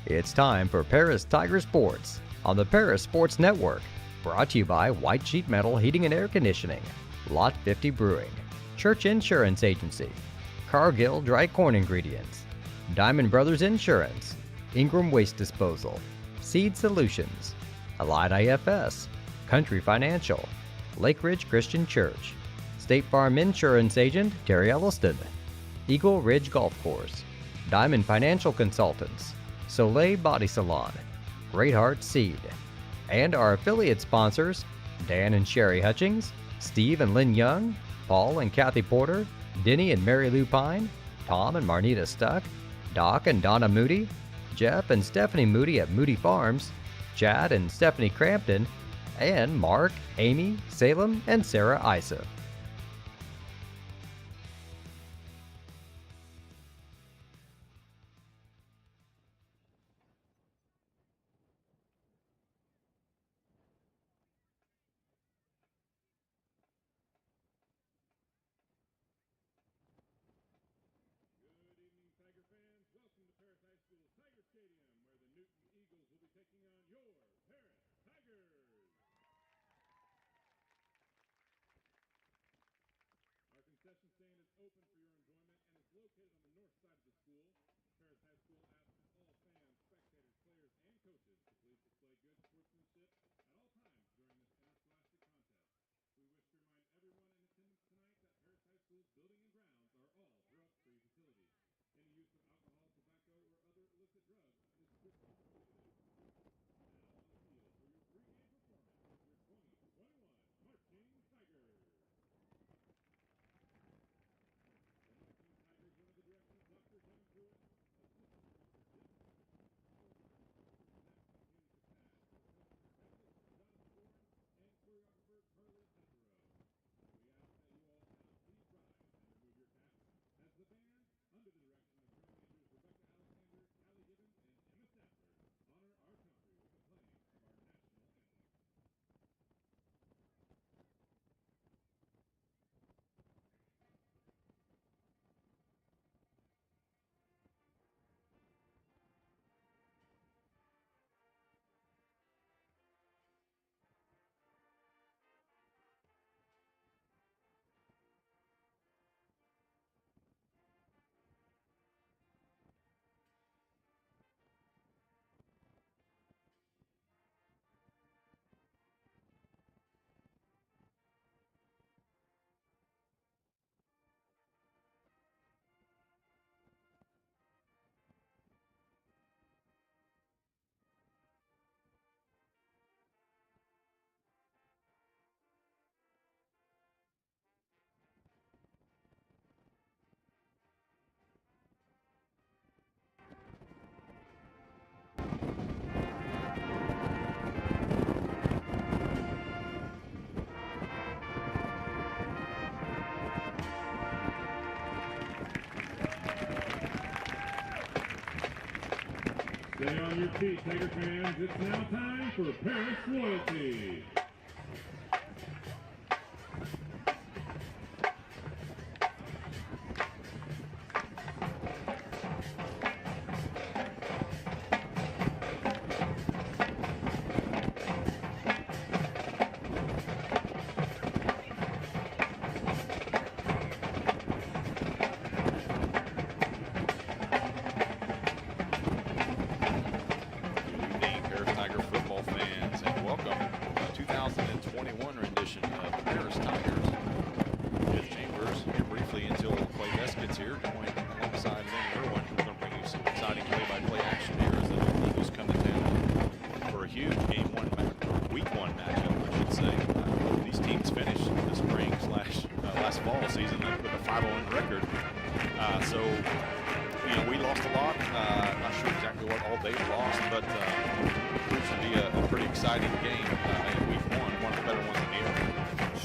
It's time for Paris Tiger Sports on the Paris Sports Network. Brought to you by White Sheet Metal Heating and Air Conditioning, Lot 50 Brewing, Church Insurance Agency, Cargill Dry Corn Ingredients, Diamond Brothers Insurance, Ingram Waste Disposal, Seed Solutions, Allied IFS, Country Financial, Lake Ridge Christian Church, State Farm Insurance Agent Terry Elliston, Eagle Ridge Golf Course, Diamond Financial Consultants, Soleil Body Salon, Great Heart Seed, and our affiliate sponsors, Dan and Sherry Hutchings, Steve and Lynn Young, Paul and Kathy Porter, Denny and Mary Lou Pine, Tom and Marnita Stuck, Doc and Donna Moody, Jeff and Stephanie Moody at Moody Farms, Chad and Stephanie Crampton, and Mark, Amy, Salem, and Sarah Isa. Stay on your feet, Tiger fans. It's now time for Paris Loyalty.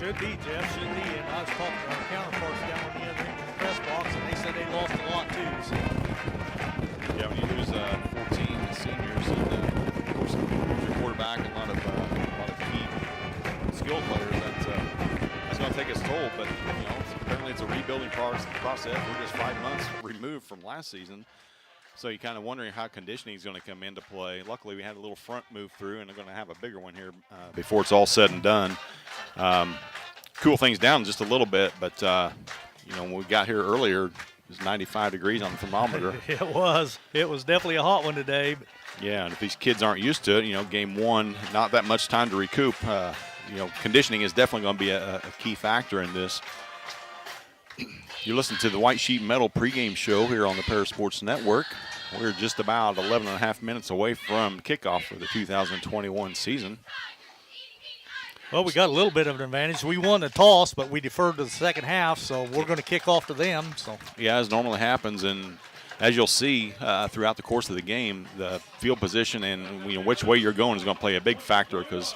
Should be, Jeff, should be. And I was talking to our counterparts down on the other end of the press box, and they said they lost a lot too. So. Yeah, when you lose 14 seniors and of course your quarterback and a lot of key skill players, that's going to take its toll. But apparently it's a rebuilding process. We're just 5 months removed from last season. So you're kind of wondering how conditioning is going to come into play. Luckily, we had a little front move through, and they're going to have a bigger one here before it's all said and done. Cool things down just a little bit, but when we got here earlier, it was 95 degrees on the thermometer. It was. It was definitely a hot one today. But yeah, and if these kids aren't used to it, game one, not that much time to recoup. Conditioning is definitely going to be a key factor in this. You listen to the White Sheet Metal pregame show here on the Paris Sports Network. We're just about 11 and a half minutes away from kickoff for the 2021 season. Well, we got a little bit of an advantage. We won the toss, but we deferred to the second half, so we're going to kick off to them. So yeah, as normally happens, and as you'll see throughout the course of the game, the field position and which way you're going is going to play a big factor because,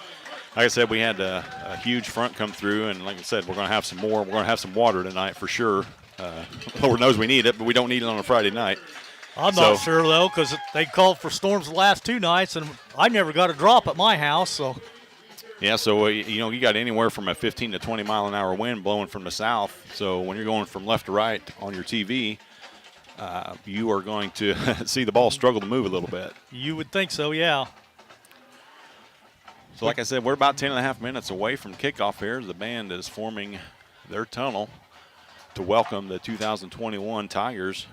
like I said, we had a huge front come through, and like I said, we're going to have some more. We're going to have some water tonight for sure. Lord knows we need it, but we don't need it on a Friday night. I'm not sure, though, because they called for storms the last 2 nights, and I never got a drop at my house, so. Yeah, so, you got anywhere from a 15 to 20 mile an hour wind blowing from the south. So when you're going from left to right on your TV, you are going to see the ball struggle to move a little bit. You would think so, yeah. So like I said, we're about 10 and a half minutes away from kickoff here. The band is forming their tunnel to welcome the 2021 Tigers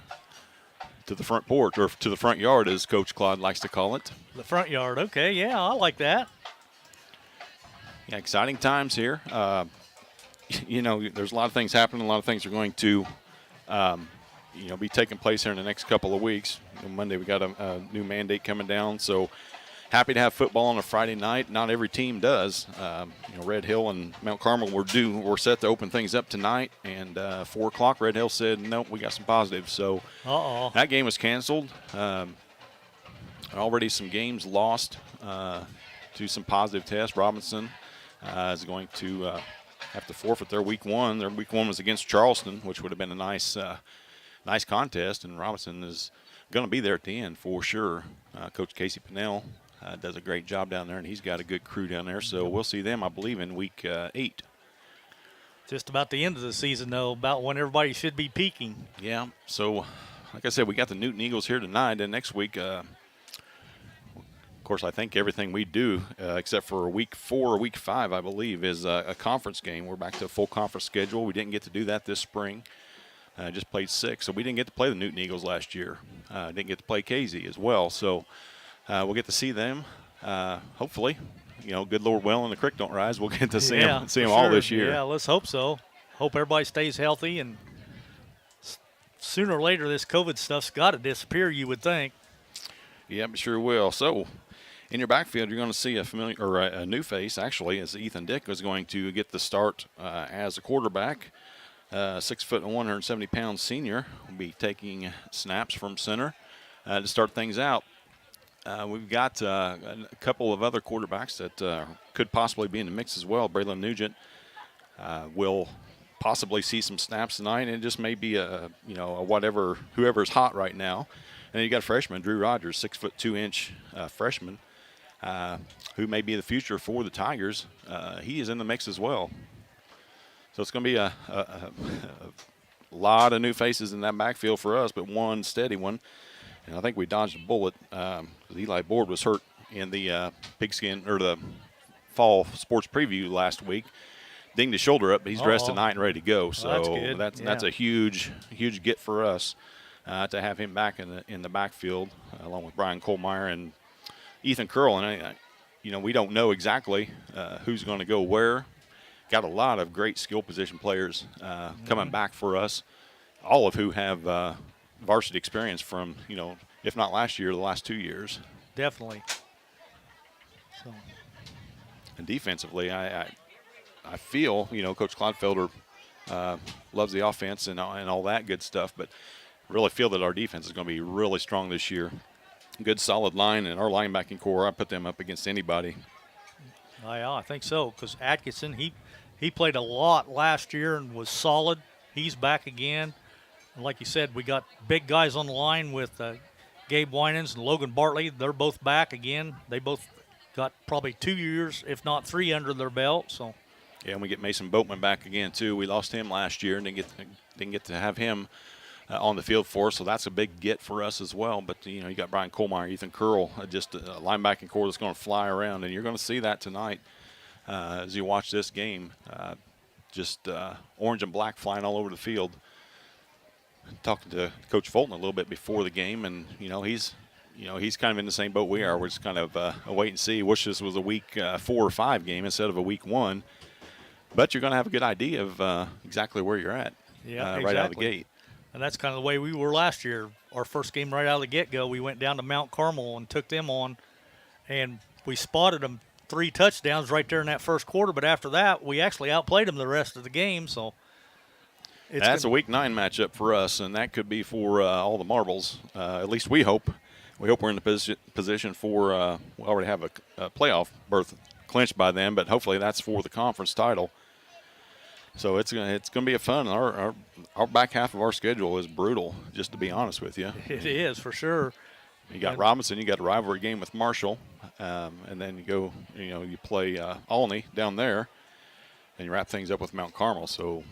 to the front porch, or to the front yard, as Coach Claude likes to call it. The front yard, okay, yeah, I like that. Yeah, exciting times here. There's a lot of things happening. A lot of things are going to, be taking place here in the next couple of weeks. Monday we got a new mandate coming down, so happy to have football on a Friday night. Not every team does. Red Hill and Mount Carmel we're set to open things up tonight, and 4 o'clock Red Hill said, nope, we got some positives. So that game was canceled. Already some games lost to some positive tests. Robinson is going to have to forfeit their week 1. Their week 1 was against Charleston, which would have been a nice contest, and Robinson is going to be there at the end for sure. Coach Casey Pinnell does a great job down there, and he's got a good crew down there. So we'll see them, I believe, in week 8. Just about the end of the season, though, about when everybody should be peaking. Yeah, so like I said, we got the Newton Eagles here tonight, and next week, of course, I think everything we do, except for week 4 or week 5, I believe, is a conference game. We're back to a full conference schedule. We didn't get to do that this spring. Just played 6, so we didn't get to play the Newton Eagles last year. Didn't get to play KZ as well, so we'll get to see them. Hopefully, good Lord willing, the creek don't rise. We'll get to see them all this year. Yeah, let's hope so. Hope everybody stays healthy, and sooner or later this COVID stuff's got to disappear, you would think. Yeah, it sure will. So in your backfield, you're going to see a new face, actually, as Ethan Dick is going to get the start as a quarterback. 6 foot and 170 pound senior will be taking snaps from center to start things out. We've got a couple of other quarterbacks that could possibly be in the mix as well. Braylon Nugent will possibly see some snaps tonight, and it just may be a whoever's hot right now. And then you got a freshman, Drew Rogers, 6 foot 2 inch freshman, who may be the future for the Tigers. He is in the mix as well. So it's going to be a lot of new faces in that backfield for us, but one steady one. And I think we dodged a bullet. Eli Board was hurt in the pigskin or the fall sports preview last week. Dinged his shoulder up, but he's dressed tonight and ready to go. So that's a huge get for us to have him back in the backfield along with Brian Kohlmeyer and Ethan Curl. And we don't know exactly who's going to go where. Got a lot of great skill position players coming back for us, all of who have varsity experience from, if not last year, the last 2 years. Definitely. So. And defensively, I feel, Coach Clodfelder loves the offense and all that good stuff, but really feel that our defense is going to be really strong this year. Good solid line, and our linebacking core, I put them up against anybody. Yeah, I think so, because Atkinson, he played a lot last year and was solid. He's back again. And like you said, we got big guys on the line with Gabe Winans and Logan Bartley. They're both back again. They both got probably 2 years, if not 3, under their belt. So. Yeah, and we get Mason Boatman back again too. We lost him last year and didn't get to have him on the field for us, so that's a big get for us as well. But, you got Brian Kohlmeyer, Ethan Curl, just a linebacking core that's going to fly around, and you're going to see that tonight as you watch this game. Just orange and black flying all over the field. Talking to Coach Fulton a little bit before the game, and he's kind of in the same boat we are. We're just kind of a wait and see. Wish this was a week 4 or 5 game instead of a week 1. But you're going to have a good idea of exactly where you're at right out of the gate. And that's kind of the way we were last year. Our first game right out of the get-go, we went down to Mount Carmel and took them on, and we spotted them 3 touchdowns right there in that first quarter. But after that, we actually outplayed them the rest of the game. So that's a week 9 matchup for us, and that could be for all the marbles. At least we hope. We hope we're in the position for we already have a playoff berth clinched by then, but hopefully that's for the conference title. So it's going to be a fun. Our back half of our schedule is brutal, just to be honest with you. It is for sure. You got Robinson, you got a rivalry game with Marshall, and then you go, you play Olney down there, and you wrap things up with Mount Carmel. So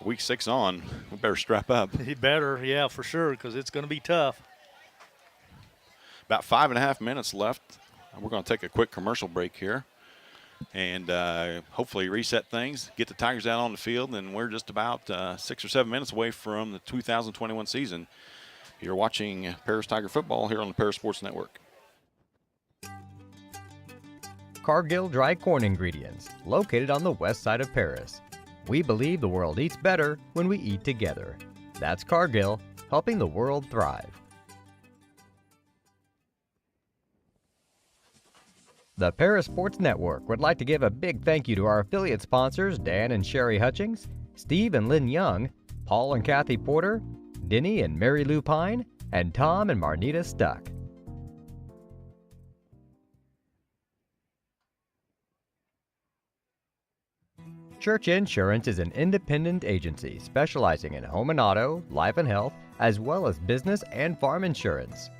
week 6 on, we better strap up. He better, yeah, for sure, because it's going to be tough. About 5.5 minutes left. We're going to take a quick commercial break here and hopefully reset things, get the Tigers out on the field, and we're just about 6 or 7 minutes away from the 2021 season. You're watching Paris Tiger football here on the Paris Sports Network. Cargill Dry Corn Ingredients, located on the west side of Paris. We believe the world eats better when we eat together. That's Cargill, helping the world thrive. The Paris Sports Network would like to give a big thank you to our affiliate sponsors Dan and Sherry Hutchings, Steve and Lynn Young, Paul and Kathy Porter, Denny and Mary Lou Pine, and Tom and Marnita Stuck. Church Insurance is an independent agency specializing in home and auto, life and health, as well as business and farm insurance.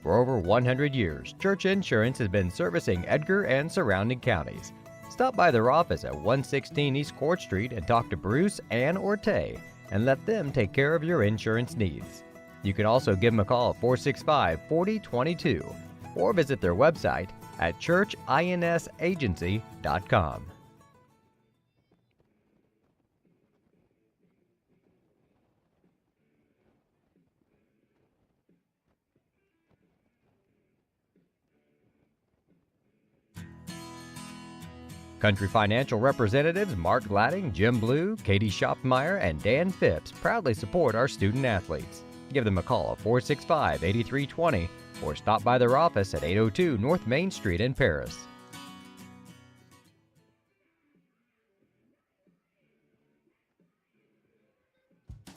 For over 100 years, Church Insurance has been servicing Edgar and surrounding counties. Stop by their office at 116 East Court Street and talk to Bruce, Ann, or Tay, and let them take care of your insurance needs. You can also give them a call at 465-4022 or visit their website at churchinsagency.com. Country Financial representatives Mark Gladding, Jim Blue, Katie Schopfmeyer, and Dan Phipps proudly support our student athletes. Give them a call at 465-8320 or stop by their office at 802 North Main Street in Paris.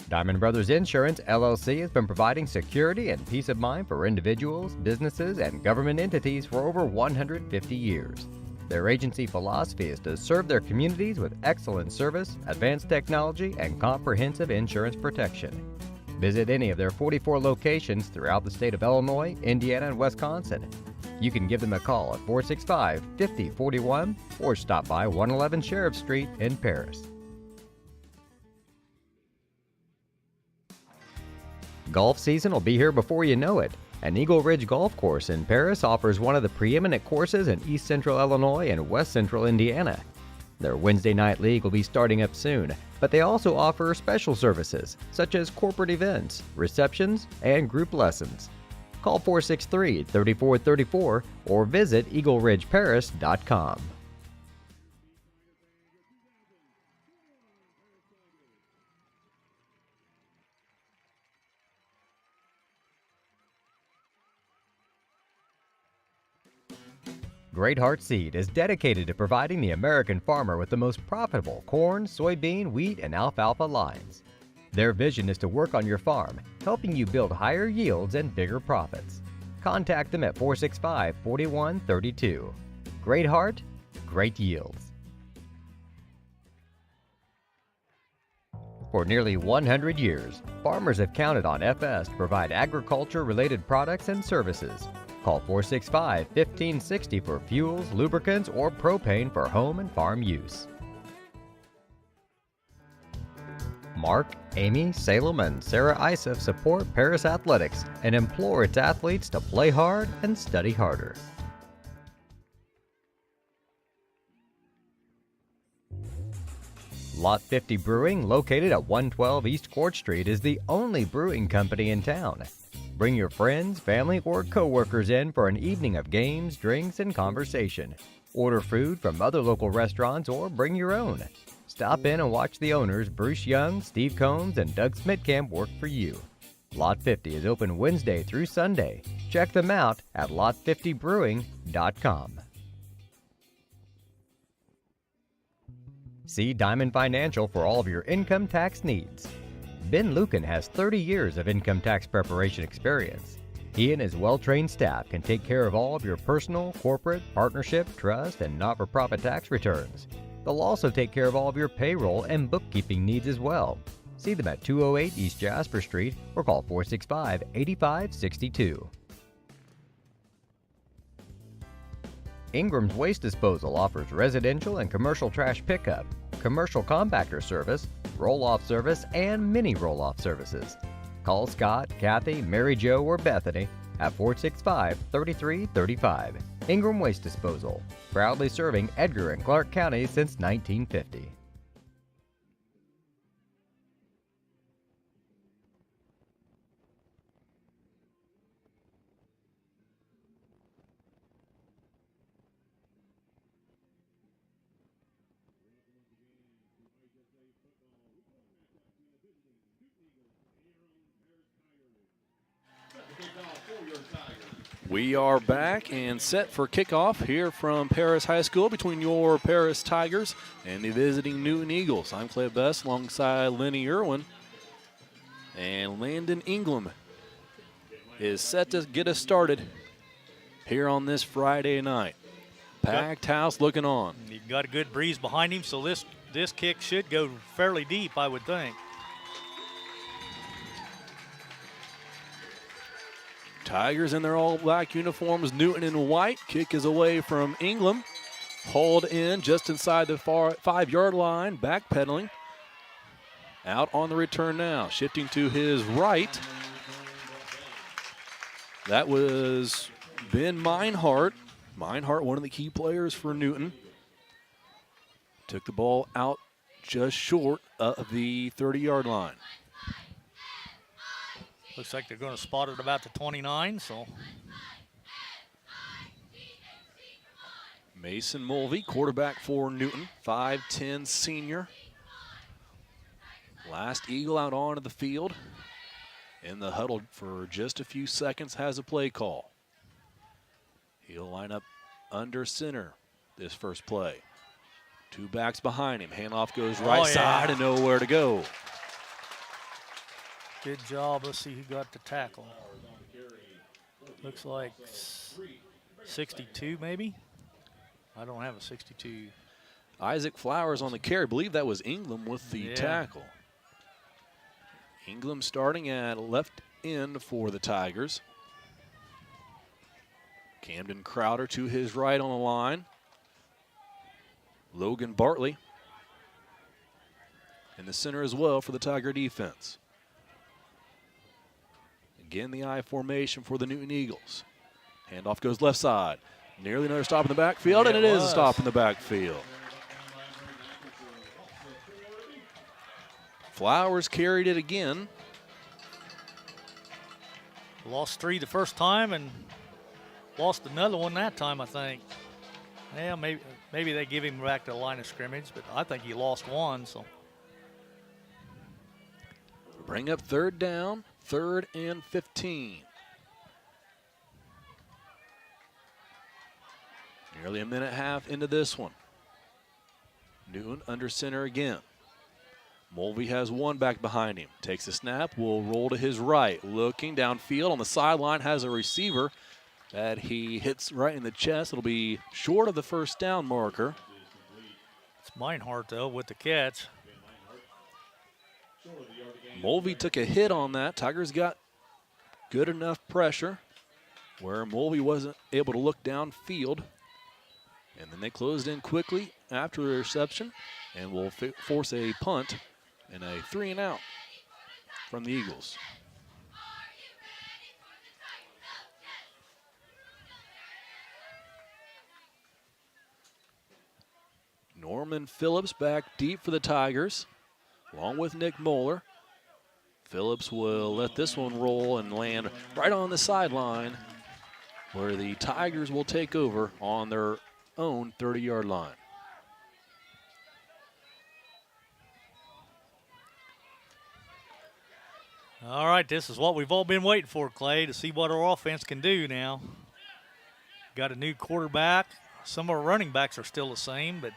Diamond Brothers Insurance, LLC has been providing security and peace of mind for individuals, businesses, and government entities for over 150 years. Their agency philosophy is to serve their communities with excellent service, advanced technology, and comprehensive insurance protection. Visit any of their 44 locations throughout the state of Illinois, Indiana, and Wisconsin. You can give them a call at 465-5041 or stop by 111 Sheriff Street in Paris. Golf season will be here before you know it. And Eagle Ridge Golf Course in Paris offers one of the preeminent courses in East Central Illinois and West Central Indiana. Their Wednesday night league will be starting up soon, but they also offer special services such as corporate events, receptions, and group lessons. Call 463-3434 or visit eagleridgeparis.com. Great Heart Seed is dedicated to providing the American farmer with the most profitable corn, soybean, wheat, and alfalfa lines. Their vision is to work on your farm, helping you build higher yields and bigger profits. Contact them at 465-4132. Great Heart, great yields. For nearly 100 years, farmers have counted on FS to provide agriculture-related products and services. Call 465-1560 for fuels, lubricants, or propane for home and farm use. Mark, Amy, Salem, and Sarah Isef support Paris Athletics and implore its athletes to play hard and study harder. Lot 50 Brewing, located at 112 East Court Street, is the only brewing company in town. Bring your friends, family, or co-workers in for an evening of games, drinks, and conversation. Order food from other local restaurants or bring your own. Stop in and watch the owners, Bruce Young, Steve Combs, and Doug Smitkamp, work for you. Lot 50 is open Wednesday through Sunday. Check them out at lot50brewing.com. See Diamond Financial for all of your income tax needs. Ben Lucan has 30 years of income tax preparation experience. He and his well-trained staff can take care of all of your personal, corporate, partnership, trust, and not-for-profit tax returns. They'll also take care of all of your payroll and bookkeeping needs as well. See them at 208 East Jasper Street or call 465-8562. Ingram's Waste Disposal offers residential and commercial trash pickup, commercial compactor service, roll-off service, and mini roll-off services. Call Scott, Kathy, Mary Jo, or Bethany at 465-3335. Ingram Waste Disposal, proudly serving Edgar and Clark County since 1950. We are back and set for kickoff here from Paris High School between your Paris Tigers and the visiting Newton Eagles. I'm Clay Best alongside Lenny Irwin. And Landon Ingram is set to get us started here on this Friday night. Packed house looking on. You've got a good breeze behind him, so this kick should go fairly deep, I would think. Tigers in their all-black uniforms, Newton in white. Kick is away from Ingram. Hauled in just inside the far 5-yard line, backpedaling. Out on the return now, shifting to his right. That was Ben Meinhardt. Meinhardt, one of the key players for Newton. Took the ball out just short of the 30-yard line. Looks like they're going to spot it about the 29, so. Mason Mulvey, quarterback for Newton, 5'10" senior. Last Eagle out onto the field. In the huddle for just a few seconds, has a play call. He'll line up under center this first play. Two backs behind him. Handoff goes right side and nowhere to go. Good job. Let's see who got the tackle. Looks like 62 maybe. I don't have a 62. Isaac Flowers on the carry. I believe that was Ingram with the tackle. Ingram starting at left end for the Tigers. Camden Crowder to his right on the line. Logan Bartley in the center as well for the Tiger defense. Again, the I formation for the Newton Eagles. Handoff goes left side. Nearly another stop in the backfield, and it is a stop in the backfield. Flowers carried it again. Lost 3 the first time and lost another one that time, I think. Yeah, maybe they give him back to the line of scrimmage, but I think he lost 1, so. Bring up third down, 3rd and 15. Nearly a minute and a half into this one. Newton under center again. Mulvey has one back behind him. Takes a snap, will roll to his right. Looking downfield on the sideline, has a receiver that he hits right in the chest. It'll be short of the first down marker. It's Meinhardt, though, with the catch. Mulvey took a hit on that. Tigers got good enough pressure where Mulvey wasn't able to look downfield. And then they closed in quickly after the reception and will force a punt And a 3-and-out from the Eagles. Norman Phillips back deep for the Tigers, along with Nick Moeller. Phillips will let this one roll and land right on the sideline, where the Tigers will take over on their own 30-yard line. All right, this is what we've all been waiting for, Clay, to see what our offense can do now. Got a new quarterback. Some of our running backs are still the same, but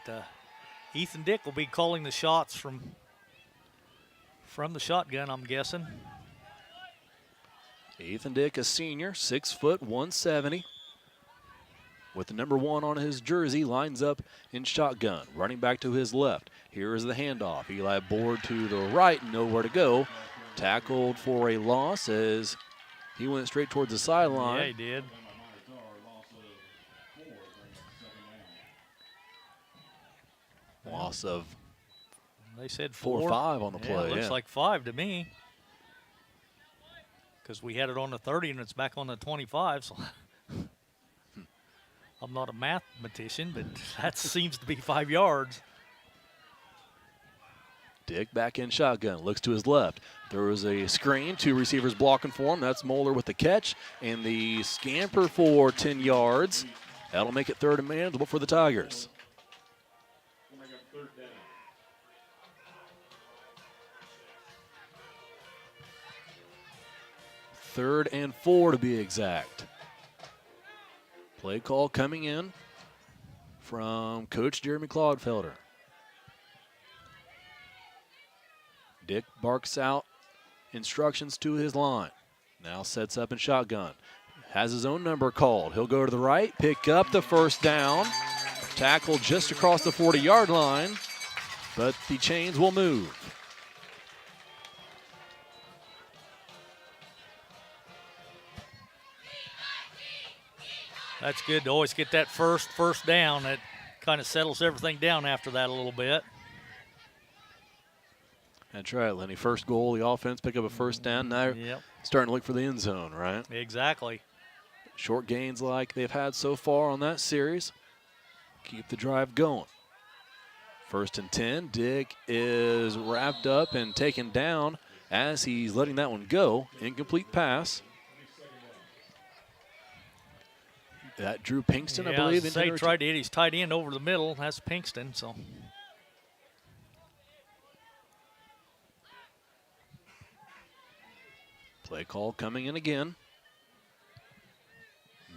Ethan Dick will be calling the shots from the shotgun, I'm guessing. Ethan Dick, a senior, 6 foot, 170. With the number 1 on his jersey, lines up in shotgun. Running back to his left. Here is the handoff. Eli Board to the right, nowhere to go. Tackled for a loss as he went straight towards the sideline. Yeah, he did. Loss of They said 4 or 5 on the Yeah, play. it looks Yeah. like 5 to me. Because we had it on the 30 and it's back on the 25. So I'm not a mathematician, but that seems to be 5 yards. Dick back in shotgun, looks to his left. There was a screen, 2 receivers blocking for him. That's Moeller with the catch and the scamper for 10 yards. That'll make it 3rd and manageable for the Tigers. Third and 4 to be exact. Play call coming in from Coach Jeremy Claudefelder. Dick barks out instructions to his line. Now sets up in shotgun. Has his own number called. He'll go to the right, pick up the first down. Tackle just across the 40-yard line, but the chains will move. That's good to always get that first down. That kind of settles everything down after that a little bit. That's right, Lenny. First goal, the offense pick up a first down. Now Yep, starting to look for the end zone, right? exactly. Short gains like they've had so far on that series. Keep the drive going. 1st and 10. Dick is wrapped up and taken down as he's letting that one go. Incomplete pass. That Drew Pinkston, I believe. Say tried to hit his tight end over the middle. That's Pinkston. So play call coming in again.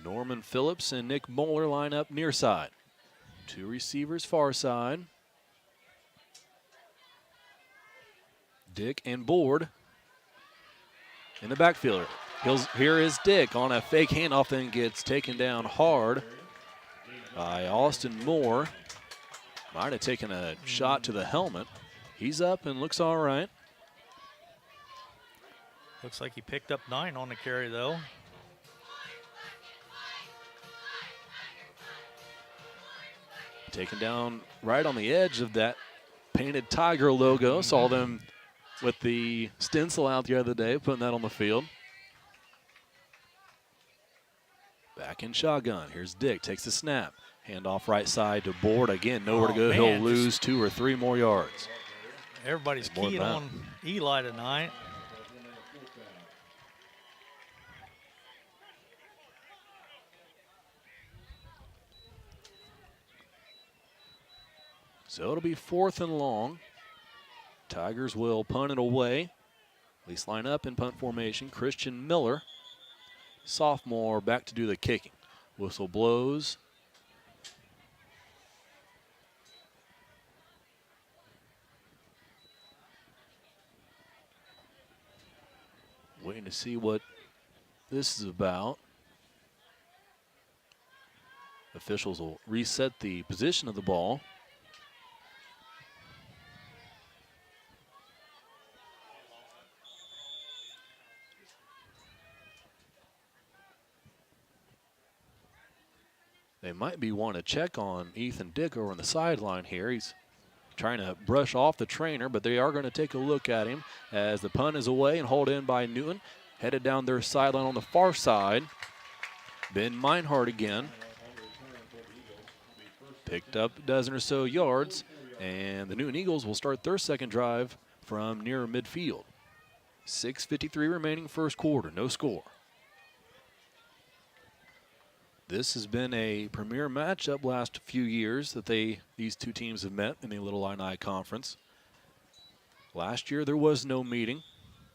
Norman Phillips and Nick Moeller line up near side. 2 receivers far side. Dick and Board in the backfield. Here is Dick on a fake handoff, then gets taken down hard by Austin Moore. Might have taken a shot to the helmet. He's up and looks all right. looks like he picked up 9 on the carry, though. Taken down right on the edge of that painted Tiger logo. Saw them with the stencil out the other day, putting that on the field. Back in shotgun. Here's Dick, takes the snap. Hand off right side to Board. Again, nowhere to go. Man, He'll lose 2 or 3 more yards. Everybody's More than keying that. on Eli tonight. So it'll be 4th and long. Tigers will punt it away. At least line up in punt formation. Christian Miller, sophomore, back to do the kicking. Whistle blows. Waiting to see what this is about. Officials will reset the position of the ball. They might be wanting to check on Ethan Dick over on the sideline here. He's trying to brush off the trainer, but they are going to take a look at him as the punt is away and hauled in by Newton. Headed down their sideline on the far side. Ben Meinhardt again. Picked up a dozen or so yards, and the Newton Eagles will start their second drive from near midfield. 6:53 remaining first quarter, no score. This has been a premier matchup last few years that these two teams have met in the Little Illini Conference. Last year there was no meeting.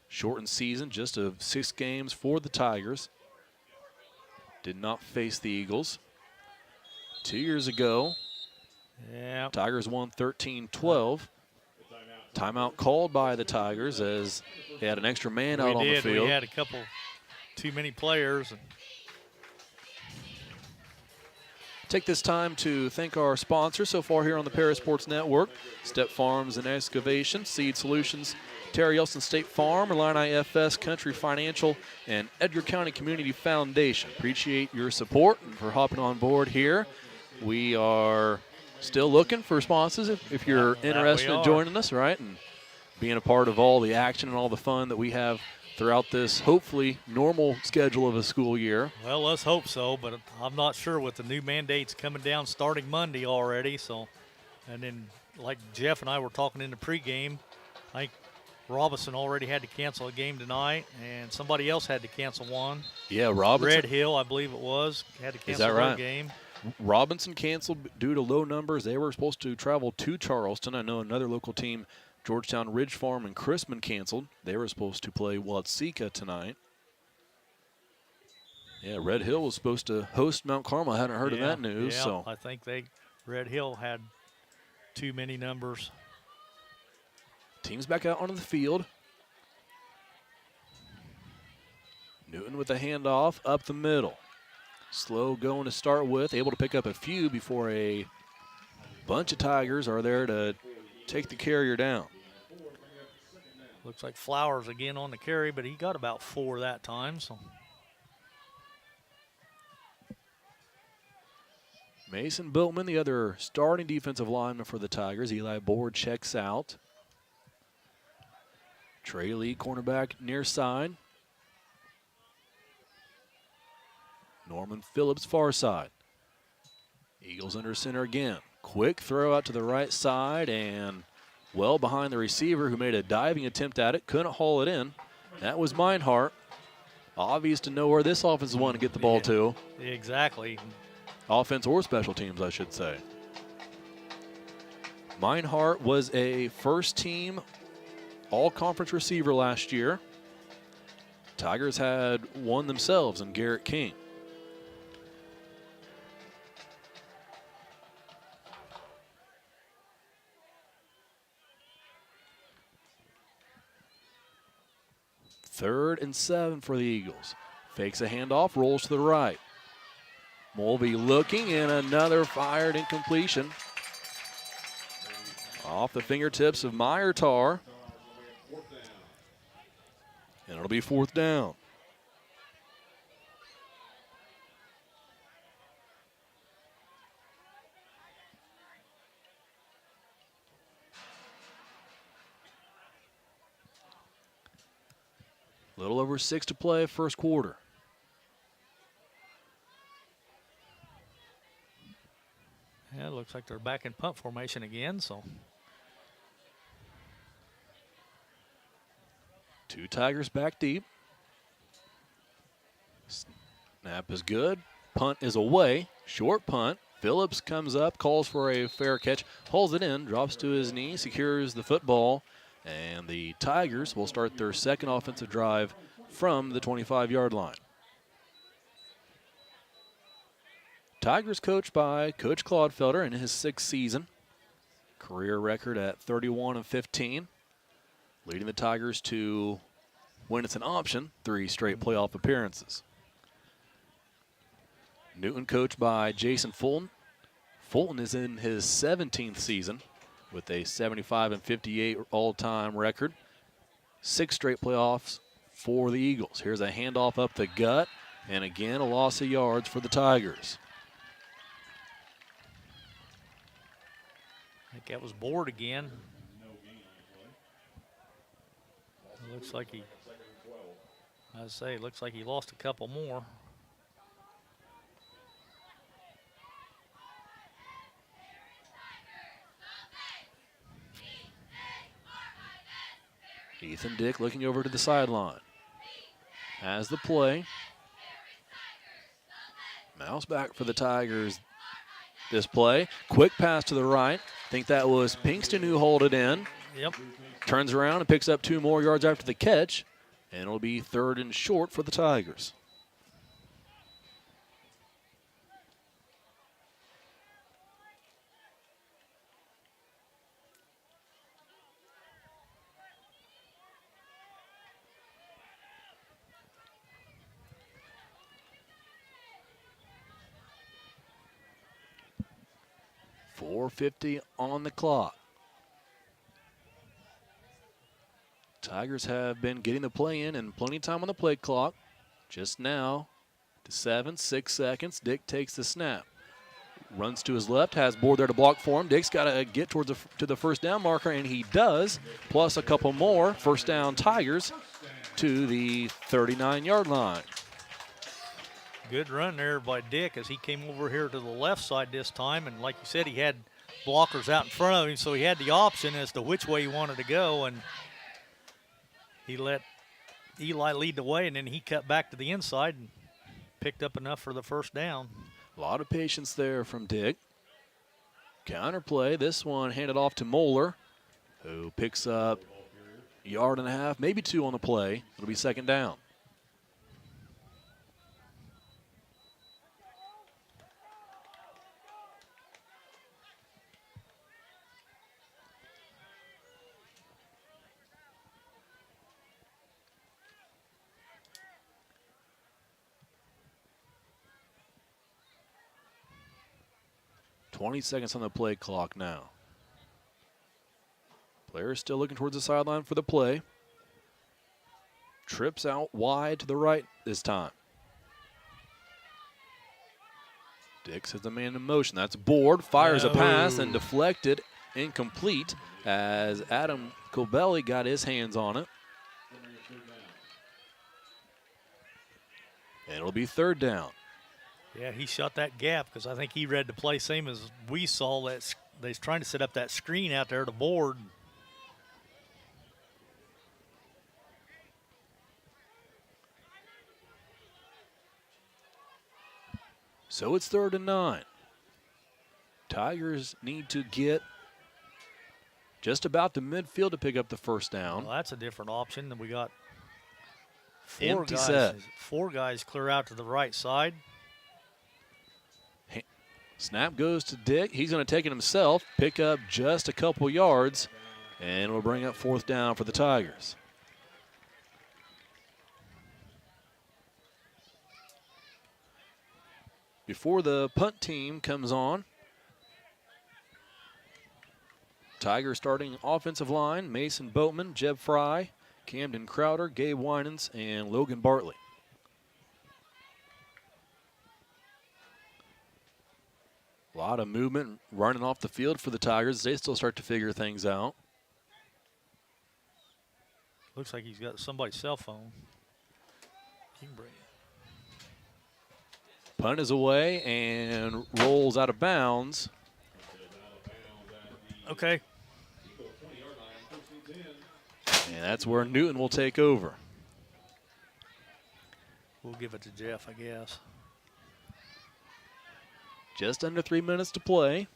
Shortened season, just of 6 games for the Tigers. Did not face the Eagles. 2 years ago, yeah, Tigers won 13-12. Timeout called by the Tigers as they had an extra man out on the field. We had a couple too many players. Take this time to thank our sponsors so far here on the Paris Sports Network. Step Farms and Excavation, Seed Solutions, Terry Elson State Farm, Illini FS, Country Financial, and Edgar County Community Foundation. Appreciate your support and for hopping on board here. We are still looking for sponsors if you're interested in joining us, right? And being a part of all the action and all the fun that we have throughout this hopefully normal schedule of a school year. Well, let's hope so, but I'm not sure with the new mandates coming down starting Monday already. So, and then like Jeff and I were talking in the pregame, I think Robinson already had to cancel a game tonight, and somebody else had to cancel one. Yeah, Robinson. Red Hill, I believe it was, had to cancel their game. Robinson canceled due to low numbers. They were supposed to travel to Charleston. I know another local team, Georgetown Ridge Farm and Chrisman, canceled. They were supposed to play Watsika tonight. Yeah, Red Hill was supposed to host Mount Carmel. I hadn't heard of that news. Yeah, so I think Red Hill had too many numbers. Teams back out onto the field. Newton with a handoff up the middle. Slow going to start with, able to pick up a few before a bunch of Tigers are there to take the carrier down. Looks like Flowers again on the carry, but he got about 4 that time. So Mason Biltman, the other starting defensive lineman for the Tigers. Eli Board checks out. Trey Lee, cornerback near side. Norman Phillips, far side. Eagles under center again. Quick throw out to the right side and well behind the receiver who made a diving attempt at it. Couldn't haul it in. That was Meinhardt. Obvious to know where this offense is wanting to get the ball to. Exactly. Offense or special teams, I should say. Meinhardt was a first-team all-conference receiver last year. Tigers had one themselves in Garrett King. Third and 7 for the Eagles. Fakes a handoff, rolls to the right. Mulvey looking, and another fired incompletion. Off the fingertips of Meyertar. And it'll be 4th down. A little over 6 to play, first quarter. Yeah, it looks like they're back in punt formation again. So 2 Tigers back deep. Snap is good. Punt is away. Short punt. Phillips comes up, calls for a fair catch, hauls it in, drops to his knee, secures the football, and the Tigers will start their second offensive drive from the 25-yard line. Tigers coached by Coach Claudefelder in his 6th season. Career record at 31-15. Leading the Tigers to, when it's an option, 3 straight playoff appearances. Newton coached by Jason Fulton. Fulton is in his 17th season with a 75-58 all-time record. 6 straight playoffs for the Eagles. Here's a handoff up the gut, and again a loss of yards for the Tigers. think that was Board again. It looks like looks like he lost a couple more. Ethan Dick looking over to the sideline. Has the play. Mouse back for the Tigers this play. Quick pass to the right. Think that was Pinkston who hauled it in. Yep. Turns around and picks up 2 more yards after the catch. And it'll be 3rd and short for the Tigers. .450 on the clock. Tigers have been getting the play in and plenty of time on the play clock. Just now to 6 seconds. Dick takes the snap. Runs to his left, has Board there to block for him. Dick's got to get towards the first down marker, and he does, plus a couple more. First down Tigers to the 39-yard line. Good run there by Dick as he came over here to the left side this time. And like you said, he had blockers out in front of him, so he had the option as to which way he wanted to go. And he let Eli lead the way, and then he cut back to the inside and picked up enough for the first down. A lot of patience there from Dick. Counter play. This one handed off to Moeller, who picks up a yard and a half, maybe 2 on the play. It'll be second down. .20 seconds on the play clock now. Player still looking towards the sideline for the play. Trips out wide to the right this time. Dix has the man in motion. That's Board. Fires a pass and deflected. Incomplete as Adam Cobelli got his hands on it. And it'll be 3rd down. Yeah, he shot that gap because I think he read the play same as we saw. That they're trying to set up that screen out there to Board. So it's 3rd and 9. Tigers need to get just about the midfield to pick up the first down. Well, that's a different option. Then we got Empty set. 4 guys clear out to the right side. Snap goes to Dick. He's going to take it himself, pick up just a couple yards, and it'll bring up 4th down for the Tigers. Before the punt team comes on, Tigers starting offensive line, Mason Boatman, Jeb Fry, Camden Crowder, Gabe Winans, and Logan Bartley. A lot of movement running off the field for the Tigers. They still start to figure things out. Looks like he's got somebody's cell phone. You can bring it. Punt is away and rolls out of bounds. Okay. And that's where Newton will take over. We'll give it to Jeff, I guess. Just under 3 minutes to play.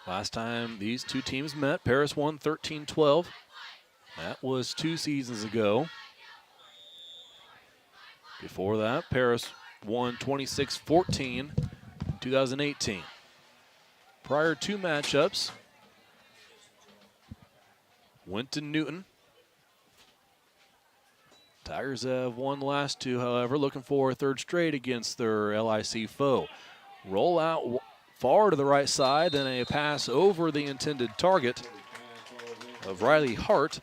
Last time these two teams met, Paris won 13-12. That was 2 seasons ago. Before that, Paris won 26-14, 2018. Prior 2 matchups went to Newton. Tigers have won the last 2, however, looking for a 3rd straight against their LIC foe. Roll out far to the right side, then a pass over the intended target of Riley Hart.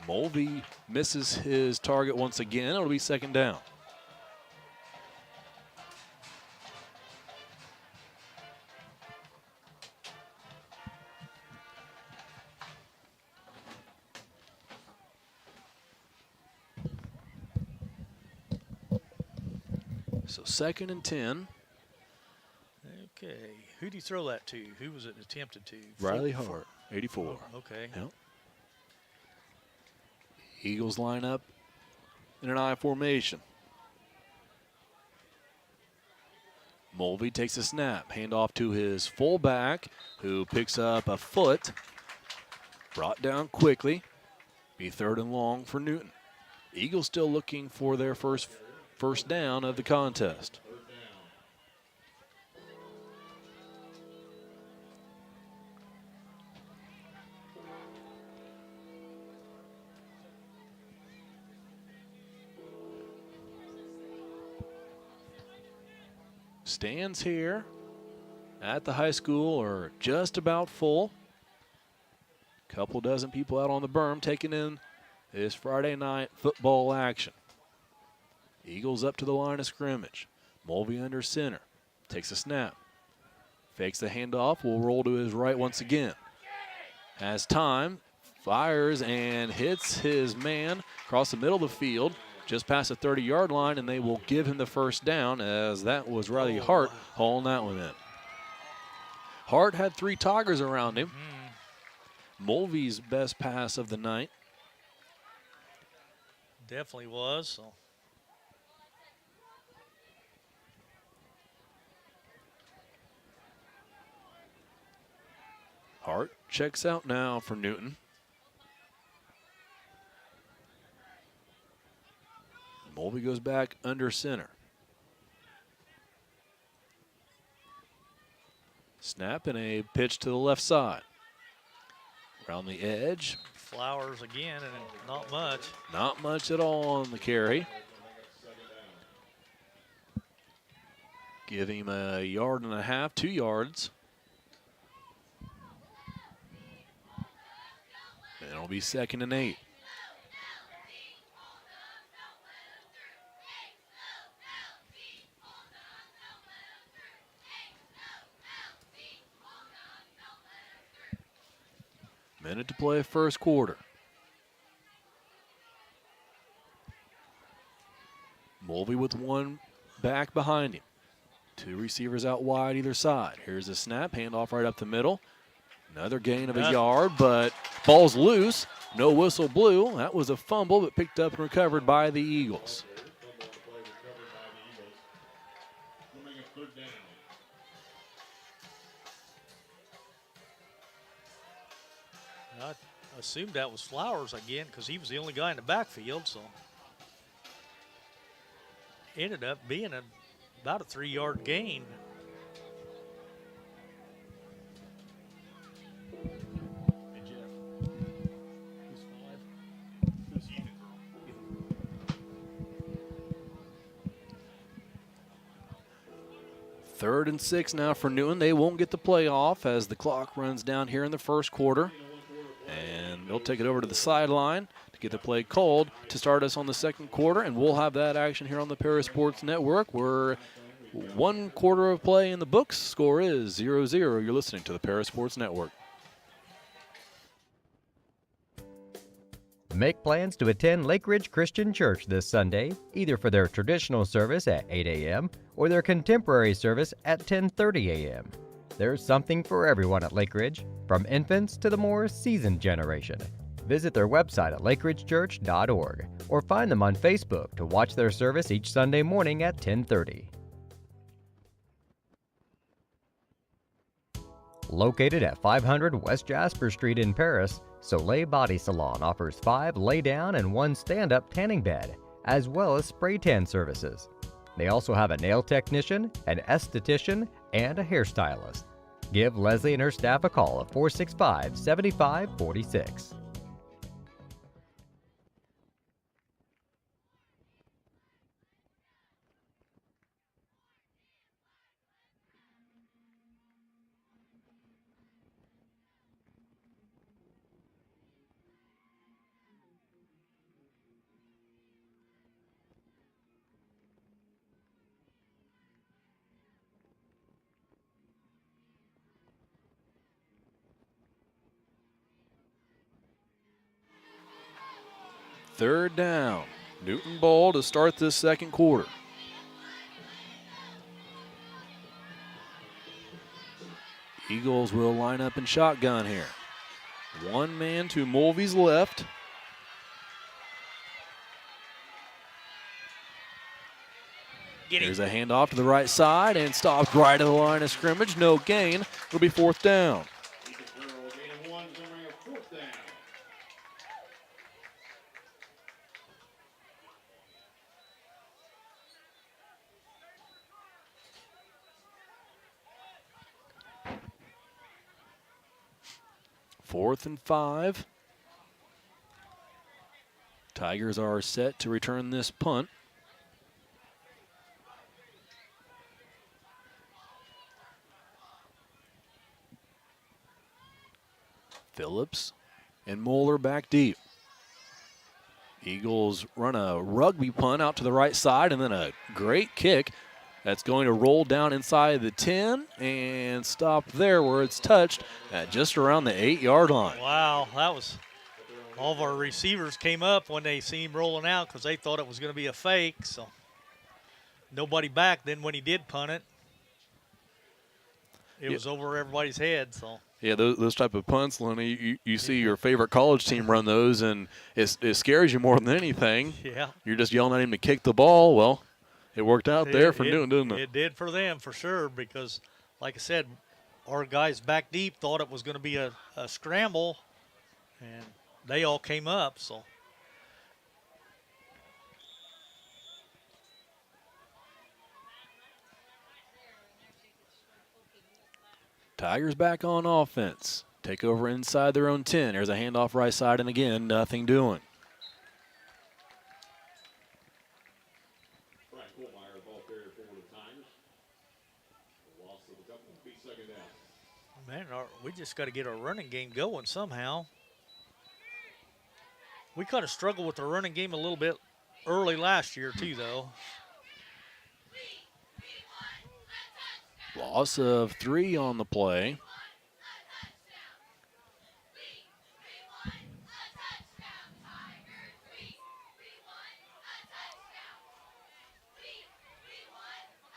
Mulvey misses his target once again. It'll be 2nd down. So 2nd and 10. Okay. Who'd he throw that to? Who was it attempted to? Riley Hart, 84. Oh, okay. Yep. Eagles line up in an I formation. Mulvey takes a snap, handoff to his fullback, who picks up a foot. Brought down quickly. Be 3rd and long for Newton. Eagles still looking for their first down of the contest. Stands here at the high school are just about full. Couple dozen people out on the berm taking in this Friday night football action. Eagles up to the line of scrimmage. Mulvey under center. Takes a snap. Fakes the handoff. Will roll to his right once again. Has time. Fires and hits his man across the middle of the field. Just past the 30-yard line, and they will give him the first down, as that was Riley Hart hauling that one in. Hart had 3 Tigers around him. Mulvey's best pass of the night. Definitely was. So. Hart checks out now for Newton. Mulvey goes back under center. Snap and a pitch to the left side. Around the edge. Flowers again, and not much. Not much at all on the carry. Give him a 1.5 yards, 2 yards. And it'll be 2nd and 8. Minute to play first quarter. Mulvey with 1 back behind him. 2 receivers out wide either side. Here's a snap, handoff right up the middle. Another gain of a yard, but ball's loose. No whistle blew. That was a fumble, but picked up and recovered by the Eagles. I assumed that was Flowers again because he was the only guy in the backfield, so ended up being about a 3-yard gain. Hey, Jeff. Who's 5? Who's Ethan? Third and 6 now for Newton. They won't get the playoff as the clock runs down here in the first quarter. And they'll take it over to the sideline to get the play called to start us on the second quarter. And we'll have that action here on the Paris Sports Network. We're 1 quarter of play in the books. Score is 0-0. You're listening to the Paris Sports Network. Make plans to attend Lake Ridge Christian Church this Sunday, either for their traditional service at 8 a.m. or their contemporary service at 10:30 a.m. There's something for everyone at Lake Ridge, from infants to the more seasoned generation. Visit their website at lakeridgechurch.org or find them on Facebook to watch their service each Sunday morning at 10:30. Located at 500 West Jasper Street in Paris, Soleil Body Salon offers 5 lay-down and 1 stand-up tanning bed, as well as spray tan services. They also have a nail technician, an esthetician, and a hairstylist. Give Leslie and her staff a call at 465-7546. Third down. Newton ball to start this second quarter. Eagles will line up in shotgun here. One man to Mulvey's left. There's a handoff to the right side and stopped right at the line of scrimmage. No gain. It'll be 4th down. Fourth and 5. Tigers are set to return this punt. Phillips and Moeller back deep. Eagles run a rugby punt out to the right side and then a great kick that's going to roll down inside the 10 and stop there where it's touched at just around the 8-yard line. Wow, that was all of our receivers came up when they seen him rolling out because they thought it was going to be a fake. So nobody back. Then when he did punt it, it was over everybody's head. So. Yeah, those type of punts, Lenny, you see your favorite college team run those, and it scares you more than anything. Yeah. You're just yelling at him to kick the ball. Well, it worked out there for Newton, didn't it? It did for them, for sure, because, like I said, our guys back deep thought it was going to be a scramble, and they all came up. So. Tigers back on offense. Take over inside their own 10. There's a handoff right side, and again, nothing doing. Man, we just got to get our running game going somehow. We kind of struggled with the running game a little bit early last year, too, though. Loss of 3 on the play.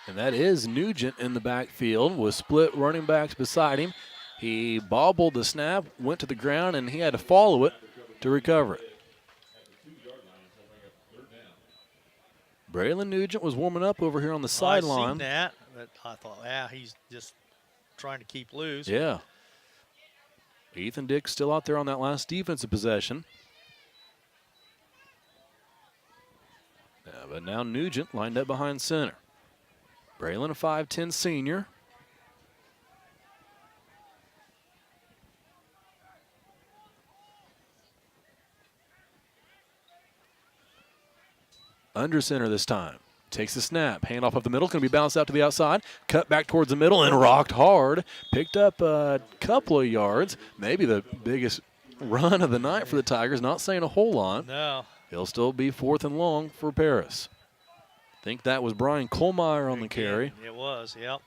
And that is Nugent in the backfield with split running backs beside him. He bobbled the snap, went to the ground, and he had to follow it to recover it. Braylon Nugent was warming up over here on the sideline. I seen that, but I thought, he's just trying to keep loose. Yeah. Ethan Dick still out there on that last defensive possession. Yeah, but now Nugent lined up behind center. Braylon, a 5'10 senior. Under center this time. Takes the snap. Handoff up the middle. Going to be bounced out to the outside. Cut back towards the middle and rocked hard. Picked up a couple of yards. Maybe the biggest run of the night for the Tigers. Not saying a whole lot. No. He'll still be 4th and long for Paris. I think that was Brian Kohlmeyer on the carry. It was, yep.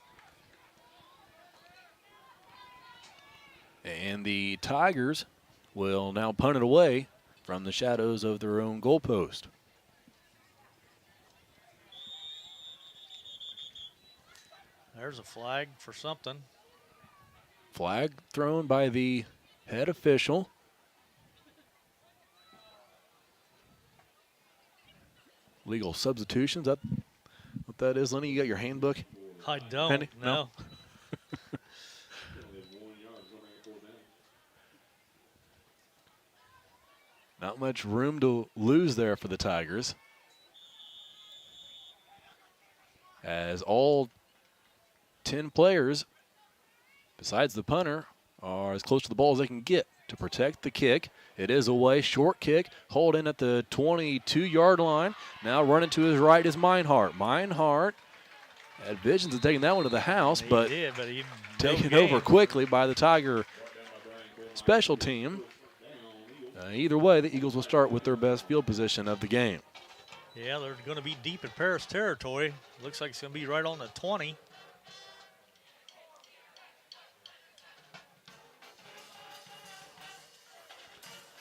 And the Tigers will now punt it away from the shadows of their own goalpost. There's a flag for something. Flag thrown by the head official. Legal substitutions. That what that is, Lenny? You got your handbook? I don't. Handy? No. Not much room to lose there for the Tigers. As all 10 players, besides the punter, are as close to the ball as they can get to protect the kick. It is away, short kick, hold in at the 22-yard line. Now running to his right is Meinhardt. Meinhardt had visions of taking that one to the house, but taken over quickly by the Tiger special team. Either way, the Eagles will start with their best field position of the game. Yeah, they're going to be deep in Paris territory. Looks like it's going to be right on the 20.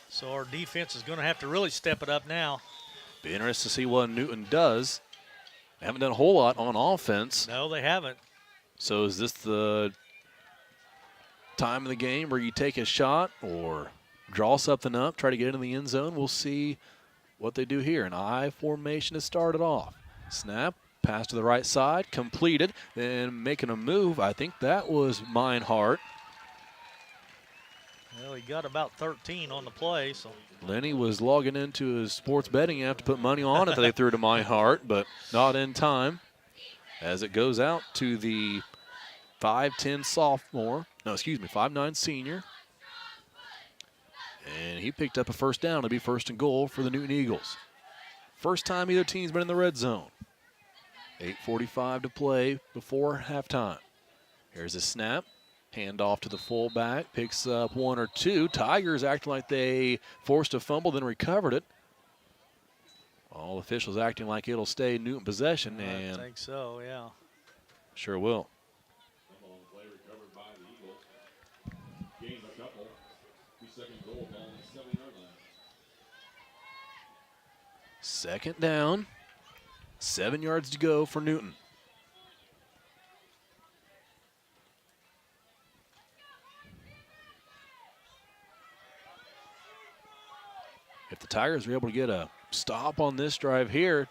So our defense is going to have to really step it up now. Be interested to see what Newton does. They haven't done a whole lot on offense. No, they haven't. So is this the time in the game where you take a shot or draw something up, try to get into the end zone. We'll see what they do here. An I formation has started off. Snap, pass to the right side, completed, then making a move. I think that was Meinhardt. Well, he got about 13 on the play, so. Lenny was logging into his sports betting app to put money on it that they threw to Meinhardt, but not in time. As it goes out to the 5'10 sophomore, 5'9 senior. And he picked up a first down. It'll be first and goal for the Newton Eagles. First time either team's been in the red zone. 8:45 to play before halftime. Here's a snap. Hand off to the fullback. Picks up one or two. Tigers acting like they forced a fumble, then recovered it. All officials acting like it'll stay Newton possession. And I think so, yeah. Sure will. Play recovered by the Eagles. Gained a couple. 2-second goal ball on the 7-yard line. Second down. 7 yards to go for Newton. If the Tigers are able to get a stop on this drive here,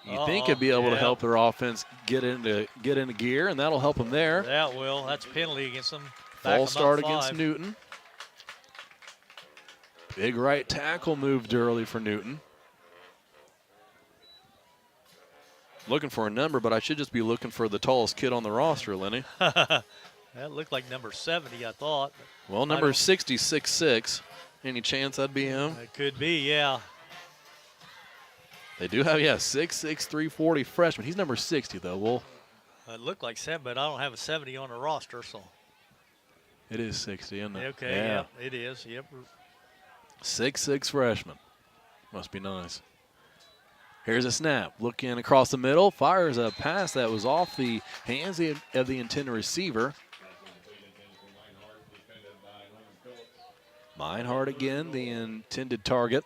you think it'd be able to help their offense get into gear, and that'll help them there. That will. That's a penalty against them. False start against Newton. Big right tackle moved early for Newton. Looking for a number, but I should just be looking for the tallest kid on the roster, Lenny. That looked like number 70, I thought. Well, number 60, 6'6". Any chance that'd be him? It could be, yeah. They do have, 6'6", 340 freshman. He's number 60, though. Well, It looked like 7, but I don't have a 70 on the roster, so. it is 60, isn't it? Okay, yeah, it is, yep. 6'6" freshman. Must be nice. Here's a snap. Looking across the middle. Fires a pass that was off the hands of the intended receiver. Meinhardt again, the intended target.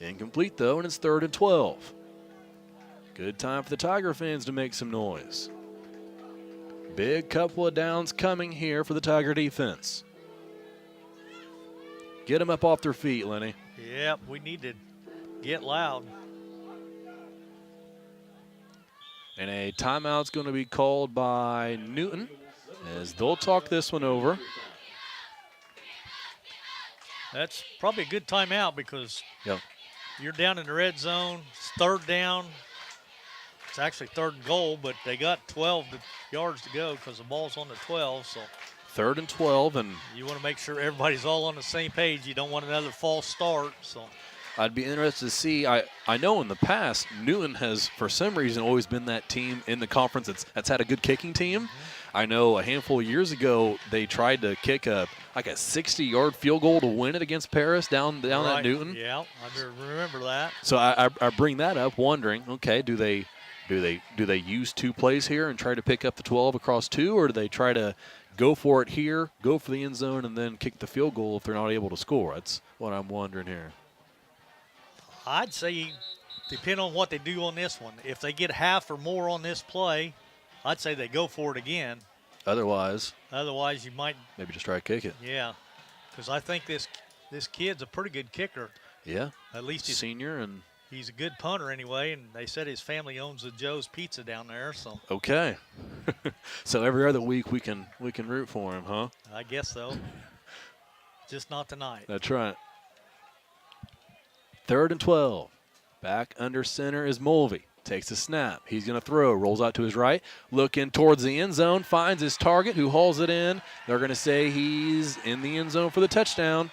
Incomplete, though, and it's 3rd and 12. Good time for the Tiger fans to make some noise. Big couple of downs coming here for the Tiger defense. Get them up off their feet, Lenny. Yep, we need to get loud. And a timeout's going to be called by Newton as they'll talk this one over. That's probably a good timeout because you're down in the red zone. It's 3rd down. It's actually 3rd and goal, but they got 12 yards to go because the ball's on the 12. So 3rd and 12, and you want to make sure everybody's all on the same page. You don't want another false start. So I'd be interested to see. I know in the past Newton has, for some reason, always been that team in the conference that's had a good kicking team. I know a handful of years ago they tried to kick a 60-yard field goal to win it against Paris down at Newton. Yeah, I remember that. So I bring that up, wondering, okay, do they use 2 plays here and try to pick up the 12 across 2, or do they try to go for it here, go for the end zone, and then kick the field goal if they're not able to score? That's what I'm wondering here. I'd say depend on what they do on this one. If they get half or more on this play, I'd say they go for it again. Otherwise, you might maybe just try to kick it. Yeah, because I think this kid's a pretty good kicker. Yeah, at least he's senior, and he's a good punter anyway. And they said his family owns the Joe's Pizza down there. So okay, so every other week we can root for him, huh? I guess so. Just not tonight. That's right. 3rd and 12. Back under center is Mulvey. Takes a snap. He's going to throw. Rolls out to his right. Looking towards the end zone. Finds his target who hauls it in. They're going to say he's in the end zone for the touchdown.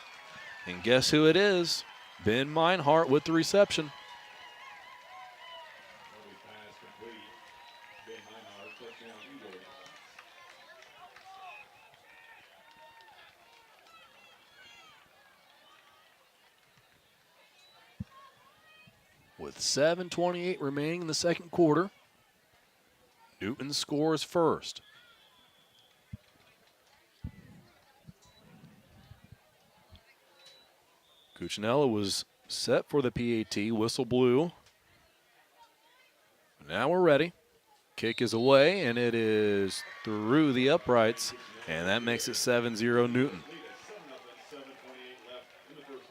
And guess who it is? Ben Meinhardt with the reception. With 7:28 remaining in the second quarter, Newton scores first. Cuccinella was set for the PAT. Whistle blew. Now we're ready. Kick is away, and it is through the uprights, and that makes it 7-0 Newton. 7-0, 7:28 left in the first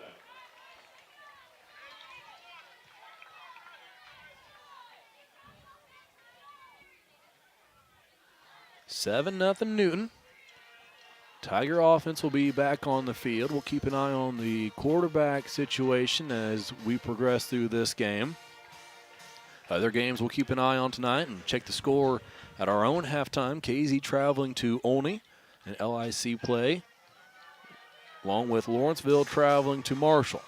half. 7-0 Newton. Tiger offense will be back on the field. We'll keep an eye on the quarterback situation as we progress through this game. Other games we'll keep an eye on tonight and check the score at our own halftime. KZ traveling to Olney and LIC play, along with Lawrenceville traveling to Marshall.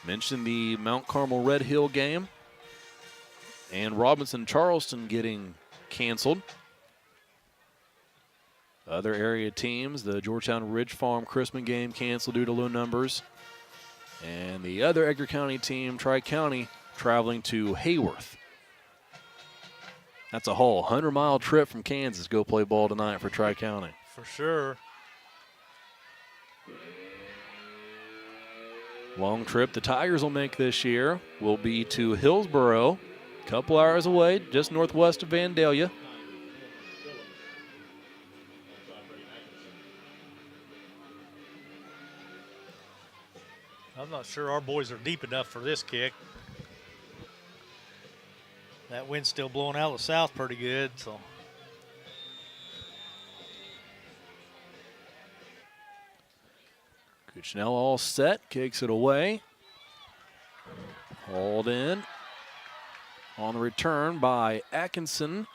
Mentioned the Mount Carmel Red Hill game and Robinson Charleston getting canceled. Other area teams, the Georgetown Ridge Farm Chrisman game canceled due to low numbers. And the other Edgar County team, Tri-County, traveling to Hayworth. That's a whole 100-mile trip from Kansas to go play ball tonight for Tri-County. For sure. Long trip the Tigers will make this year will be to Hillsboro, a couple hours away, just northwest of Vandalia. I'm not sure our boys are deep enough for this kick. That wind's still blowing out of the south pretty good, so. Kuchnell all set, kicks it away. Hauled in on the return by Atkinson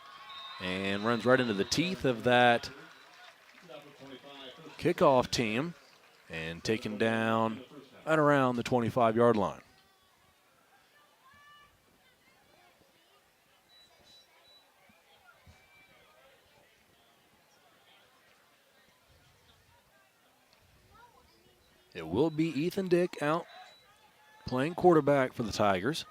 and runs right into the teeth of that kickoff team and taken down at around the 25-yard line. It will be Ethan Dick out playing quarterback for the Tigers.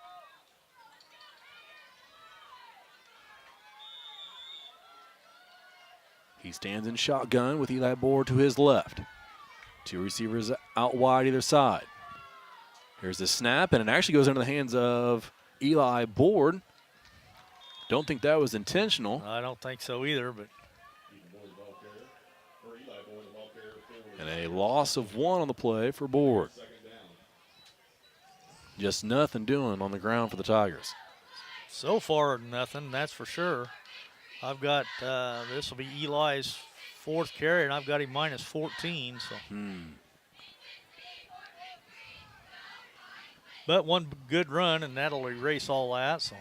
He stands in shotgun with Eli Board to his left. Two receivers out wide either side. Here's the snap, and it actually goes into the hands of Eli Board. Don't think that was intentional. I don't think so either, but. And a loss of one on the play for Board. Just nothing doing on the ground for the Tigers. So far, nothing, that's for sure. I've got, this will be Eli's fourth carry, and I've got him minus 14. So. But one good run, and that'll erase all that. So.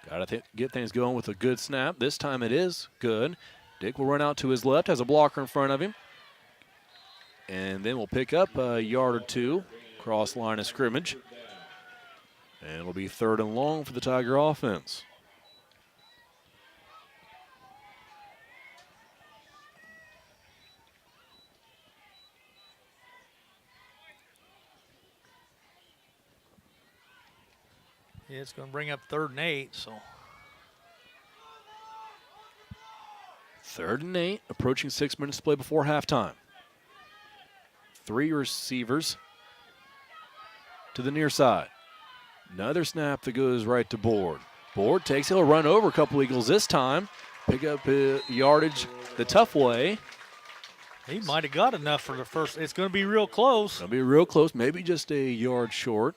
Got to get things going with a good snap. This time it is good. Dick will run out to his left, has a blocker in front of him. And then we'll pick up a yard or two across line of scrimmage. And it'll be 3rd and long for the Tiger offense. Yeah, it's going to bring up 3rd and 8, so. 3rd and 8, approaching 6 minutes to play before halftime. 3 receivers to the near side. Another snap that goes right to Board. Board takes, he'll run over a couple Eagles this time. Pick up yardage the tough way. He might have got enough for the first. It's going to be real close. It'll be real close, maybe just a yard short.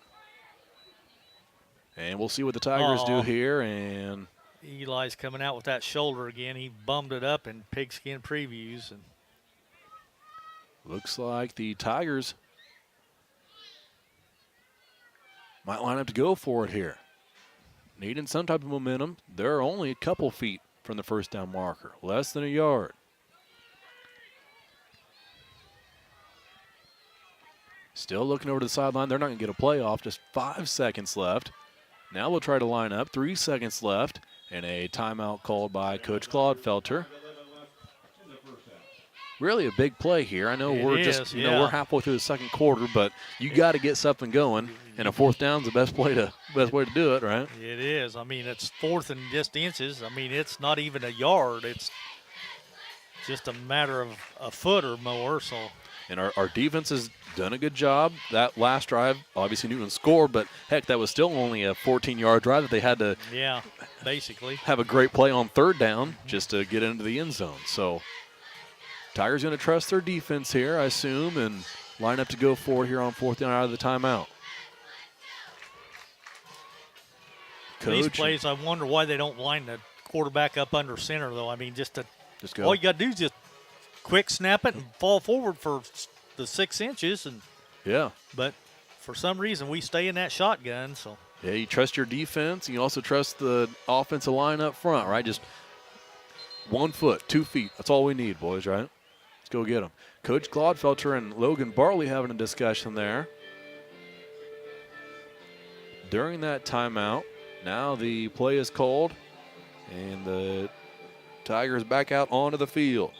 And we'll see what the Tigers do here. And Eli's coming out with that shoulder again. He bummed it up in pigskin previews. And looks like the Tigers might line up to go for it here. Needing some type of momentum. They're only a couple feet from the first down marker, less than a yard. Still looking over to the sideline. They're not going to get a play off. Just 5 seconds left. Now we'll try to line up. 3 seconds left. And a timeout called by Coach Claude Felter. Really a big play here. I know we're we're halfway through the second quarter, but you got to get something going. And a 4th down's the best way to do it, right? It is. I mean, it's 4th and just inches. I mean, it's not even a yard. It's just a matter of a foot or more. So And our defense has done a good job. That last drive, obviously Newton scored, but heck, that was still only a 14-yard drive that they had to basically have a great play on third down just to get into the end zone. So Tigers going to trust their defense here, I assume, and line up to go forward here on fourth down out of the timeout. These plays, I wonder why they don't line the quarterback up under center, though. I mean, just go. All you got to do is just quick snap it and fall forward for the 6 inches. But for some reason, we stay in that shotgun. So yeah, you trust your defense. You also trust the offensive line up front, right? Just 1 foot, 2 feet. That's all we need, boys, right? Let's go get them. Coach Claudefelter and Logan Bartley having a discussion there. During that timeout, now the play is called, and the Tigers back out onto the field.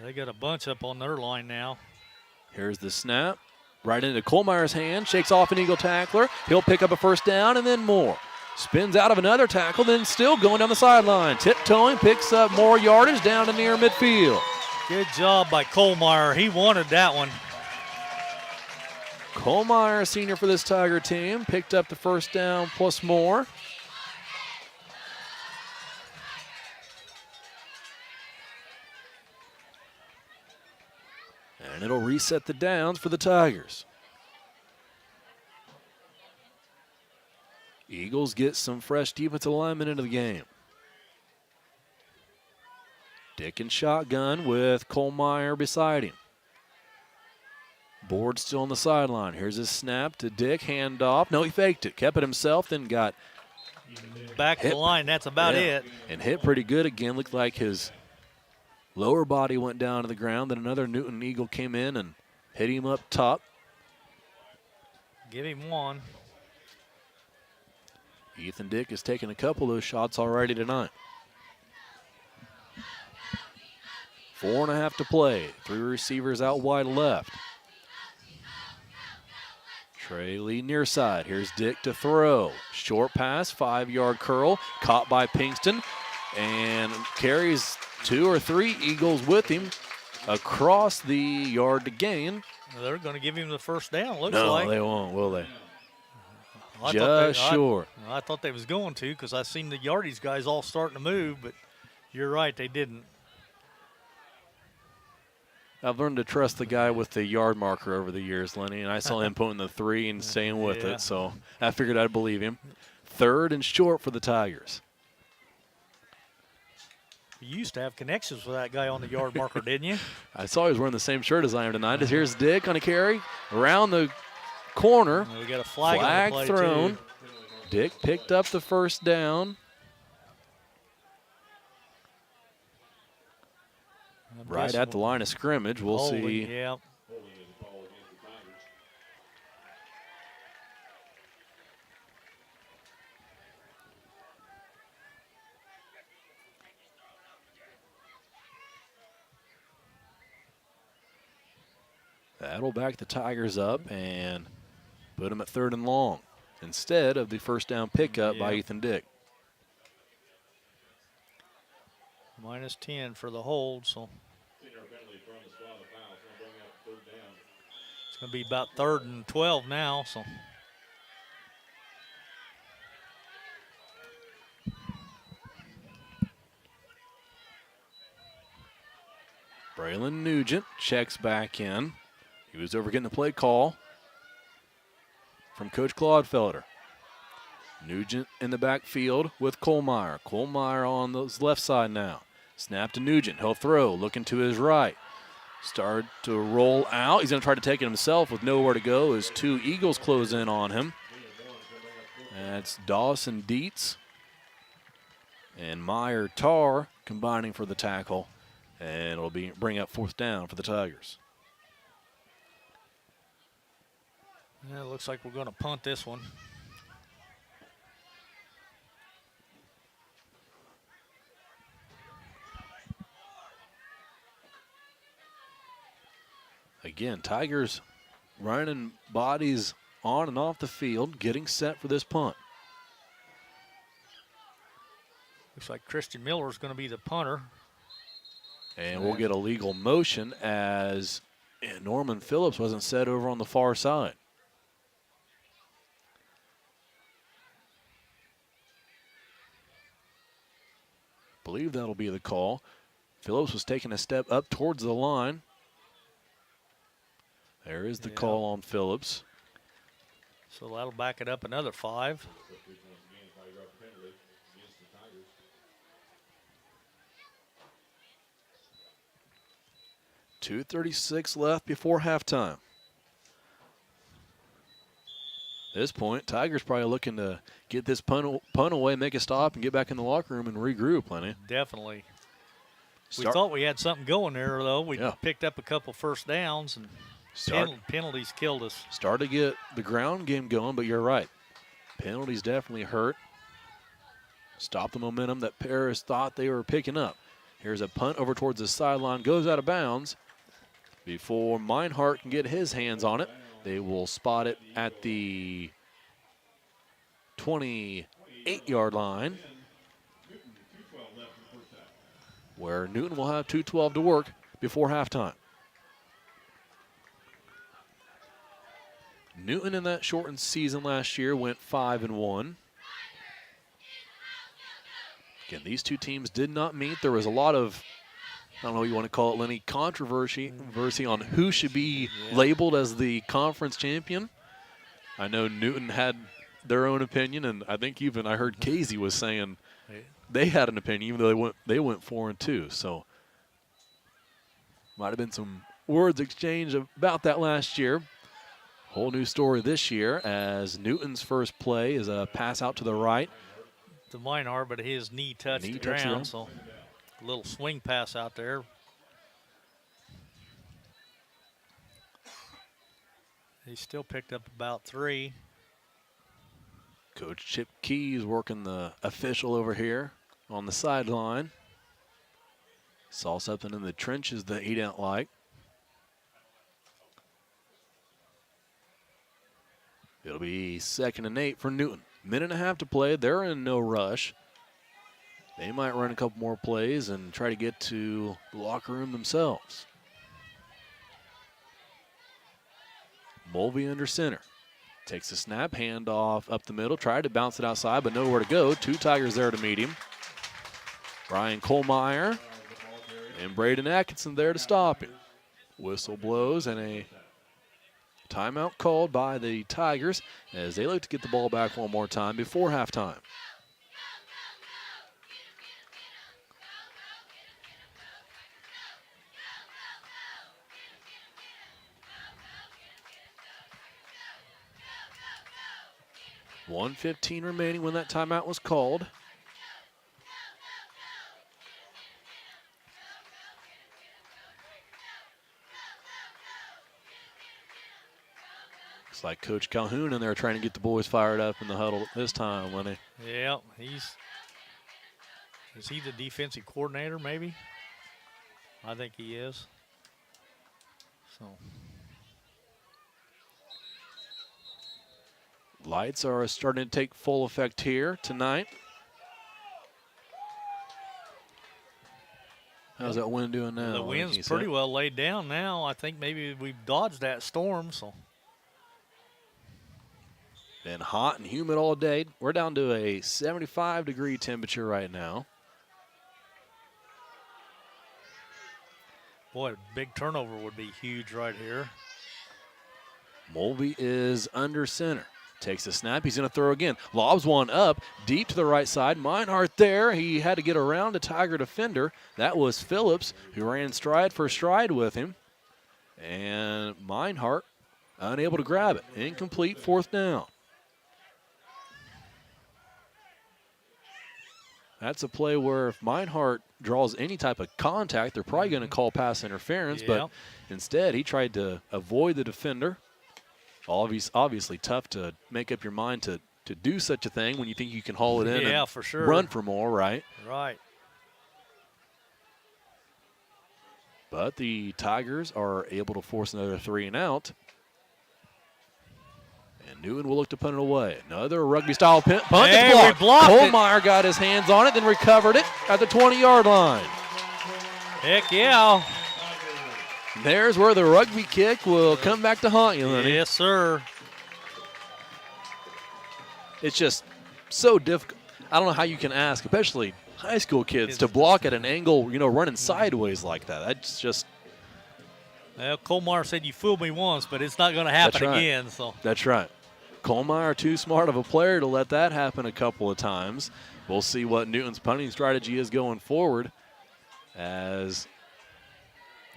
They got a bunch up on their line now. Here's the snap. Right into Kohlmeier's hand. Shakes off an Eagle tackler. He'll pick up a first down and then more. Spins out of another tackle, then still going down the sideline. Tiptoeing, picks up more yardage down to near midfield. Good job by Kohlmeier. He wanted that one. Kohlmeier, senior for this Tiger team, picked up the first down plus more. And it'll reset the downs for the Tigers. Eagles get some fresh defensive alignment into the game. Dick in shotgun with Kohlmeier beside him. Board still on the sideline. Here's his snap to Dick, handoff. No, he faked it, kept it himself, then got back to the line. That's about it. And hit pretty good again. Looked like his lower body went down to the ground. Then another Newton Eagle came in and hit him up top. Give him one. Ethan Dick has taken a couple of those shots already tonight. 4.5 to play. 3 receivers out wide left. Trey Lee near side. Here's Dick to throw. Short pass, 5-yard curl. Caught by Pinkston. And carries 2 or 3 Eagles with him across the yard to gain. They're going to give him the first down, looks no, like. No, they won't, will they? Just short. I thought they was going to because I seen the yardage guys all starting to move, but you're right, they didn't. I've learned to trust the guy with the yard marker over the years, Lenny, and I saw him putting the 3 and staying with it, so I figured I'd believe him. 3rd and short for the Tigers. You used to have connections with that guy on the yard marker, didn't you? I saw he was wearing the same shirt as I am tonight. Here's Dick on a carry around the corner. We got a flag on the play thrown. Too. Dick picked up the first down. Right at the line of scrimmage. We'll see. Yeah. That'll back the Tigers up and put them at 3rd and long instead of the first down pickup by Ethan Dick. -10 for the hold, so it's going to be about 3rd and 12 now. So Braylon Nugent checks back in. He was over getting the play call from Coach Claudefelter. Nugent in the backfield with Kohlmeier. Kohlmeier on the left side now. Snap to Nugent. He'll throw, looking to his right. Start to roll out. He's going to try to take it himself with nowhere to go as 2 Eagles close in on him. That's Dawson Dietz and Meyer Tarr combining for the tackle. And it'll bring up 4th down for the Tigers. Yeah, it looks like we're going to punt this one. Again, Tigers running bodies on and off the field, getting set for this punt. Looks like Christian Miller is going to be the punter. And we'll get a legal motion as Norman Phillips wasn't set over on the far side. Believe that'll be the call. Phillips was taking a step up towards the line. There is the call on Phillips. So that'll back it up another 5. 2:36 left before halftime. At this point, Tigers probably looking to get this punt away, make a stop, and get back in the locker room and regroup, Lenny. Definitely. We thought we had something going there, though. We picked up a couple first downs, and penalties killed us. Start to get the ground game going, but you're right. Penalties definitely hurt. Stop the momentum that Paris thought they were picking up. Here's a punt over towards the sideline, goes out of bounds. Before Meinhardt can get his hands on it, they will spot it at the 28-yard line, where Newton will have 2:12 to work before halftime. Newton in that shortened season last year went 5-1. Again, these two teams did not meet. There was a lot of, I don't know what you want to call it, Lenny, controversy on who should be labeled as the conference champion. I know Newton had their own opinion, and I think even I heard Casey was saying they had an opinion, even though they went 4-2. So might have been some words exchanged about that last year. Whole new story this year as Newton's first play is a pass out to the right. To Meinhardt, but his knee touched the ground, so a little swing pass out there. He still picked up about 3. Coach Chip Keys working the official over here on the sideline. Saw something in the trenches that he didn't like. It'll be 2nd and 8 for Newton. Minute and a half to play. They're in no rush. They might run a couple more plays and try to get to the locker room themselves. Mulvey under center. Takes the snap, handoff up the middle, tried to bounce it outside, but nowhere to go. 2 Tigers there to meet him. Brian Kohlmeyer and Braden Atkinson there to stop him. Whistle blows and a timeout called by the Tigers as they look to get the ball back one more time before halftime. $1:15 remaining when that timeout was called. Looks like Coach Calhoun in there trying to get the boys fired up in the huddle this time, Lenny. Yeah, is he the defensive coordinator, maybe? I think he is. So lights are starting to take full effect here tonight. How's that wind doing now? The wind's pretty well laid down now. I think maybe we've dodged that storm. So been hot and humid all day. We're down to a 75-degree temperature right now. Boy, a big turnover would be huge right here. Mulvey is under center. Takes the snap. He's going to throw again. Lobs one up, deep to the right side. Meinhardt there. He had to get around a Tiger defender. That was Phillips, who ran stride for stride with him. And Meinhardt unable to grab it. Incomplete, 4th down. That's a play where if Meinhardt draws any type of contact, they're probably going to call pass interference, but instead he tried to avoid the defender. Obviously tough to make up your mind to do such a thing when you think you can haul it in and for sure. Run for more, right? Right. But the Tigers are able to force another 3 and out. And Newton will look to punt it away. Another rugby-style punt. Hey, It's we blocked. blocked it. Kohlmeyer got his hands on it, then recovered it at the 20-yard line. Heck yeah. There's where the rugby kick will come back to haunt you, Lenny. Yes, sir. It's just so difficult. I don't know how you can ask, especially high school kids, to block at an angle, running sideways like that. That's just. Well, Kohlmeyer said you fooled me once, but it's not going to happen That's right. again. So That's right. Kohlmeyer, too smart of a player to let that happen a couple of times. We'll see what Newton's punting strategy is going forward, as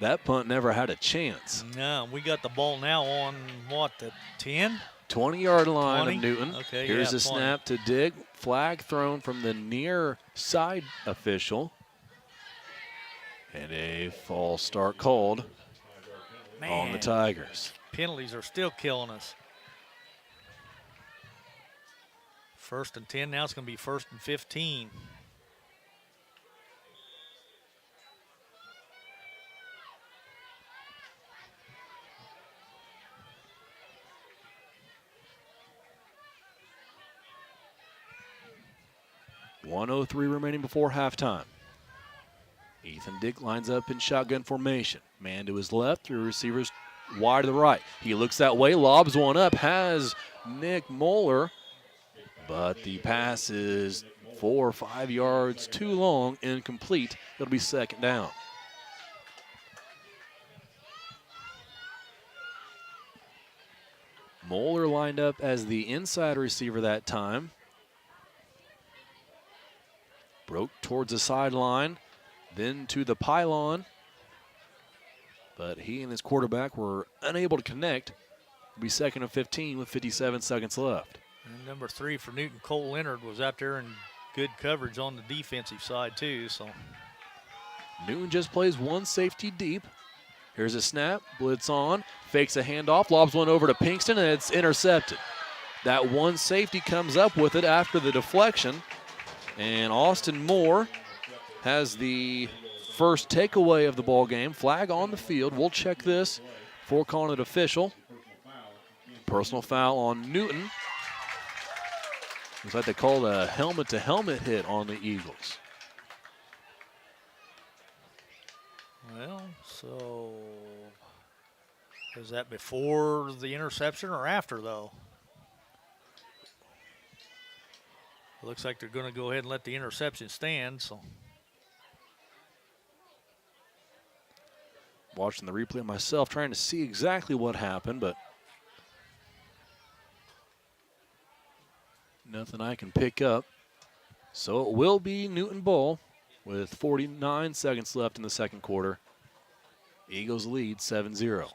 that punt never had a chance. no, we got the ball now on what, the 10? 20-yard line 20? of Newton. Okay, Here's yeah, a 20. snap to dig. Flag thrown from the near side official. And a false start called on the Man, Tigers. penalties are still killing us. 1st and 10. Now it's going to be 1st and 15. .103 remaining before halftime. Ethan Dick lines up in shotgun formation. Man to his left, three receivers wide to the right. He looks that way, lobs one up, has Nick Moeller, but the pass is 4 or 5 yards too long, incomplete. It'll be 2nd down. Moeller lined up as the inside receiver that time. Broke towards the sideline, then to the pylon. But he and his quarterback were unable to connect. It'll be 2nd and 15 with 57 seconds left. And number 3 for Newton, Cole Leonard, was out there in good coverage on the defensive side too. So Newton just plays one safety deep. Here's a snap, blitz on, fakes a handoff, lobs one over to Pinkston, and it's intercepted. That one safety comes up with it after the deflection. And Austin Moore has the first takeaway of the ball game. Flag on the field. We'll check this before calling it official. Personal foul on Newton. Looks like they called a helmet-to-helmet hit on the Eagles. Well, so is that before the interception or after, though? Looks like they're going to go ahead and let the interception stand. So Watching the replay myself, trying to see exactly what happened, but nothing I can pick up. So it will be Newton ball with 49 seconds left in the second quarter. Eagles lead 7-0.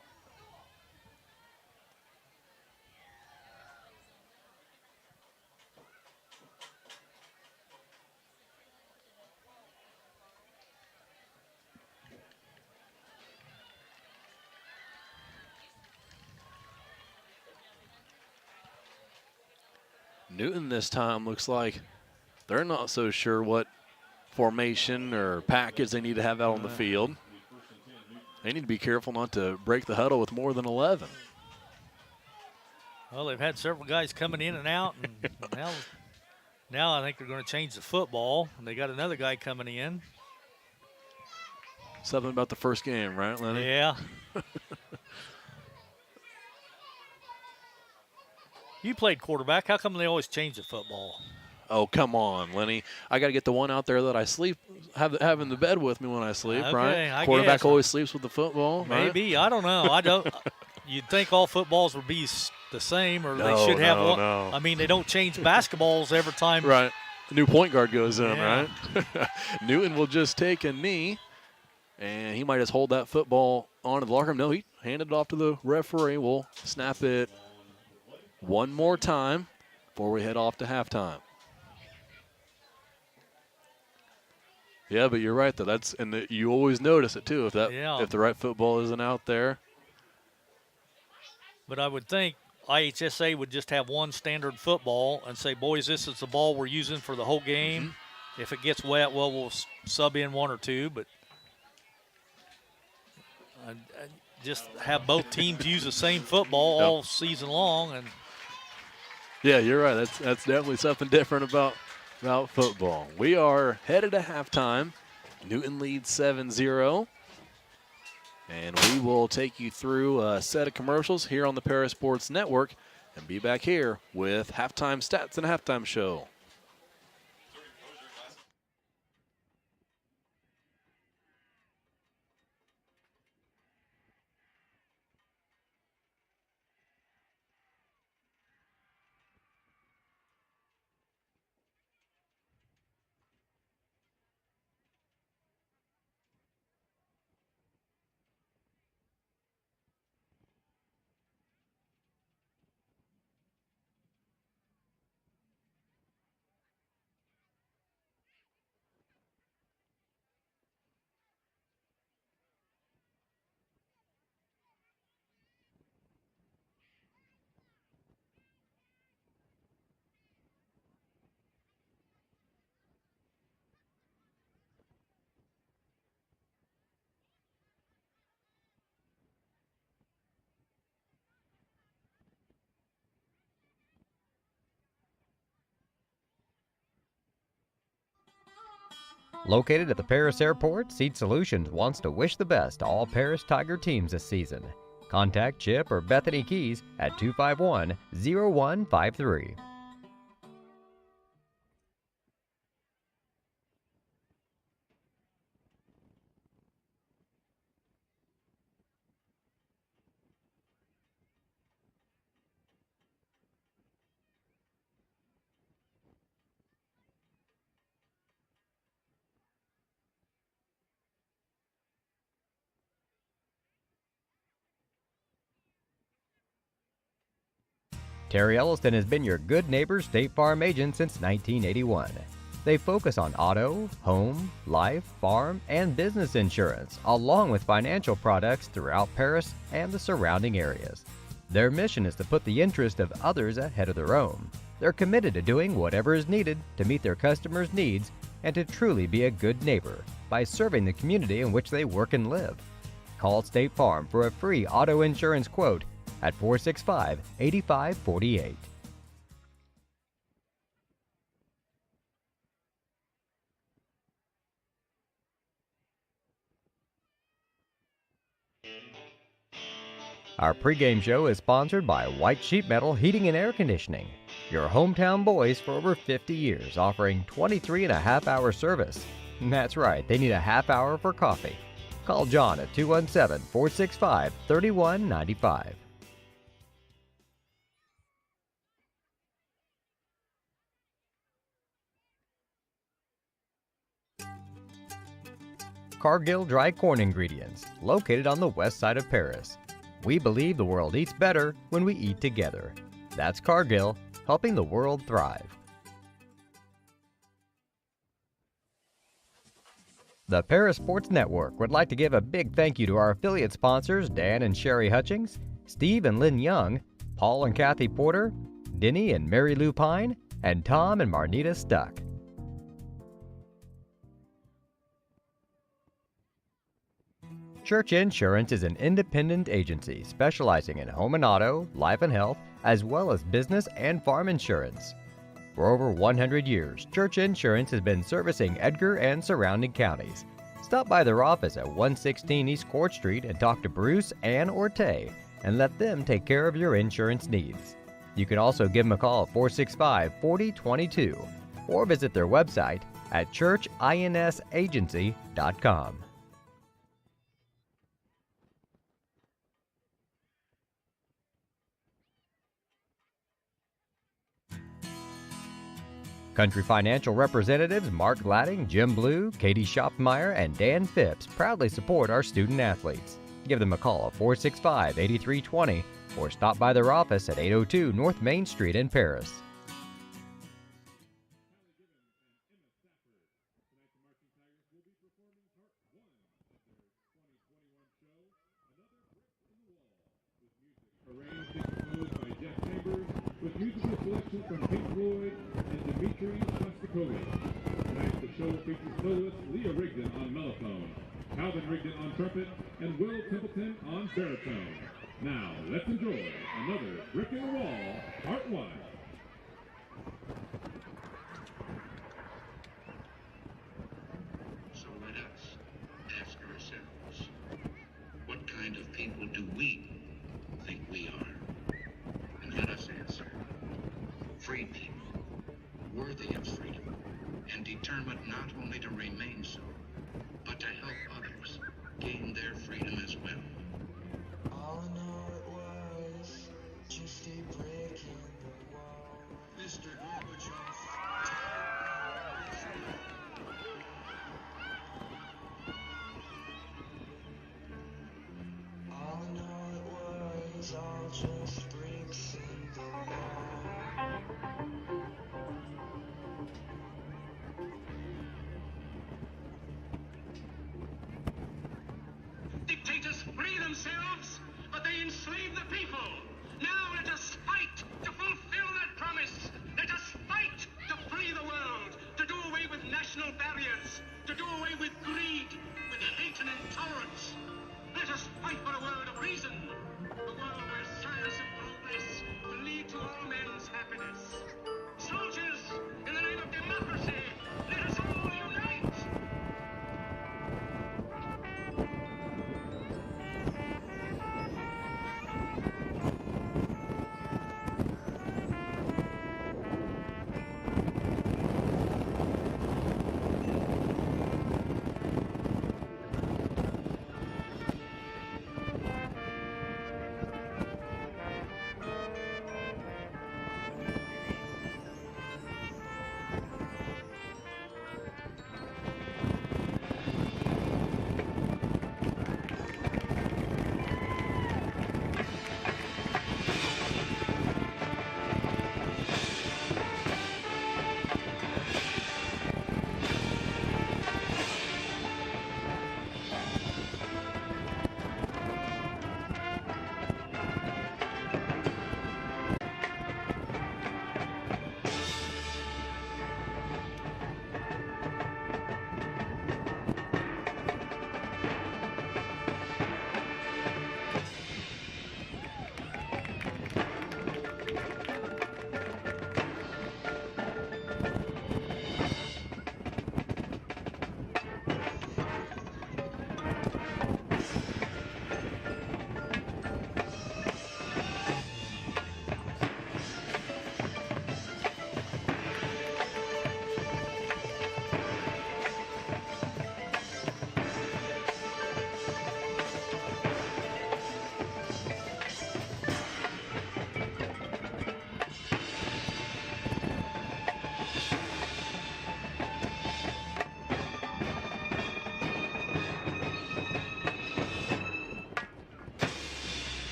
Newton this time looks like they're not so sure what formation or package they need to have out on the field. They need to be careful not to break the huddle with more than 11. well, they've had several guys coming in and out, and now I think they're going to change the football. And they got another guy coming in. Something about the first game, right, Lenny? Yeah. You played quarterback. How come they always change the football? Oh, come on, Lenny. I got to get the one out there that I sleep, have in the bed with me when I sleep, Okay, right? I Quarterback guess. always sleeps with the football, right? Maybe. I don't know. I don't. You'd think all footballs would be the same, or they No, should have no, one. no. I mean, they don't change basketballs every time. Right. The new point guard goes in, Yeah. right? Newton will just take a knee, and he might just hold that football onto the locker room. No, he handed it off to the referee. We'll snap it one more time before we head off to halftime. Yeah, but you're right, though. You always notice it, too, if the right football isn't out there. But I would think IHSA would just have one standard football and say, boys, this is the ball we're using for the whole game. Mm-hmm. If it gets wet, well, we'll sub in one or two. But just have both teams use the same football all season long. And Yeah, you're right. That's definitely something different about football. We are headed to halftime. Newton leads 7-0. And we will take you through a set of commercials here on the Paris Sports Network and be back here with halftime stats and a halftime show. Located at the Paris Airport, Seat Solutions wants to wish the best to all Paris Tiger teams this season. Contact Chip or Bethany Keys at 251-0153. Terry Elliston has been your good neighbor State Farm agent since 1981. They focus on auto, home, life, farm, and business insurance, along with financial products throughout Paris and the surrounding areas. Their mission is to put the interest of others ahead of their own. They're committed to doing whatever is needed to meet their customers' needs and to truly be a good neighbor by serving the community in which they work and live. Call State Farm for a free auto insurance quote at 465-8548. Our pregame show is sponsored by White Sheet Metal Heating and Air Conditioning, your hometown boys for over 50 years, offering 23.5-hour service. That's right, they need a half hour for coffee. Call John at 217-465-3195. Cargill Dry Corn Ingredients, located on the west side of Paris. We believe the world eats better when we eat together. That's Cargill, helping the world thrive. The Paris Sports Network would like to give a big thank you to our affiliate sponsors Dan and Sherry Hutchings, Steve and Lynn Young, Paul and Kathy Porter, Denny and Mary Lou Pine, and Tom and Marnita Stuck. Church Insurance is an independent agency specializing in home and auto, life and health, as well as business and farm insurance. For over 100 years, Church Insurance has been servicing Edgar and surrounding counties. Stop by their office at 116 East Court Street and talk to Bruce, Ann, or Tay, and let them take care of your insurance needs. You can also give them a call at 465-4022 or visit their website at churchinsagency.com. Country Financial representatives Mark Gladding, Jim Blue, Katie Schopfmeyer, and Dan Phipps proudly support our student athletes. Give them a call at 465-8320 or stop by their office at 802 North Main Street in Paris. Arranged and composed by Jeff Chambers, with musical selection from Pink Floyd and Dmitri Shostakovich. Tonight the show features soloist Leah Rigdon on mellophone, Calvin Rigdon on trumpet, and Will Templeton on baritone. Now, let's enjoy another Brick in the Wall, Part 1. people do we think we are? And let us answer. Free people, worthy of freedom, and determined not only to remain so, but to help others gain their freedom as well. All I know it was just a brick in the wall. Mr. Gorbachev. All I know it was all just bricks in the wall. Dictators free themselves, but they enslave the people. Now let us fight to fulfill that promise. Let us fight to free the world, to do away with national barriers, to do away with greed, with hate and intolerance. Let us fight for a world of reason, a world where science and progress will lead to all men's happiness. Soldiers, in the name of democracy, let us all unite!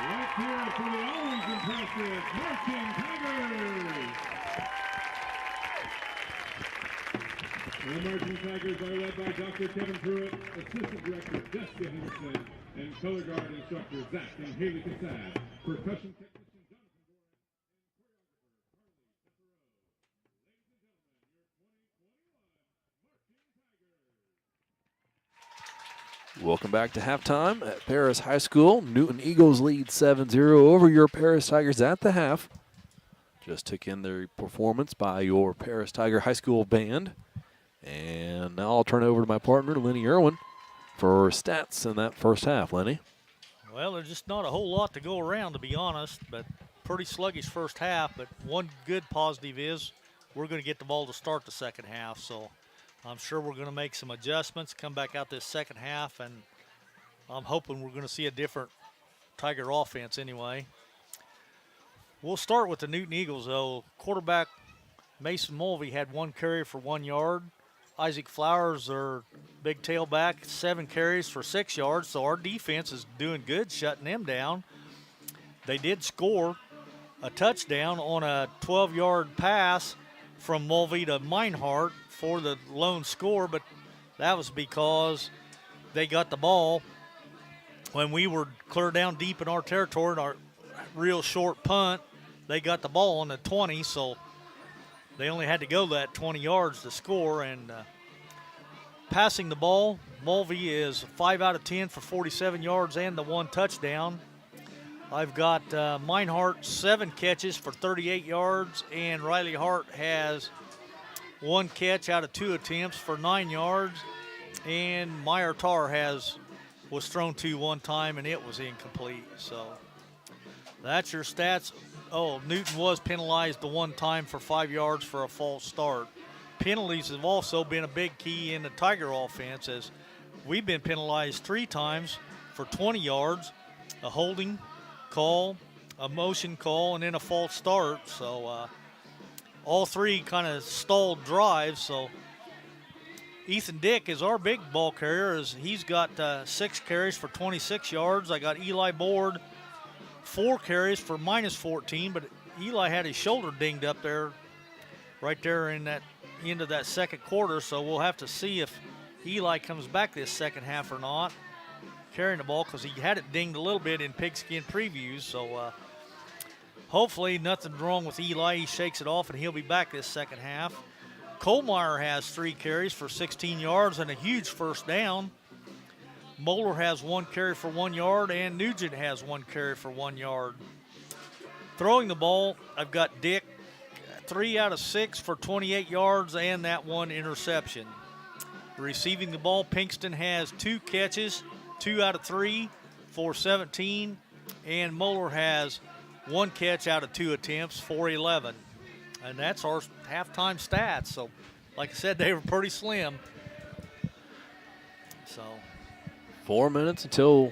Let's hear it for the always impressive Marching Tigers! The Marching Tigers are led by Dr. Kevin Pruitt, Assistant Director Jessica Henderson, and Color Guard Instructor Zach and Haley Cassad. Percussion technician Jonathan Goran, and choreographer Harley Devereaux. Ladies and gentlemen, your 2021 Marching Tigers. Welcome back to halftime at Paris High School. Newton Eagles lead 7-0 over your Paris Tigers at the half. Just took in the performance by your Paris Tiger High School band. And now I'll turn it over to my partner, Lenny Irwin, for stats in that first half. Lenny? Well, there's just not a whole lot to go around, to be honest, but pretty sluggish first half. But one good positive is we're going to get the ball to start the second half, so I'm sure we're going to make some adjustments, come back out this second half, and I'm hoping we're going to see a different Tiger offense anyway. We'll start with the Newton Eagles, though. Quarterback Mason Mulvey had 1 carry for 1 yard. Isaac Flowers, their big tailback, 7 carries for 6 yards, so our defense is doing good, shutting them down. They did score a touchdown on a 12-yard pass from Mulvey to Meinhardt for the lone score, but that was because they got the ball when we were clear down deep in our territory, in our real short punt. They got the ball on the 20, so they only had to go that 20 yards to score. And passing the ball, Mulvey is 5 out of 10 for 47 yards and the 1 touchdown. I've got Meinhardt 7 catches for 38 yards, and Riley Hart has 1 catch out of 2 attempts for 9 yards, and Meyer Tar has was thrown to one time, and it was incomplete. So that's your stats. Oh, Newton was penalized the one time for 5 yards for a false start. Penalties have also been a big key in the Tiger offense, as we've been penalized 3 times for 20 yards, a holding call, a motion call, and then a false start. So all 3 kind of stalled drives. So Ethan Dick is our big ball carrier. He's got 6 carries for 26 yards. I got Eli Board, 4 carries for minus 14, but Eli had his shoulder dinged up there, right there in that end of that second quarter. So we'll have to see if Eli comes back this second half or not, carrying the ball, because he had it dinged a little bit in pigskin previews. So hopefully nothing's wrong with Eli. He shakes it off, and he'll be back this second half. Kohlmeyer has 3 carries for 16 yards and a huge first down. Moeller has 1 carry for 1 yard, and Nugent has 1 carry for 1 yard. Throwing the ball, I've got Dick, 3 out of 6 for 28 yards and that 1 interception. Receiving the ball, Pinkston has 2 catches, 2 out of 3 for 17, and Moeller has 1 catch out of 2 attempts for 11. And that's our halftime stats. So, like I said, they were pretty slim. So 4 minutes until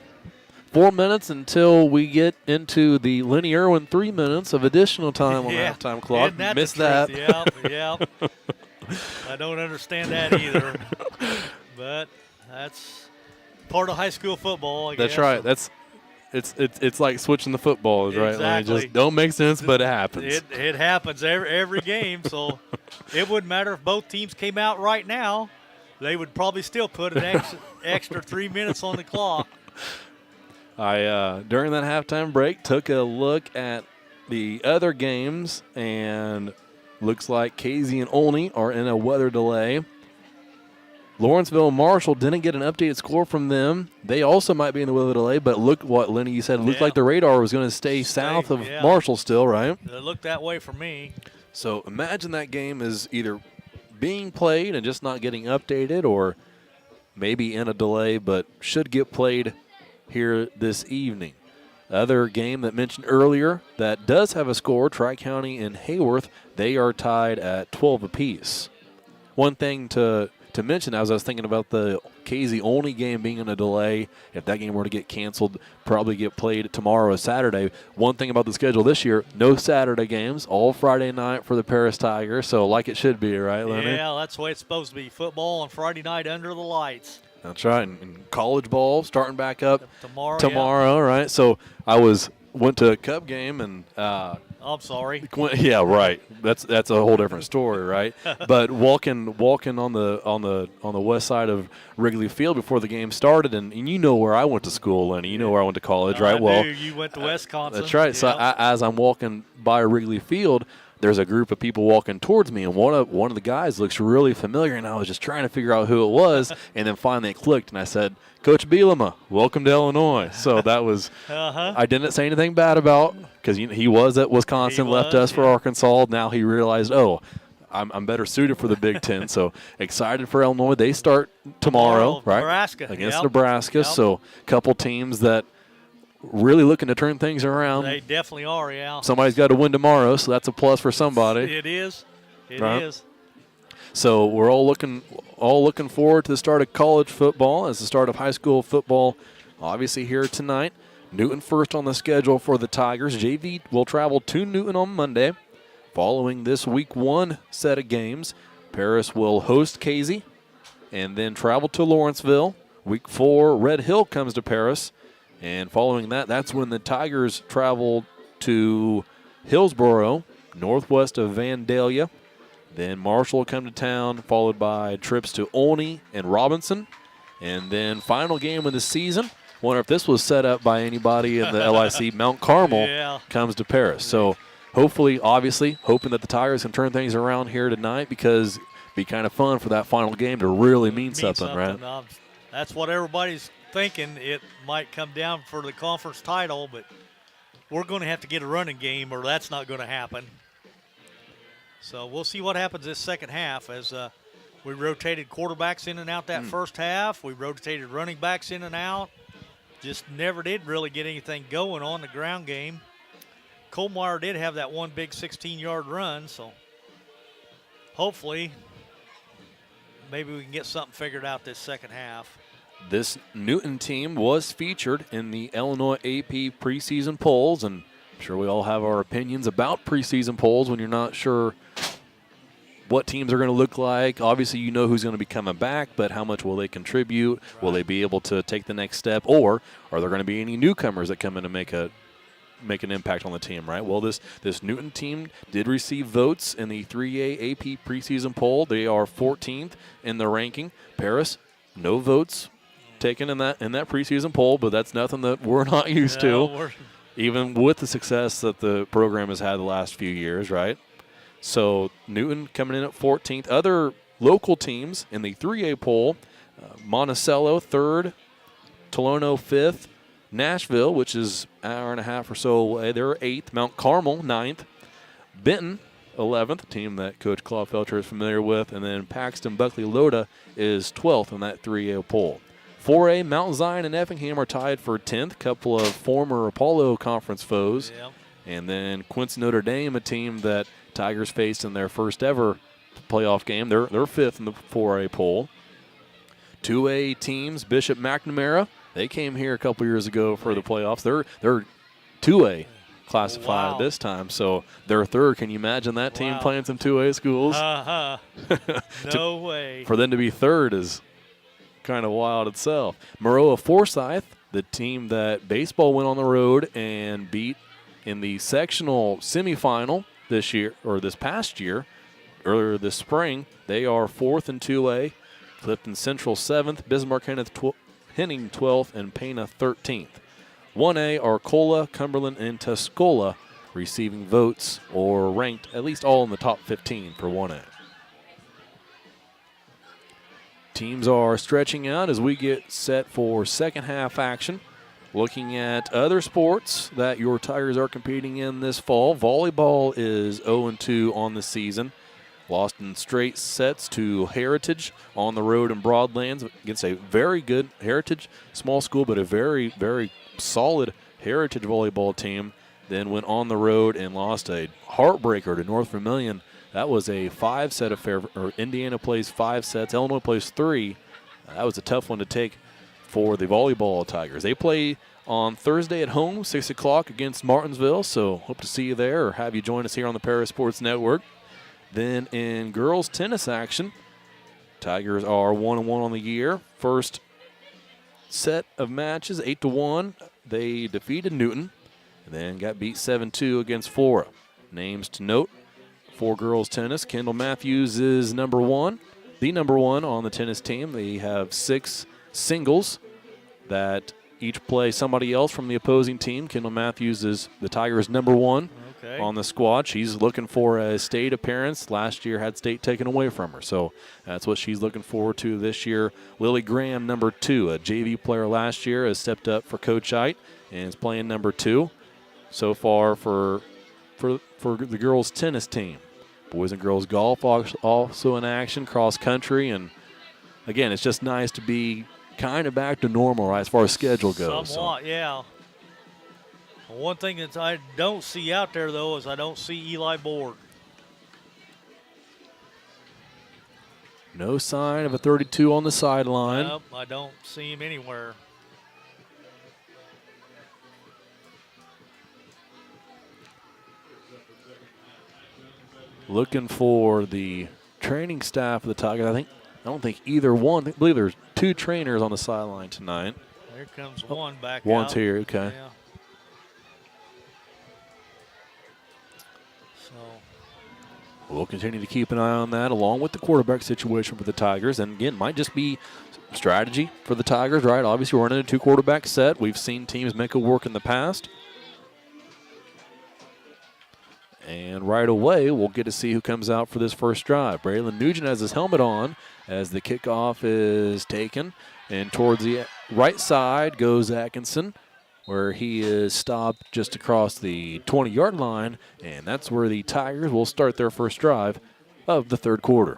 we get into the Lenny Irwin 3 minutes of additional time on the halftime clock. Missed that. Yeah. I don't understand that either. But that's part of high school football, I guess. That's right. It's like switching the footballs, right? Exactly. Like, just don't make sense, but it happens. It happens every game. So it wouldn't matter if both teams came out right now. They would probably still put an extra 3 minutes on the clock. I during that halftime break took a look at the other games, and looks like Casey and Olney are in a weather delay. Lawrenceville and Marshall didn't get an updated score from them. They also might be in the weather delay, but look what, Lenny, you said. It looked like the radar was going to stay south of Marshall still, right? It looked that way for me. So imagine that game is either being played and just not getting updated, or maybe in a delay but should get played here this evening. Other game that mentioned earlier that does have a score, Tri-County and Hayworth, they are tied at 12 apiece. One thing to mention, as I was thinking about the Casey Olney game being in a delay, if that game were to get canceled, probably get played tomorrow or Saturday. One thing about the schedule this year, no Saturday games, all Friday night for the Paris Tigers, so like it should be, right, Lenny? Yeah, that's the way it's supposed to be. Football on Friday night under the lights. That's right, and college ball starting back up tomorrow, right? So I went to a Cub game and I'm sorry. Yeah, right. That's a whole different story, right? But walking on the west side of Wrigley Field before the game started, and you know where I went to school, Lenny. You know where I went to college, right? I knew you went to Wisconsin. That's right. Yeah. So as I'm walking by Wrigley Field, there's a group of people walking towards me, and one of the guys looks really familiar, and I was just trying to figure out who it was, and then finally it clicked, and I said, Coach Bielema, welcome to Illinois. So that was I didn't say anything bad about, because he was at Wisconsin, left us for Arkansas. Now he realized, I'm better suited for the Big Ten. So excited for Illinois. They start tomorrow, right? Nebraska. Against Nebraska. Yep. So a couple teams that really looking to turn things around. They definitely are, yeah. Somebody's got to win tomorrow, so that's a plus for somebody. It is. It is. So we're all looking forward to the start of college football, as the start of high school football, obviously here tonight. Newton first on the schedule for the Tigers. JV will travel to Newton on Monday. Following this week 1 set of games, Paris will host Casey and then travel to Lawrenceville. Week 4, Red Hill comes to Paris. And following that, that's when the Tigers travel to Hillsboro, northwest of Vandalia. Then Marshall will come to town, followed by trips to Olney and Robinson. And then final game of the season, wonder if this was set up by anybody in the LIC, Mount Carmel comes to Paris. So hopefully, obviously, hoping that the Tigers can turn things around here tonight, because it'd be kind of fun for that final game to really mean something, right? That's what everybody's thinking. It might come down for the conference title, but we're going to have to get a running game, or that's not going to happen. So we'll see what happens this second half, as we rotated quarterbacks in and out that first half. We rotated running backs in and out. just never did really get anything going on the ground game. Colmeyer did have that one big 16-yard run, so hopefully maybe we can get something figured out this second half. This Newton team was featured in the Illinois AP preseason polls, and I'm sure we all have our opinions about preseason polls when you're not sure what teams are going to look like. Obviously, you know who's going to be coming back, but how much will they contribute? Right. Will they be able to take the next step, or are there going to be any newcomers that come in to make an impact on the team, right? Well, this Newton team did receive votes in the 3A AP preseason poll. They are 14th in the ranking. Paris, no votes taken in that preseason poll, but that's nothing that we're not used to, even with the success that the program has had the last few years, right? So Newton coming in at 14th. Other local teams in the 3A poll, Monticello 3rd, Tolono 5th, Nashville, which is an hour and a half or so away, they're 8th. Mount Carmel 9th, Benton 11th, team that Coach Claude Felcher is familiar with, and then Paxton Buckley Loda is 12th in that 3A poll. 4A, Mount Zion and Effingham are tied for 10th, couple of former Apollo Conference foes. Yep. And then Quincy Notre Dame, a team that Tigers faced in their first ever playoff game. They're 5th in the 4A poll. 2A teams, Bishop McNamara, they came here a couple years ago for the playoffs. They're 2A classified this time, so they're 3rd. Can you imagine that team playing some 2A schools? No way. For them to be 3rd is kind of wild itself. Maroa Forsyth, the team that baseball went on the road and beat in the sectional semifinal this year, or this past year, earlier this spring, they are 4th in 2A. Clifton Central 7th, Bismarck Henning 12th, and Pana 13th. 1A are Arcola, Cumberland, and Tuscola receiving votes or ranked at least all in the top 15 for 1A. Teams are stretching out as we get set for second half action. Looking at other sports that your Tigers are competing in this fall, volleyball is 0-2 on the season. Lost in straight sets to Heritage on the road in Broadlands against a very good Heritage, small school, but a very, very solid Heritage volleyball team. Then went on the road and lost a heartbreaker to North Vermilion. That was a 5-set affair. Or Indiana plays 5 sets, Illinois plays 3. That was a tough one to take for the volleyball Tigers. They play on Thursday at home, 6 o'clock against Martinsville, so hope to see you there or have you join us here on the Paris Sports Network. Then in girls tennis action, Tigers are 1-1 on the year. First set of matches, 8-1. They defeated Newton and then got beat 7-2 against Flora. Names to note for girls tennis, Kendall Matthews is the number one on the tennis team. They have 6 singles that each play somebody else from the opposing team. Kendall Matthews is the Tigers' number 1 on the squad. She's looking for a state appearance. Last year had state taken away from her, so that's what she's looking forward to this year. Lily Graham, number 2, a JV player last year, has stepped up for Coach Ite and is playing number 2 so far for the girls' tennis team. Boys and girls golf also in action, cross country, and again, it's just nice to be kind of back to normal, right, as far as schedule goes. Somewhat, yeah. One thing that I don't see out there, though, is I don't see Eli Board. No sign of a 32 on the sideline. Nope, I don't see him anywhere. Looking for the training staff of the Tigers. I don't think either one. I believe there's 2 trainers on the sideline tonight. There comes one back One's out. here, okay. Yeah. So we'll continue to keep an eye on that, along with the quarterback situation for the Tigers. And again, might just be strategy for the Tigers, right? Obviously, we're running a 2-quarterback set. We've seen teams make it work in the past. And right away, we'll get to see who comes out for this first drive. Braylon Nugent has his helmet on as the kickoff is taken. And towards the right side goes Atkinson, where he is stopped just across the 20-yard line. And that's where the Tigers will start their first drive of the third quarter.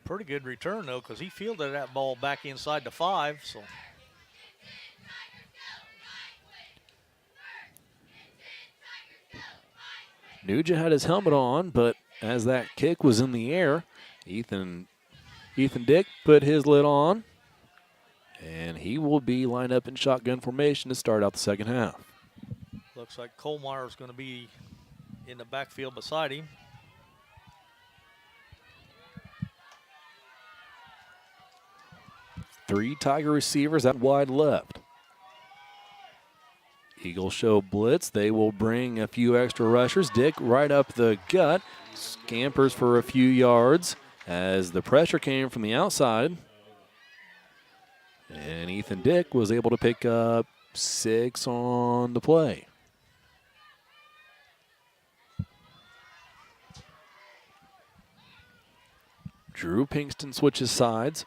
pretty good return, though, because he fielded that ball back inside the 5. So Nugent had his helmet on, but as that kick was in the air, Ethan Dick put his lid on, and he will be lined up in shotgun formation to start out the second half. Looks like Kohlmeyer's going to be in the backfield beside him. Three Tiger receivers out wide left. Eagles show blitz. They will bring a few extra rushers. Dick right up the gut. Scampers for a few yards as the pressure came from the outside. And Ethan Dick was able to pick up 6 on the play. Drew Pinkston switches sides.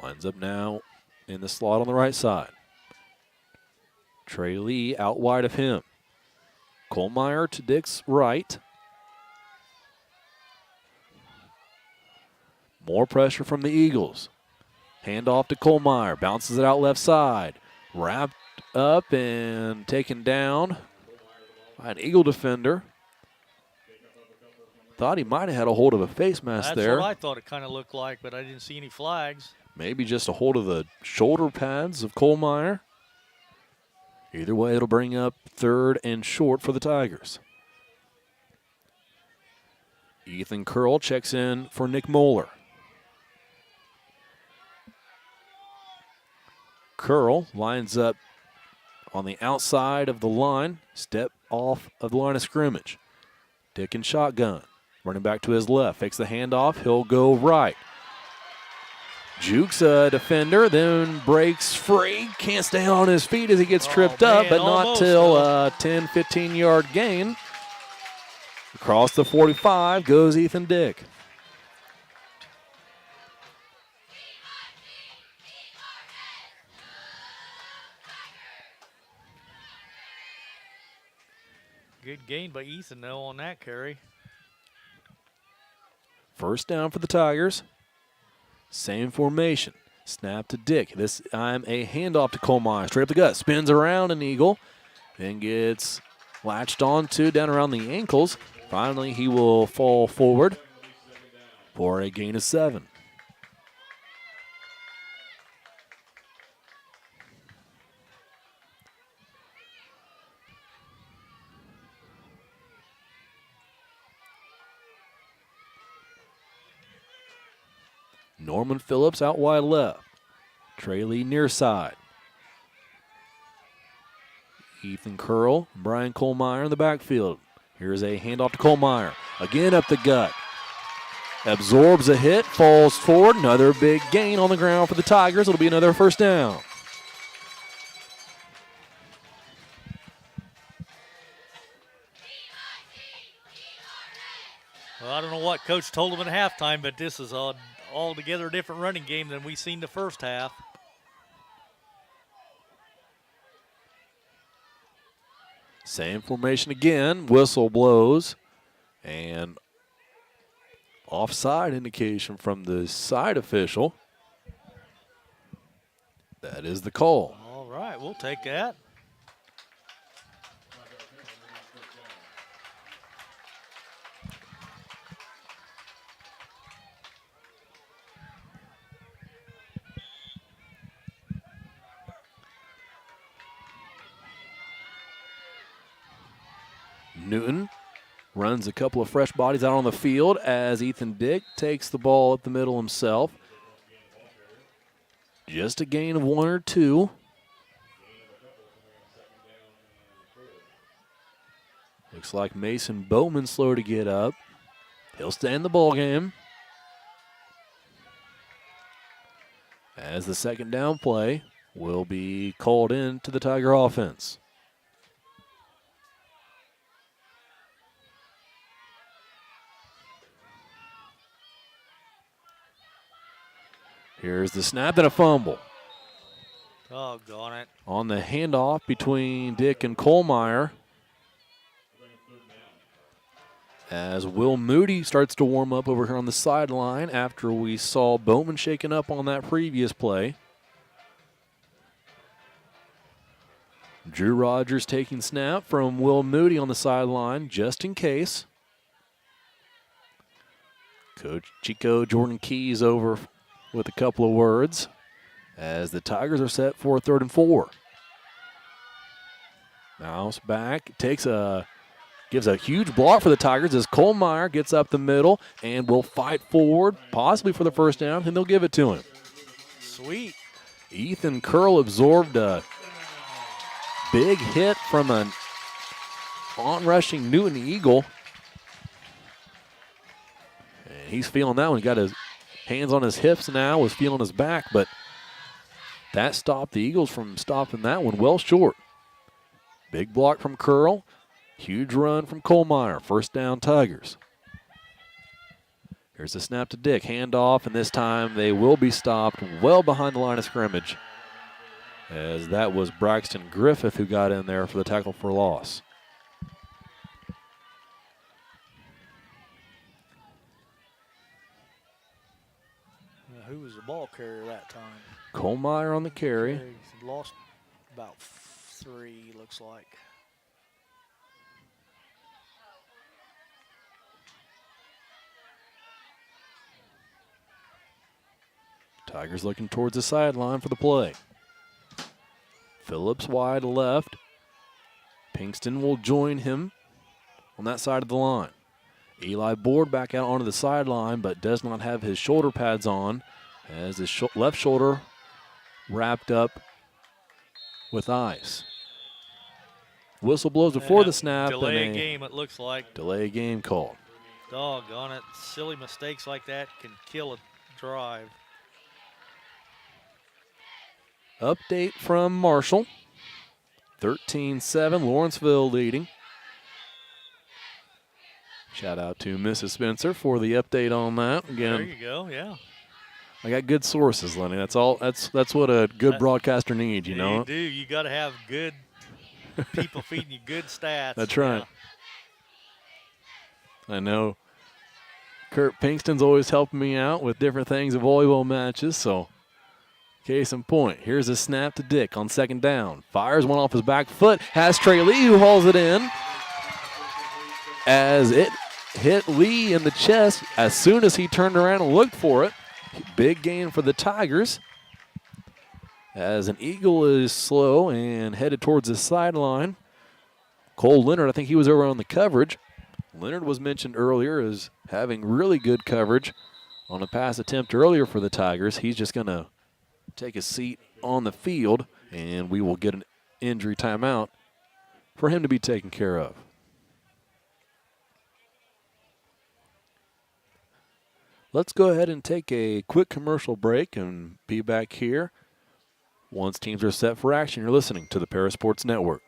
Lines up now in the slot on the right side. Trey Lee out wide of him. Kohlmeyer to Dick's right. More pressure from the Eagles. Handoff to Kohlmeyer. Bounces it out left side. Wrapped up and taken down by an Eagle defender. Thought he might have had a hold of a face mask there. That's what I thought it kind of looked like, but I didn't see any flags. Maybe just a hold of the shoulder pads of Kohlmeyer. Either way, it'll bring up 3rd and short for the Tigers. Ethan Curl checks in for Nick Moeller. Curl lines up on the outside of the line, step off of the line of scrimmage. Dick and shotgun. Running back to his left, fakes the handoff, he'll go right. Jukes a defender, then breaks free. Can't stay on his feet as he gets tripped up, but not till a 10, 15-yard gain. Across the 45 goes Ethan Dick. Good gain by Ethan, though, on that carry. First down for the Tigers. Same formation. Snap to Dick. This time a handoff to Kohlmeyer. Straight up the gut. Spins around an Eagle. Then gets latched onto down around the ankles. Finally, he will fall forward for a gain of 7. Norman Phillips out wide left. Trey Lee near side. Ethan Curl, Brian Kohlmeyer in the backfield. Here's a handoff to Kohlmeyer. Again up the gut. Absorbs a hit, falls forward. Another big gain on the ground for the Tigers. It'll be another first down. Well, I don't know what Coach told him at halftime, but this is a altogether different running game than we seen the first half. Same formation again. Whistle blows. And offside indication from the side official. That is the call. All right, we'll take that. Newton runs a couple of fresh bodies out on the field as Ethan Dick takes the ball up the middle himself. Just a gain of 1 or 2. Looks like Mason Bowman slow to get up. He'll stay in the ball game. As the second down play will be called in to the Tiger offense. Here's the snap and a fumble. Doggone it. On the handoff between Dick and Kohlmeyer. As Will Moody starts to warm up over here on the sideline after we saw Bowman shaken up on that previous play. Drew Rogers taking snap from Will Moody on the sideline, just in case. Coach Chico Jordan Keys over with a couple of words as the Tigers are set for 3rd and 4. Mouse back, gives a huge block for the Tigers as Kohlmeyer gets up the middle and will fight forward, possibly for the first down, and they'll give it to him. Sweet. Ethan Curl absorbed a big hit from an on-rushing Newton Eagle. And he's feeling that one. He got his hands on his hips now, was feeling his back, but that stopped the Eagles from stopping that one well short. Big block from Curl. Huge run from Kohlmeyer. First down, Tigers. Here's the snap to Dick. Handoff, and this time they will be stopped well behind the line of scrimmage, as that was Braxton Griffith who got in there for the tackle for loss. Who was the ball carrier that time? Kohlmeyer on the carry. He lost about 3, looks like. Tigers looking towards the sideline for the play. Phillips wide left. Pinkston will join him on that side of the line. Eli Board back out onto the sideline, but does not have his shoulder pads on, as his left shoulder wrapped up with ice. Whistle blows before the snap. Delay a game, it looks like. Delay game called. Doggone it. Silly mistakes like that can kill a drive. Update from Marshall. 13-7, Lawrenceville leading. Shout out to Mrs. Spencer for the update on that. Again, There you go, yeah. I got good sources, Lenny. That's all. That's what a good broadcaster needs, you know. You do. You got to have good people feeding you good stats. That's right. I know Kurt Pinkston's always helping me out with different things of volleyball matches, so case in point. Here's a snap to Dick on 2nd down. Fires one off his back foot. Has Trey Lee who hauls it in, as it hit Lee in the chest as soon as he turned around and looked for it. Big gain for the Tigers, as an Eagle is slow and headed towards the sideline. Cole Leonard, I think he was over on the coverage. Leonard was mentioned earlier as having really good coverage on a pass attempt earlier for the Tigers. He's just going to take a seat on the field, and we will get an injury timeout for him to be taken care of. Let's go ahead and take a quick commercial break and be back here once teams are set for action. You're listening to the Parasports Network.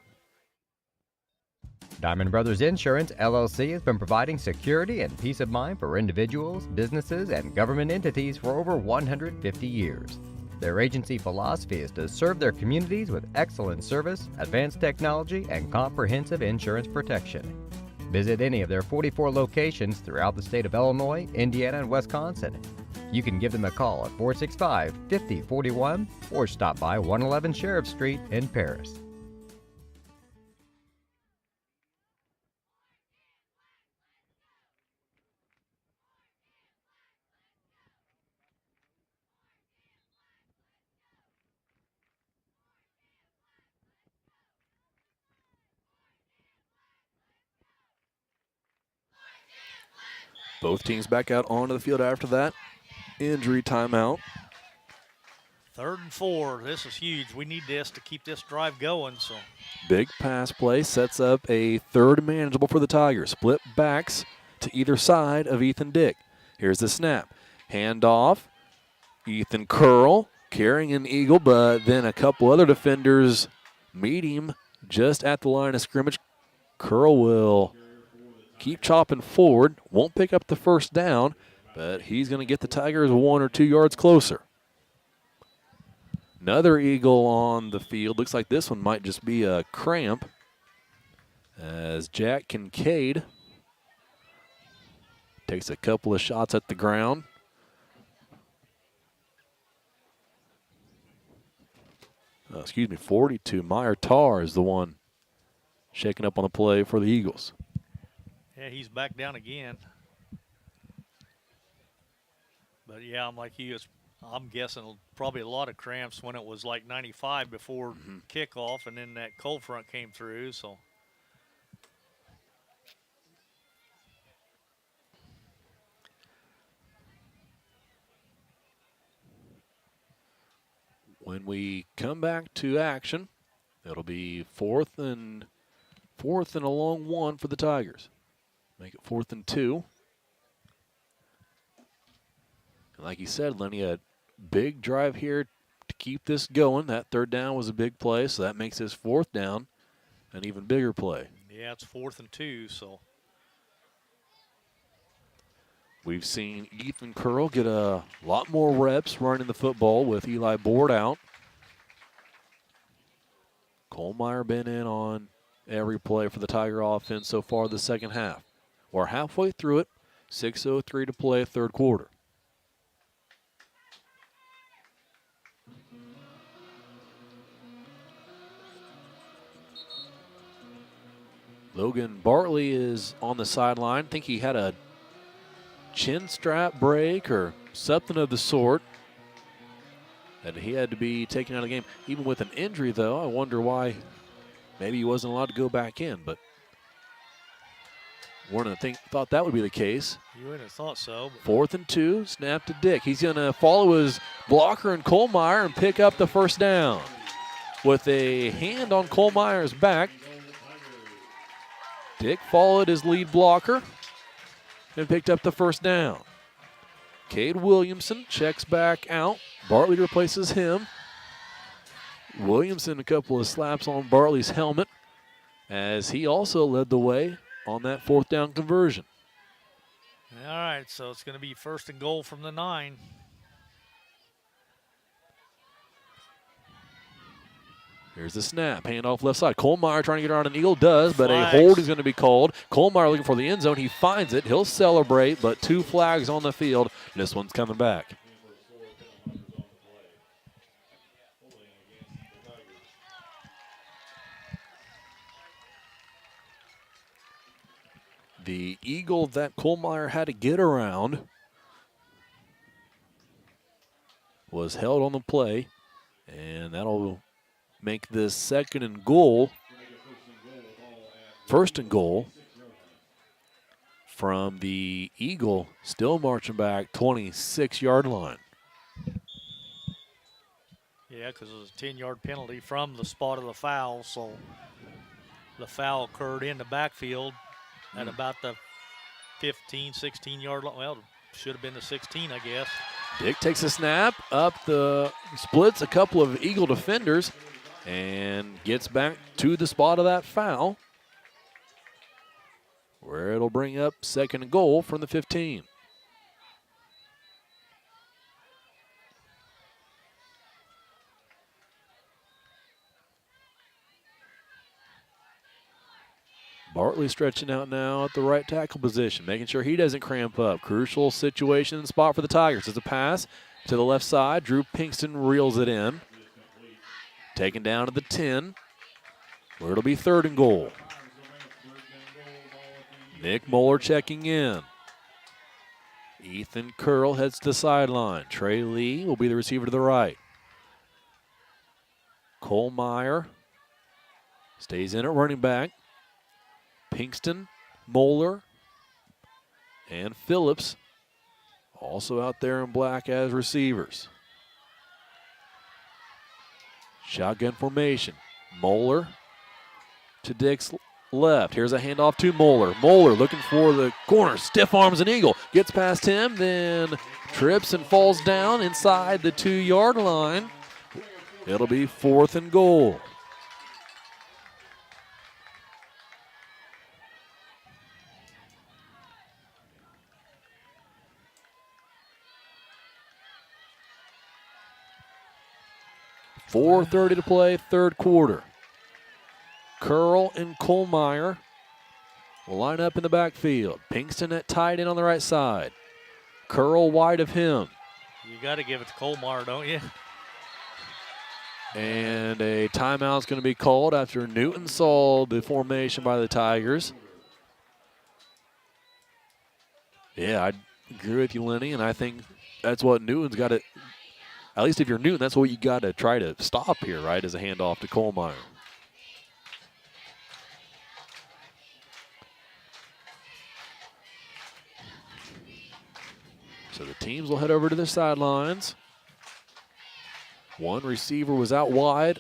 Diamond Brothers Insurance, LLC has been providing security and peace of mind for individuals, businesses, and government entities for over 150 years. Their agency philosophy is to serve their communities with excellent service, advanced technology, and comprehensive insurance protection. Visit any of their 44 locations throughout the state of Illinois, Indiana, and Wisconsin. You can give them a call at 465-5041 or stop by 111 Sheriff Street in Paris. Both teams back out onto the field after that injury timeout. 3rd and 4. This is huge. We need this to keep this drive going. So Big pass play sets up a 3rd manageable for the Tigers. Split backs to either side of Ethan Dick. Here's the snap. Handoff. Ethan Curl carrying an Eagle, but then a couple other defenders meet him just at the line of scrimmage. Curl will keep chopping forward. Won't pick up the first down, but he's going to get the Tigers 1 or 2 yards closer. Another Eagle on the field. Looks like this one might just be a cramp, as Jack Kincaid takes a couple of shots at the ground. 42. Meyer Tarr is the one shaking up on the play for the Eagles. Yeah, he's back down again. But yeah, I'm like you. I'm guessing probably a lot of cramps when it was like 95 before kickoff, and then that cold front came through. So when we come back to action, it'll be fourth and a long one for the Tigers. Make it 4th and 2. And like you said, Lenny, a big drive here to keep this going. That 3rd down was a big play, so that makes this 4th down an even bigger play. yeah, it's 4th and 2. So we've seen Ethan Curl get a lot more reps running the football with Eli Board out. Kohlmeyer been in on every play for the Tiger offense so far the second half. We're halfway through it, 6:03 to play, 3rd quarter. Logan Bartley is on the sideline. I think he had a chin strap break or something of the sort that he had to be taken out of the game. Even with an injury, though, I wonder why maybe he wasn't allowed to go back in. But one of the things thought that would be the case. you wouldn't have thought so. 4th and 2, snap to Dick. He's going to follow his blocker and Kohlmeyer and pick up the 1st down. With a hand on Kohlmeyer's back, Dick followed his lead blocker and picked up the 1st down. Cade Williamson checks back out. Bartley replaces him. Williamson a couple of slaps on Bartley's helmet as he also led the way on that 4th down conversion. All right, so it's going to be 1st and goal from the 9. Here's the snap. Handoff left side. Kohlmeyer trying to get around an Eagle. Does, but Flags. a hold is going to be called. Kohlmeyer looking for the end zone. He finds it. He'll celebrate, but 2 flags on the field. This one's coming back. The Eagle that Kohlmeyer had to get around was held on the play, and that'll make this 2nd and goal, 1st and goal from the Eagle, still marching back 26-yard line. Yeah, because it was a 10-yard penalty from the spot of the foul, so the foul occurred in the backfield at about the 15, 16-yard line. Well, should have been the 16, I guess. Dick takes a snap, splits a couple of Eagle defenders, and gets back to the spot of that foul, where it'll bring up 2nd and goal from the 15. Bartley stretching out now at the right tackle position, making sure he doesn't cramp up. Crucial situation and spot for the Tigers. It's a pass to the left side. Drew Pinkston reels it in. Taken down to the 10, where it'll be 3rd and goal. Nick Moeller checking in. Ethan Curl heads to the sideline. Trey Lee will be the receiver to the right. Kohlmeyer stays in at running back. Pinkston, Moeller, and Phillips also out there in black as receivers. Shotgun formation. Moeller to Dick's left. Here's a handoff to Moeller. Moeller looking for the corner. Stiff arms an Eagle. Gets past him, then trips and falls down inside the 2-yard line. It'll be 4th and goal. .4:30 to play, 3rd quarter. Curl and Kohlmeyer will line up in the backfield. Pinkston at tight end on the right side. Curl wide of him. You got to give it to Kohlmeyer, don't you? And a timeout's going to be called after Newton saw the formation by the Tigers. Yeah, I agree with you, Lenny, and I think that's what Newton's got to, at least if you're Newton, that's what you got to try to stop here, right, as a handoff to Kohlmeyer. So the teams will head over to the sidelines. One receiver was out wide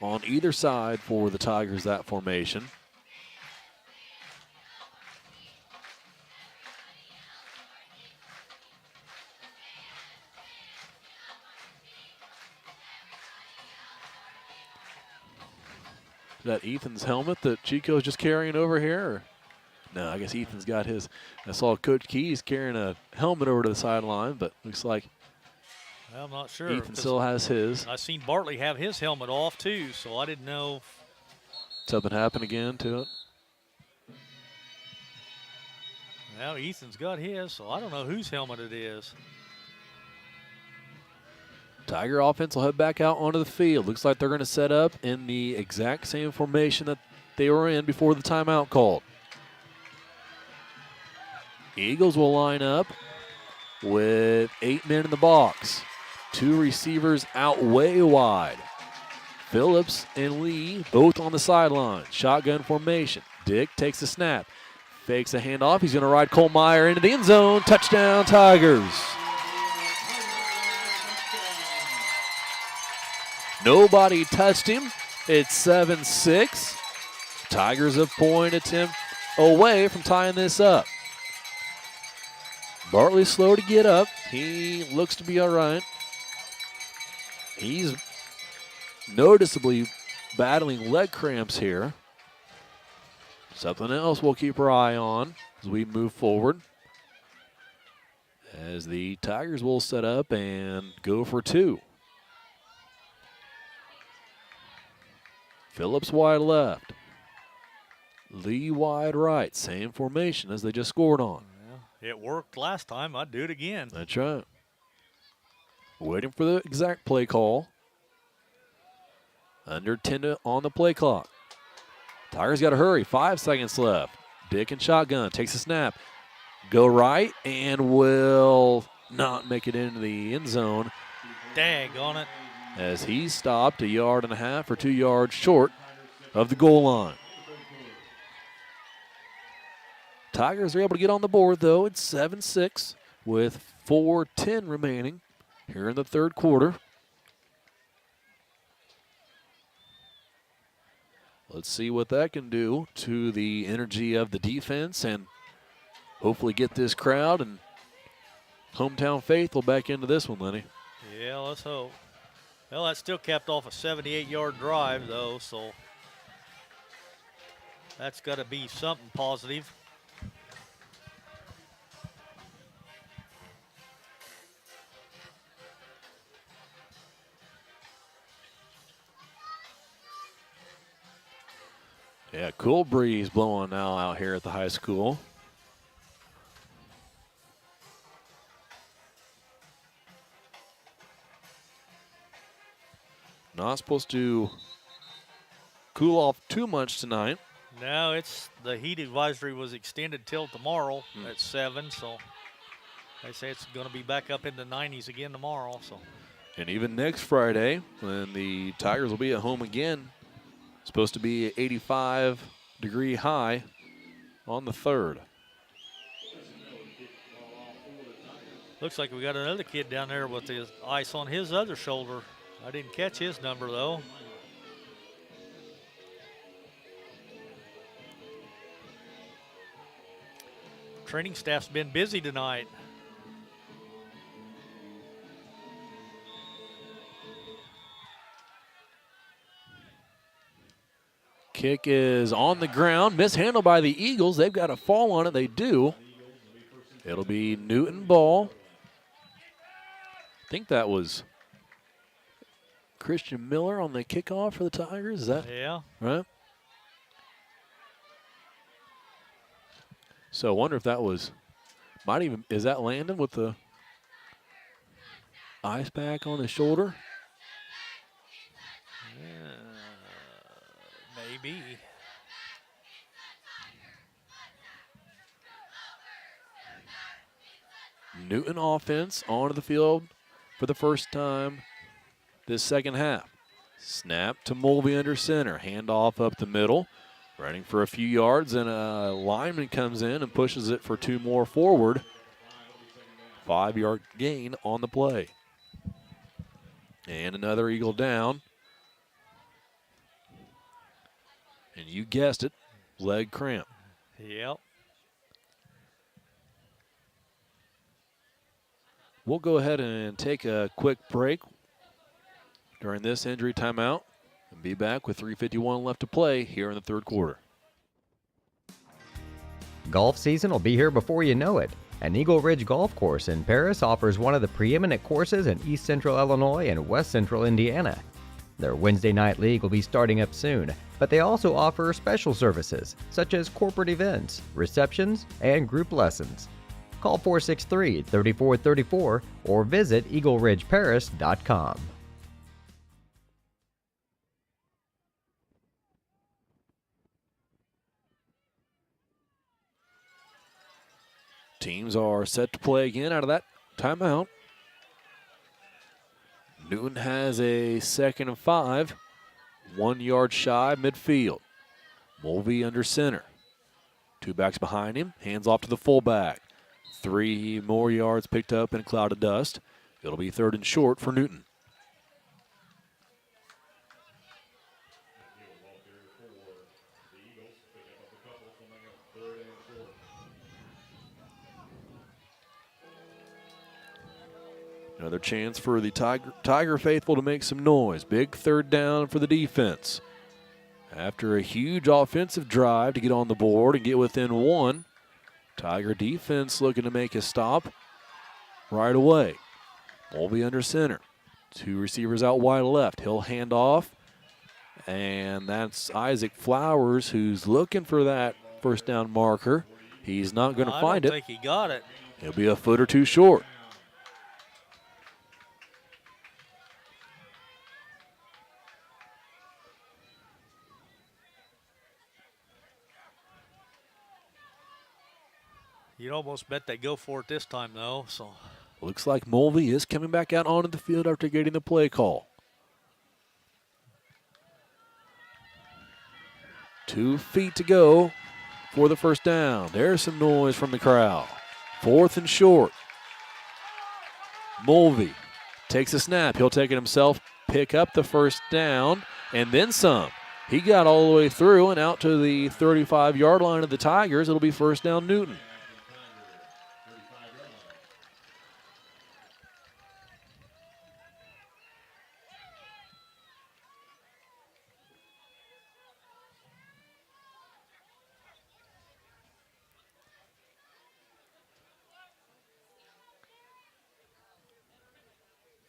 on either side for the Tigers, that formation. Is that Ethan's helmet that Chico's just carrying over here? Or? No, I guess Ethan's got his. I saw Coach Keys carrying a helmet over to the sideline, but looks like Well, I'm not sure. Ethan still has his. I seen Bartley have his helmet off too, so I didn't know. Something happened again to it. Well, Ethan's got his, so I don't know whose helmet it is. Tiger offense will head back out onto the field. Looks like they're going to set up in the exact same formation that they were in before the timeout called. Eagles will line up with 8 men in the box. 2 receivers out way wide. Phillips and Lee both on the sideline. Shotgun formation. Dick takes a snap. Fakes a handoff. He's going to ride Kohlmeyer into the end zone. Touchdown, Tigers. Nobody touched him. It's 7-6. Tigers have pointed him away from tying this up. Bartley's slow to get up. He looks to be all right. He's noticeably battling leg cramps here. Something else we'll keep our eye on as we move forward. As the Tigers will set up and go for 2. Phillips wide left. Lee wide right. Same formation as they just scored on. Yeah, it worked last time. I'd do it again. That's right. Waiting for the exact play call. Under 10 on the play clock. Tigers got to hurry. 5 seconds left. Dick and shotgun. Takes a snap. Go right and will not make it into the end zone. Dag on it. As he stopped 1.5 yards or 2 yards short of the goal line. Tigers are able to get on the board, though. It's 7-6 with 4:10 remaining here in the third quarter. Let's see what that can do to the energy of the defense and hopefully get this crowd and hometown faithful back into this one, Lenny. Yeah, let's hope. Well, that still capped off a 78-yard drive, though, so that's got to be something positive. Yeah, cool breeze blowing now out here at the high school. Not supposed to cool off too much tonight. No, it's the heat advisory was extended till tomorrow at 7, so they say it's going to be back up in the 90s again tomorrow. So, And even next Friday, when the Tigers will be at home again, supposed to be an 85-degree high on the 3rd. looks like we got another kid down there with his ice on his other shoulder. I didn't catch his number, though. Training staff's been busy tonight. Kick is on the ground, mishandled by the Eagles. They've got a fall on it. They do. It'll be Newton ball. I think that was Christian Miller on the kickoff for the Tigers. Is that Yeah. right? So I wonder if that was, is that Landon with the ice pack on his shoulder? Maybe. Newton offense onto the field for the first time this second half. Snap to Mulvey under center. Handoff up the middle. Running for a few yards, and a lineman comes in and pushes it for 2 more forward. 5-yard gain on the play. And another Eagle down. And you guessed it, leg cramp. Yep. We'll go ahead and take a quick break during this injury timeout and be back with 3:51 left to play here in the third quarter. Golf season will be here before you know it, and Eagle Ridge Golf Course in Paris offers one of the preeminent courses in East Central Illinois and West Central Indiana. Their Wednesday night league will be starting up soon, but they also offer special services such as corporate events, receptions, and group lessons. Call 463-3434 or visit eagleridgeparis.com. Teams are set to play again out of that timeout. Newton has a 2nd and 5, 1 yard shy midfield. Mulvey under center. 2 backs behind him, hands off to the fullback. 3 more yards picked up in a cloud of dust. It'll be 3rd and short for Newton. Another chance for the Tiger faithful to make some noise. Big 3rd down for the defense. After a huge offensive drive to get on the board and get within 1, Tiger defense looking to make a stop right away. Mulvey under center. 2 receivers out wide left. He'll hand off, and that's Isaac Flowers who's looking for that first down marker. He's not going to find it. I don't think he got it. He'll be a foot or 2 short. You'd almost bet they go for it this time, though. So Looks like Mulvey is coming back out onto the field after getting the play call. 2 feet to go for the first down. There's some noise from the crowd. 4th and short. Mulvey takes a snap. He'll take it himself, pick up the first down, and then some. He got all the way through and out to the 35-yard line of the Tigers. It'll be first down Newton.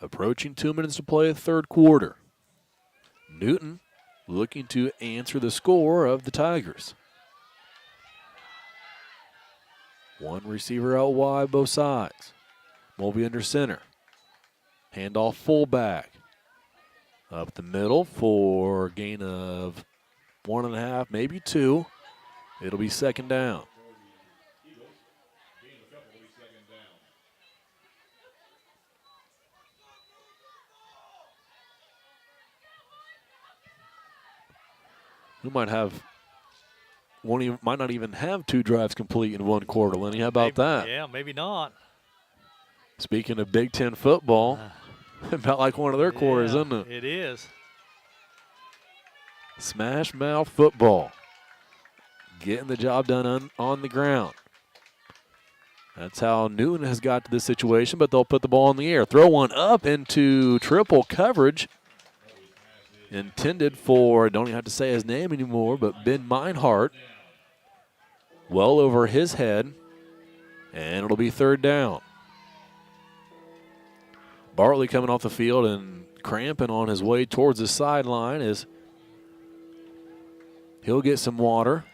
Approaching 2 minutes to play the third quarter. Newton looking to answer the score of the Tigers. 1 receiver out wide, both sides. Mulvey under center. Handoff fullback. Up the middle for a gain of 1.5, maybe 2. It'll be 2nd down. We might not even have 2 drives complete in 1 quarter, Lenny. How about that? Yeah, maybe not. Speaking of Big Ten football, about like one of their quarters, isn't it? It is. Smash mouth football. Getting the job done on the ground. That's how Newton has got to this situation, but they'll put the ball in the air. Throw one up into triple coverage. Intended for, I don't even have to say his name anymore, but Ben Meinhardt. Well over his head. And it'll be 3rd down. Bartley coming off the field and cramping on his way towards the sideline as he'll get some water.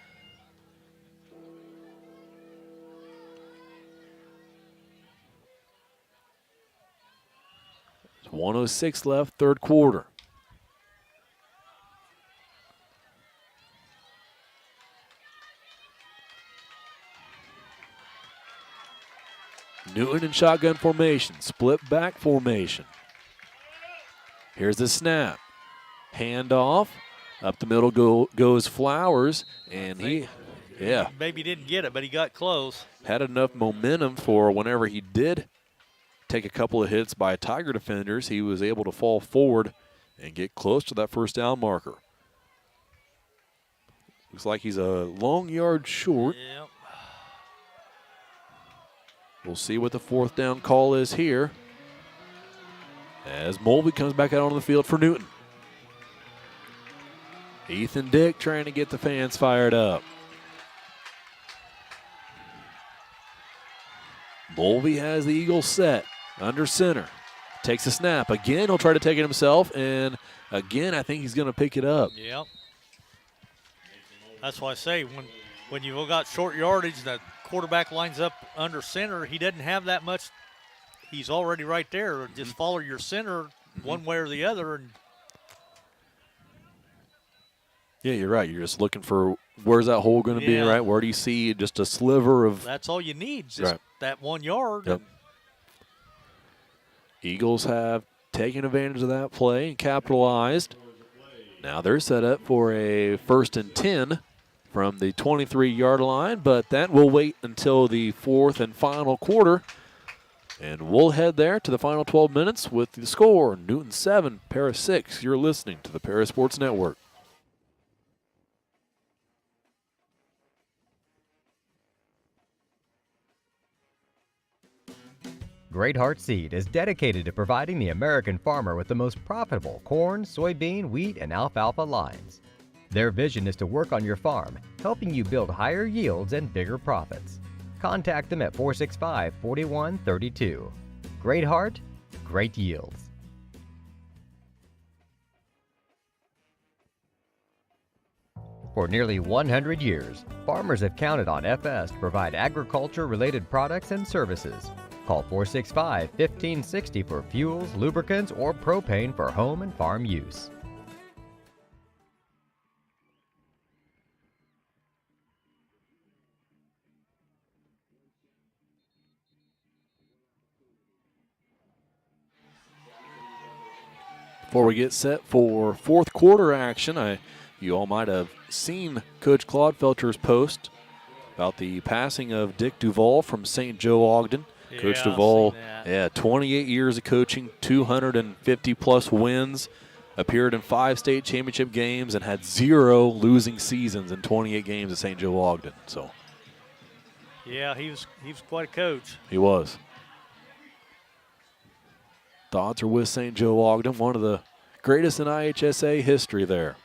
There's 1:06 left, third quarter. Newton in shotgun formation, split back formation. Here's the snap. Handoff. Up the middle goes Flowers, and Maybe didn't get it, but he got close. had enough momentum for whenever he did take a couple of hits by Tiger defenders, he was able to fall forward and get close to that first down marker. Looks like he's a long yard short. Yep. We'll see what the fourth down call is here as Mulvey comes back out on the field for Newton. Ethan Dick trying to get the fans fired up. Mulvey has the Eagles set under center. Takes a snap. Again, he'll try to take it himself, and again, I think he's going to pick it up. Yep. That's why I say when you've got short yardage, the quarterback lines up under center, he doesn't have that much. He's already right there. Just follow your center one way or the other. And Yeah, you're right. You're just looking for where's that hole going to be, right? Where do you see just a sliver of. That's all you need, just that 1 yard. Yep. Eagles have taken advantage of that play and capitalized. Now they're set up for a 1st and 10 from the 23-yard line, but that will wait until the fourth and final quarter. And we'll head there to the final 12 minutes with the score, Newton 7, Paris 6. You're listening to the Paris Sports Network. Great Heart Seed is dedicated to providing the American farmer with the most profitable corn, soybean, wheat, and alfalfa lines. Their vision is to work on your farm, helping you build higher yields and bigger profits. Contact them at 465-4132. Great Heart, great yields. For nearly 100 years, farmers have counted on FS to provide agriculture-related products and services. Call 465-1560 for fuels, lubricants, or propane for home and farm use. Before we get set for fourth quarter action, you all might have seen Coach Claude Felcher's post about the passing of Dick Duvall from St. Joe Ogden. Yeah, Coach Duvall, 28 years of coaching, 250-plus wins, appeared in 5 state championship games, and had 0 losing seasons in 28 games at St. Joe Ogden. So, yeah, he was quite a coach. He was. Thoughts are with St. Joe Ogden, one of the greatest in IHSA history there.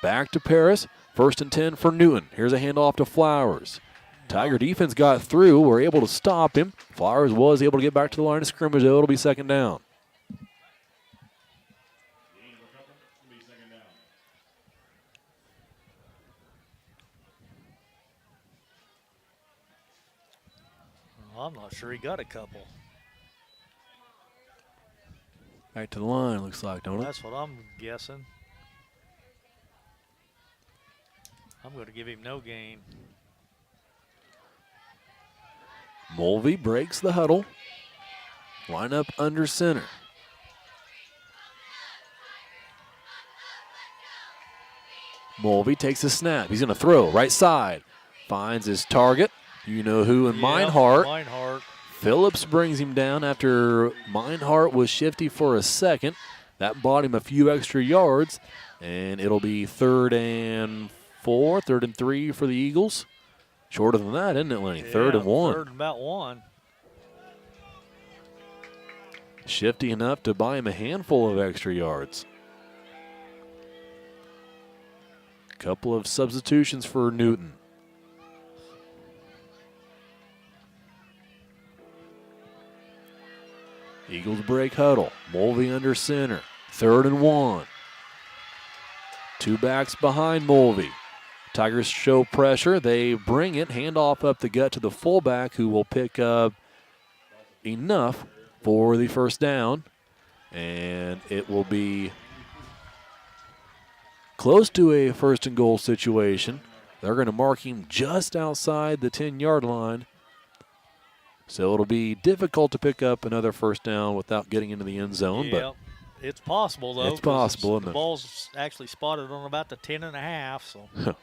Back to Paris, 1st and 10 for Newton. Here's a handoff to Flowers. Tiger defense got through, were able to stop him. Flowers was able to get back to the line of scrimmage, though. It'll be 2nd down. Well, I'm not sure he got a couple. Back to the line, looks like, don't it? That's what I'm guessing. I'm going to give him no gain. Mulvey breaks the huddle. Line up under center. Mulvey takes a snap. He's going to throw right side. Finds his target. You know who in Meinhardt. Meinhardt. Phillips brings him down after Meinhardt was shifty for a second. That bought him a few extra yards, and it'll be 3rd and 4, 3rd and 3 for the Eagles. Shorter than that, isn't it, Lenny? 3rd and 1. 3rd and about 1. Shifty enough to buy him a handful of extra yards. Couple of substitutions for Newton. Eagles break huddle. Mulvey under center. 3rd and 1. 2 backs behind Mulvey. Tigers show pressure. They bring it. Handoff up the gut to the fullback, who will pick up enough for the 1st down. And it will be close to a 1st and goal situation. They're going to mark him just outside the 10-yard line. So it'll be difficult to pick up another first down without getting into the end zone. Yeah, it's possible, though. It's possible, isn't The it? ball's actually spotted on about the 10.5, so.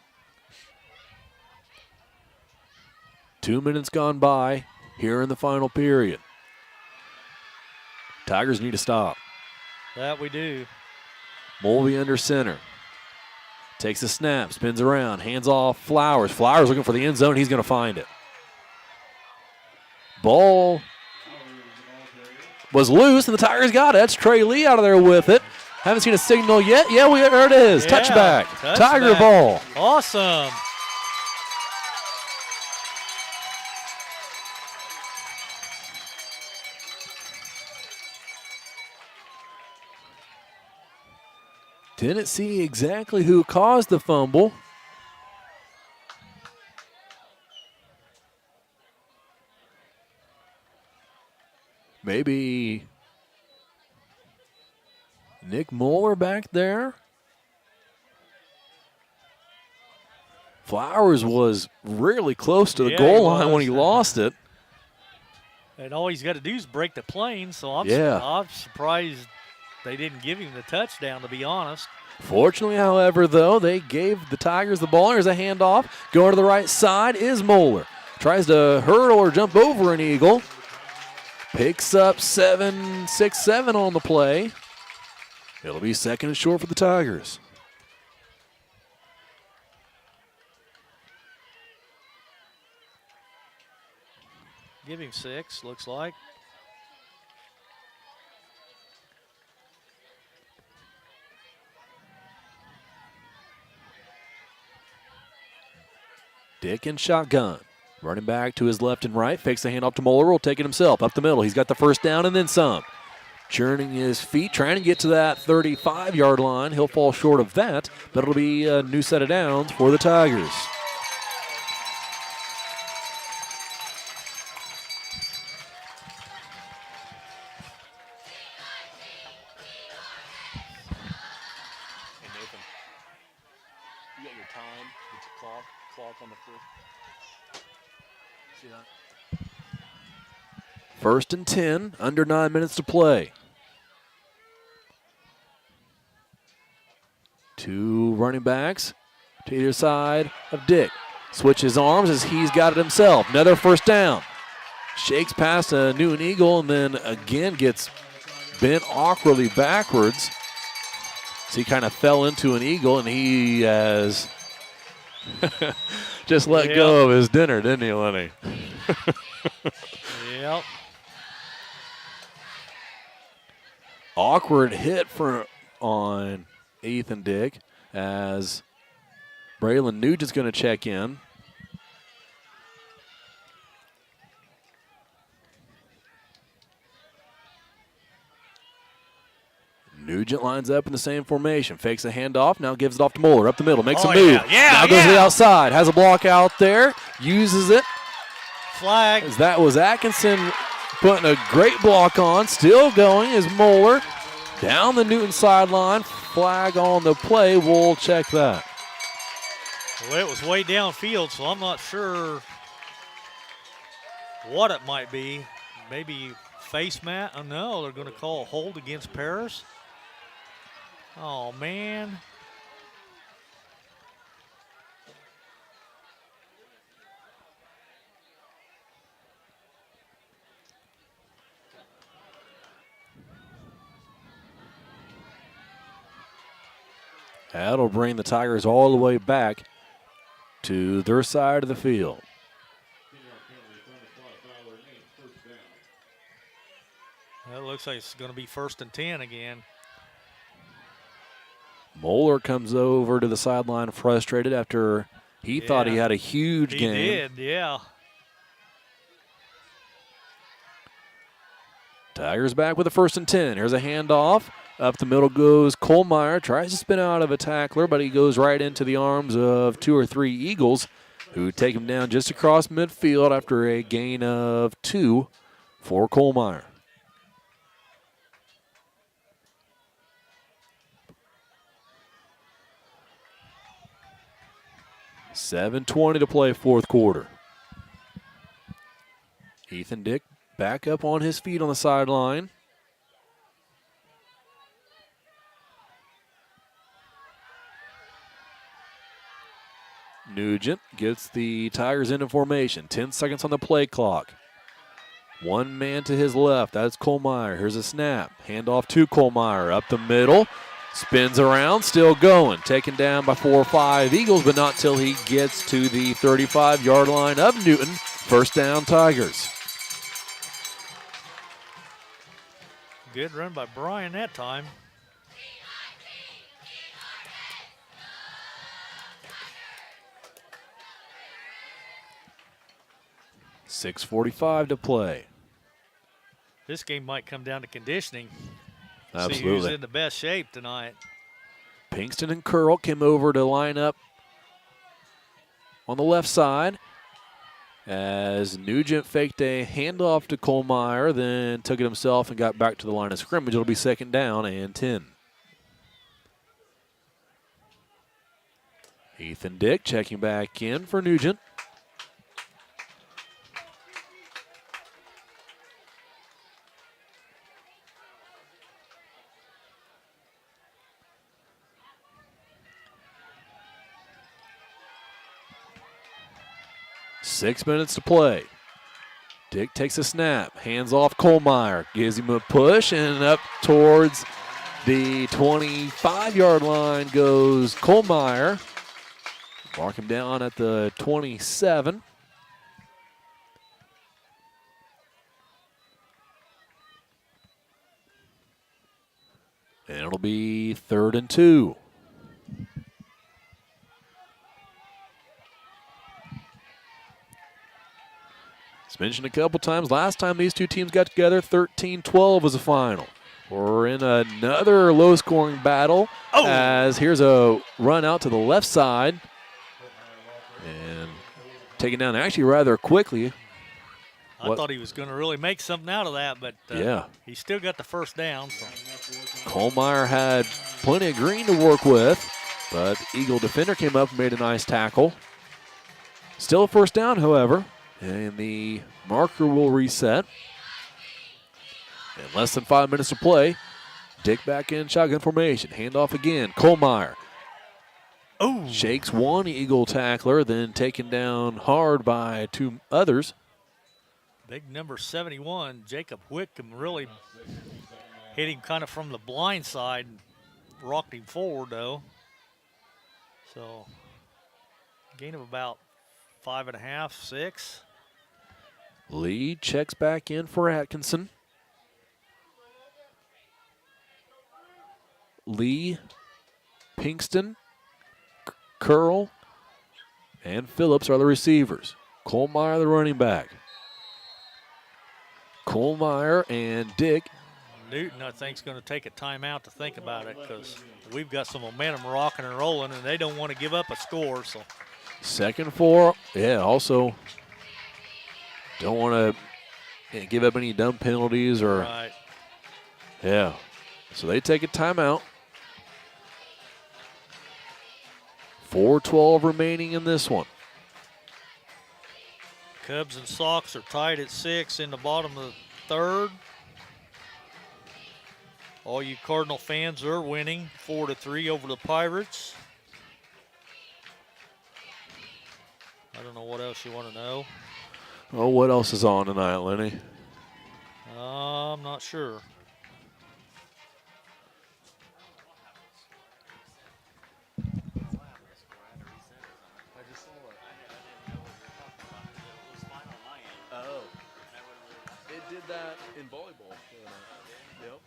2 minutes gone by here in the final period. Tigers need to stop. That we do. Mulvey under center. Takes a snap, spins around, hands off Flowers. Flowers looking for the end zone. He's going to find it. Ball was loose, and the Tigers got it. That's Trey Lee out of there with it. Haven't seen a signal yet. Yeah, there it is. Yeah, touchback. Tiger ball. Awesome. Didn't see exactly who caused the fumble. Maybe Nick Moeller back there. Flowers was really close to the goal line when he lost it. And all he's got to do is break the plane, so I'm surprised they didn't give him the touchdown, to be honest. Fortunately, however, though, they gave the Tigers the ball. Here's a handoff. Going to the right side is Moeller. Tries to hurdle or jump over an Eagle. Picks up 6-7 on the play. It'll be second and short for the Tigers. Give him 6, looks like. Dick in shotgun. Running back to his left and right. Fakes the handoff to Moeller. Will take it himself. Up the middle. He's got the first down and then some. Churning his feet. Trying to get to that 35-yard line. He'll fall short of that. But it'll be a new set of downs for the Tigers. Hey, Nathan. You got your time. It's a clock on the first. See that? First and 10, under 9 minutes to play. Two running backs to either side of Dick. Switches arms as he's got it himself. Another first down. Shakes past a Newton Eagle and then again gets bent awkwardly backwards. So he kind of fell into an Eagle and he has just let go of his dinner, didn't he, Lenny? Yep. Awkward hit on Ethan Dick as Braylon Nugent's going to check in. Nugent lines up in the same formation. Fakes a handoff. Now gives it off to Moeller. Up the middle. Makes a move. Now goes to the outside. Has a block out there. Uses it. Flag. As that was Atkinson putting a great block on. Still going is Moeller. Down the Newton sideline. Flag on the play. We'll check that. Well, it was way downfield, so I'm not sure what it might be. Maybe face mat? Oh, no, they're going to call a hold against Paris. Oh, man. That'll bring the Tigers all the way back to their side of the field. That looks like it's going to be 1st and 10 again. Moeller comes over to the sideline frustrated after he thought he had a huge game. He did, yeah. Tigers back with a 1st and 10. Here's a handoff. Up the middle goes Kohlmeyer. Tries to spin out of a tackler, but he goes right into the arms of 2 or 3 Eagles, who take him down just across midfield after a gain of 2 for Kohlmeyer. .7:20 to play 4th quarter. Ethan Dick back up on his feet on the sideline. Nugent gets the Tigers into formation. 10 seconds on the play clock. One man to his left. That's Kohlmeyer. Here's a snap. Handoff to Kohlmeyer. Up the middle. Spins around. Still going. Taken down by 4 or 5 Eagles, but not till he gets to the 35-yard line of Newton. First down, Tigers. Good run by Brian that time. .6:45 to play. This game might come down to conditioning. See who's Absolutely. in the best shape tonight. Pinkston and Curl came over to line up on the left side as Nugent faked a handoff to Kohlmeyer, then took it himself and got back to the line of scrimmage. It'll be 2nd down and 10. Ethan Dick checking back in for Nugent. Six minutes to play. Dick takes a snap, hands off Kohlmeyer, gives him a push, and up towards the 25-yard line goes Kohlmeyer. Mark him down at the 27. And it'll be 3rd and 2. It's mentioned a couple times. Last time these two teams got together, 13-12 was the final. We're in another low-scoring battle as here's a run out to the left side. And taken down actually rather quickly. I thought he was going to really make something out of that, but Yeah. he still got the first down. So. Kohlmeyer had plenty of green to work with, but the Eagle defender came up and made a nice tackle. Still a first down, however, and the marker will reset. In less than 5 minutes to play, Dick back in shotgun formation. Handoff again. Kohlmeyer shakes one Eagle tackler, then taken down hard by 2 others. Big number 71, Jacob Whitcomb, really hit him kind of from the blind side and rocked him forward, though. So, gain of about 5.5, 6. Lee checks back in for Atkinson. Lee, Pinkston, Curl, and Phillips are the receivers. Kohlmeyer the running back. Kohlmeyer and Dick. Newton, I think, is going to take a timeout to think about it because we've got some momentum rocking and rolling, and they don't want to give up a score. So 2nd and 4. Yeah, also don't want to give up any dumb penalties or. right. Yeah. So they take a timeout. 4:12 remaining in this one. Cubs and Sox are tied at 6 in the bottom of the 3rd. All you Cardinal fans are winning 4-3 over the Pirates. I don't know what else you want to know. Oh, what else is on tonight, Lenny? I'm not sure. It did that in volleyball. Yep.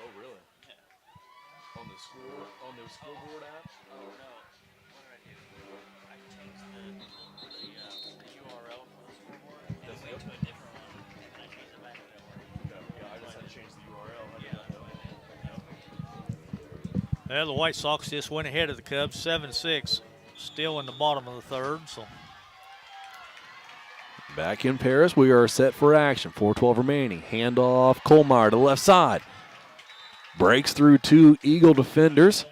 Oh, really? Yeah. On the scoreboard app? Yeah, the White Sox just went ahead of the Cubs, 7-6, still in the bottom of the 3rd. So Back in Paris, we are set for action. 4:12 remaining. Handoff, Kohlmeyer to the left side. Breaks through 2 Eagle defenders.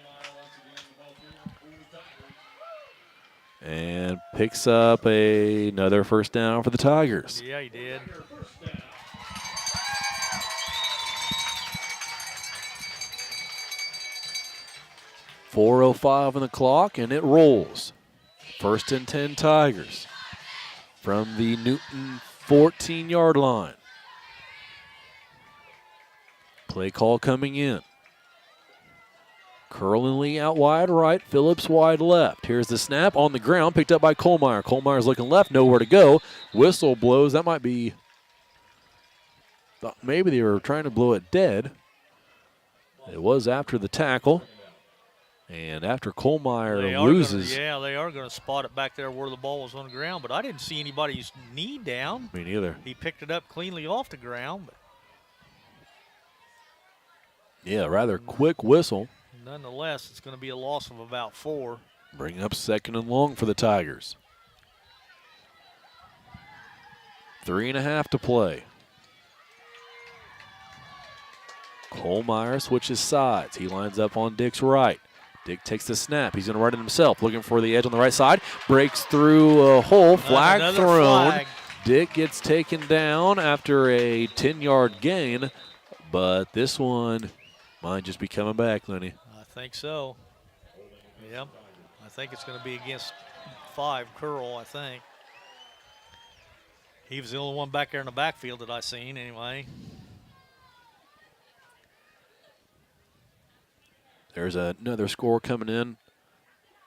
And picks up another first down for the Tigers. Yeah, he did. .405 on the clock, and it rolls. First and 10 Tigers from the Newton 14-yard line. Play call coming in. Curlin Lee out wide right, Phillips wide left. Here's the snap on the ground, picked up by Kohlmeyer. Kohlmeyer's looking left, nowhere to go. Whistle blows. That might be, thought maybe they were trying to blow it dead. It was after the tackle. And after Kohlmeyer loses. They are going to spot it back there where the ball was on the ground, but I didn't see anybody's knee down. Me neither. He picked it up cleanly off the ground. But yeah, rather quick whistle. nonetheless, it's going to be a loss of about 4. Bringing up second and long for the Tigers. 3.5 to play. Kohlmeyer switches sides. He lines up on Dick's right. Dick takes the snap. He's going to run it himself, looking for the edge on the right side. Breaks through a hole. Flag thrown. Flag. Dick gets taken down after a 10-yard gain, but this one might just be coming back, Lenny. I think so. Yep. I think it's going to be against 5 Curl, I think. He was the only one back there in the backfield that I seen anyway. There's another score coming in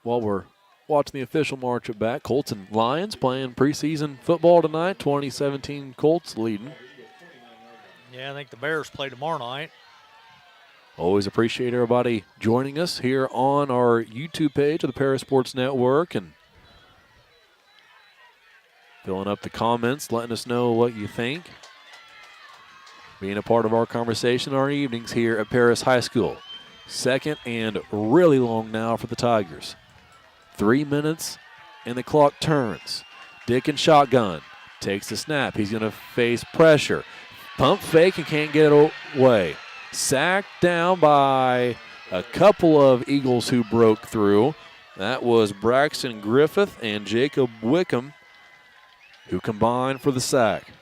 while we're watching the official march it back. Colts and Lions playing preseason football tonight. 2017 Colts leading. Yeah, I think the Bears play tomorrow night. Always appreciate everybody joining us here on our YouTube page of the Paris Sports Network and filling up the comments, letting us know what you think. Being a part of our conversation our evenings here at Paris High School. Second and really long now for the Tigers. 3 minutes and the clock turns. Dick in shotgun. Takes the snap. He's going to face pressure. Pump fake and can't get it away. Sacked down by a couple of Eagles who broke through. That was Braxton Griffith and Jacob Wickham who combined for the sack.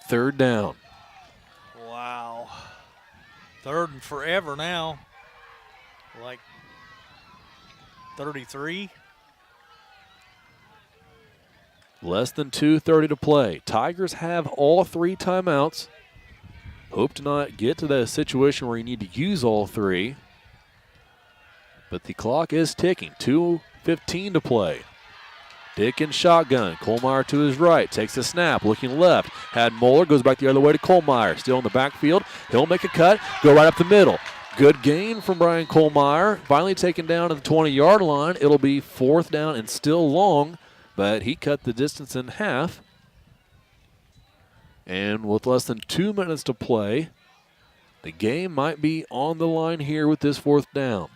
Third down. Wow. Third and forever now. Like 33. Less than 2:30 to play. Tigers have all 3 timeouts. Hope to not get to the situation where you need to use all 3. But the clock is ticking. 2:15 to play. Dick in shotgun. Kohlmeyer to his right. Takes the snap. Looking left. Had Moeller. Goes back the other way to Kohlmeyer. Still in the backfield. He'll make a cut. Go right up the middle. Good gain from Brian Kohlmeyer. Finally taken down to the 20-yard line. It'll be 4th down and still long. But he cut the distance in half. And with less than 2 minutes to play, the game might be on the line here with this 4th down.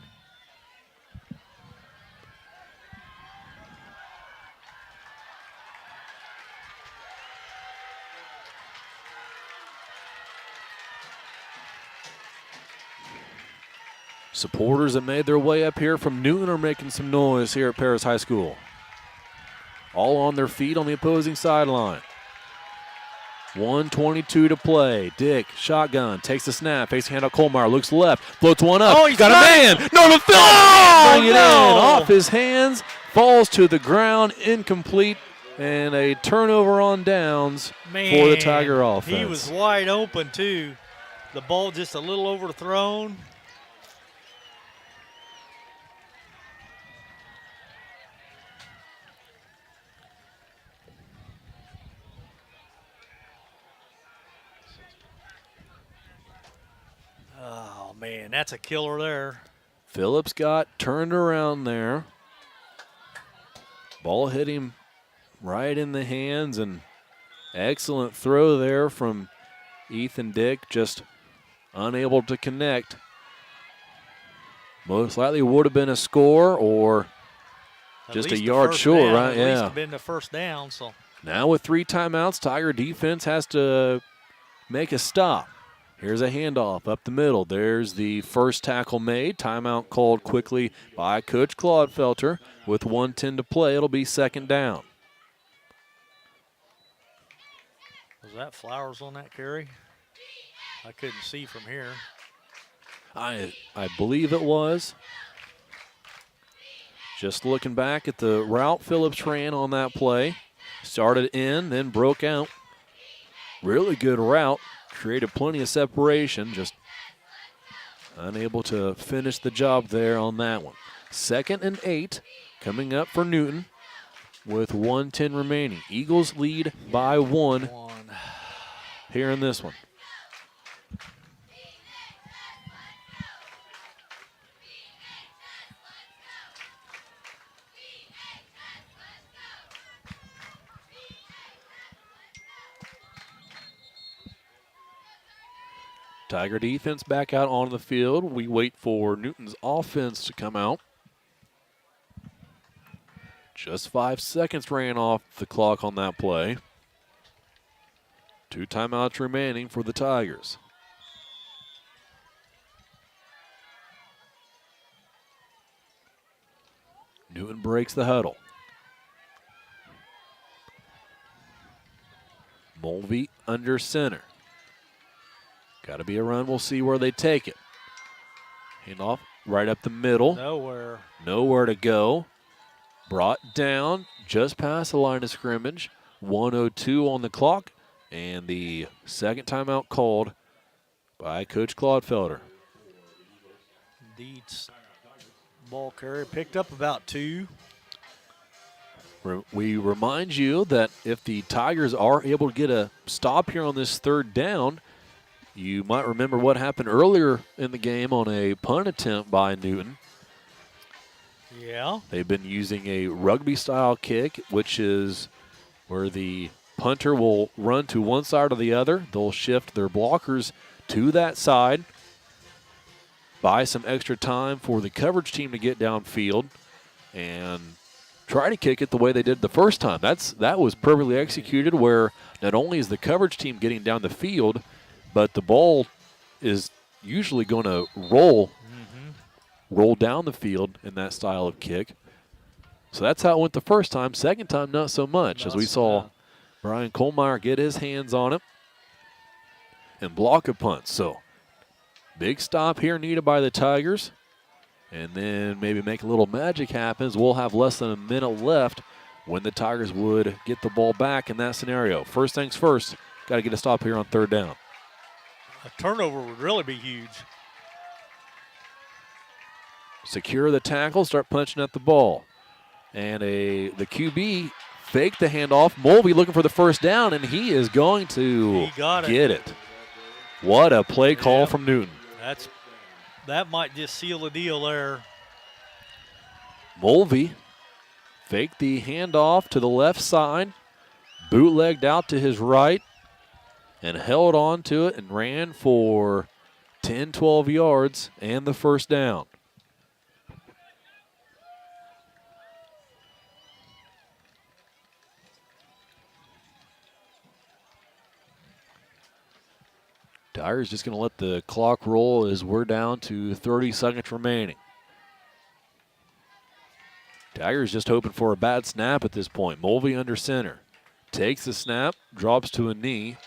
Supporters that made their way up here from Newton are making some noise here at Paris High School. All on their feet on the opposing sideline. 1:22 to play. Dick, shotgun, takes the snap, facing handout. Kohlmeyer looks left, floats one up. Oh, he's got a man. Norman Phillips bring it in off his hands, falls to the ground, incomplete, and a turnover on downs for the Tiger offense. He was wide open too. The ball just a little overthrown. Oh, man, that's a killer there. Phillips got turned around there. Ball hit him right in the hands, and excellent throw there from Ethan Dick, just unable to connect. Most likely would have been a score or just a yard short, right? At least have been the first down. So now with 3 timeouts, Tiger defense has to make a stop. Here's a handoff up the middle. There's the first tackle made. Timeout called quickly by Coach Claudefelter. With 1:10 to play, it'll be second down. Was that Flowers on that carry? I couldn't see from here. I believe it was. Just looking back at the route Phillips ran on that play. Started in, then broke out. Really good route. Created plenty of separation. Just unable to finish the job there on that one. 2nd and 8 coming up for Newton with 1:10 remaining. Eagles lead by 1 here in this one. Tiger defense back out on the field. We wait for Newton's offense to come out. Just 5 seconds ran off the clock on that play. 2 timeouts remaining for the Tigers. Newton breaks the huddle. Mulvey under center. Got to be a run. We'll see where they take it. Handoff right up the middle. Nowhere to go. Brought down just past the line of scrimmage. 1:02 on the clock. And the second timeout called by Coach Claudefelter. Indeed. Ball carrier picked up about 2. We remind you that if the Tigers are able to get a stop here on this third down, you might remember what happened earlier in the game on a punt attempt by Newton. Yeah. They've been using a rugby-style kick, which is where the punter will run to one side or the other. They'll shift their blockers to that side, buy some extra time for the coverage team to get downfield, and try to kick it the way they did the first time. That was perfectly executed, where not only is the coverage team getting down the field, but the ball is usually going to roll down the field in that style of kick. So that's how it went the first time. Second time, not so much, as we saw Brian Kohlmeyer get his hands on it and block a punt. So big stop here needed by the Tigers. And then maybe make a little magic happen, as we'll have less than a minute left when the Tigers would get the ball back in that scenario. First things first, got to get a stop here on third down. A turnover would really be huge. Secure the tackle, start punching at the ball. And the QB faked the handoff. Mulvey looking for the first down, and he is going to get it. What a play call from Newton. That might just seal the deal there. Mulvey faked the handoff to the left side, bootlegged out to his right, and held on to it and ran for 10, 12 yards and the first down. Tigers just going to let the clock roll as we're down to 30 seconds remaining. Tigers just hoping for a bad snap at this point. Mulvey under center. Takes the snap, drops to a knee,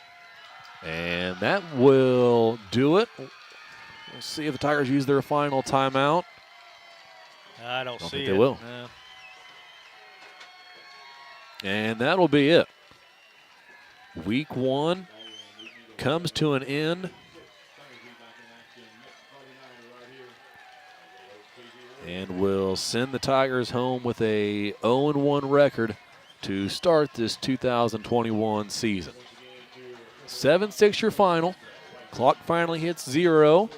and that will do it. We'll see if the Tigers use their final timeout. I don't see think it. they will. No. And that'll be it. Week 1 comes to an end. And will send the Tigers home with a 0-1 record to start this 2021 season. 7-6 your final. Clock finally hits 0.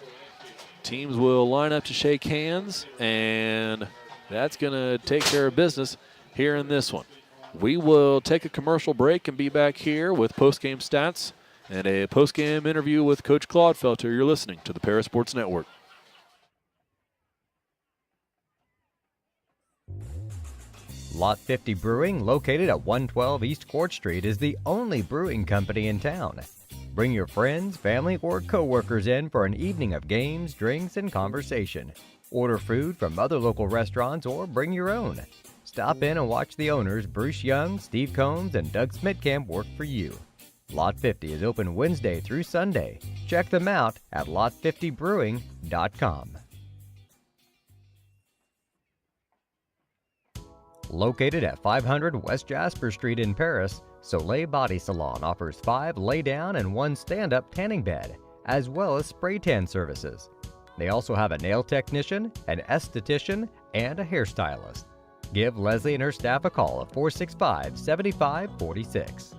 Teams will line up to shake hands, and that's going to take care of business here in this one. We will take a commercial break and be back here with post-game stats and a post-game interview with Coach Claudefelter. You're listening to the Parasports Network. Lot 50 Brewing, located at 112 East Court Street, is the only brewing company in town. Bring your friends, family, or coworkers in for an evening of games, drinks, and conversation. Order food from other local restaurants or bring your own. Stop in and watch the owners Bruce Young, Steve Combs, and Doug Smitkamp work for you. Lot 50 is open Wednesday through Sunday. Check them out at lot50brewing.com. Located at 500 West Jasper Street in Paris, Soleil Body Salon offers 5 lay-down and 1 stand-up tanning bed, as well as spray tan services. They also have a nail technician, an esthetician, and a hairstylist. Give Leslie and her staff a call at 465-7546.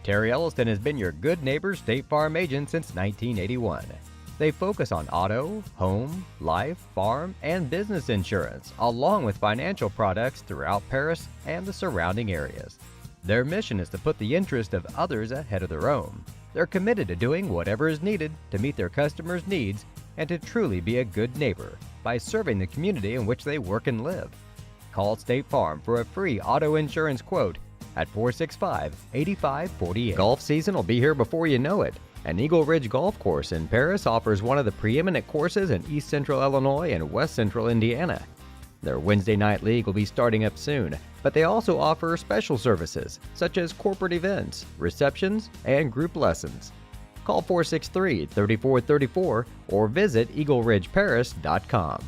Terry Elliston has been your good neighbor State Farm agent since 1981. They focus on auto, home, life, farm, and business insurance, along with financial products throughout Paris and the surrounding areas. Their mission is to put the interest of others ahead of their own. They're committed to doing whatever is needed to meet their customers' needs and to truly be a good neighbor by serving the community in which they work and live. Call State Farm for a free auto insurance quote at 465-8548. Golf season will be here before you know it. An Eagle Ridge Golf Course in Paris offers one of the preeminent courses in East Central Illinois and West Central Indiana. Their Wednesday night league will be starting up soon, but they also offer special services such as corporate events, receptions, and group lessons. Call 463-3434 or visit eagleridgeparis.com.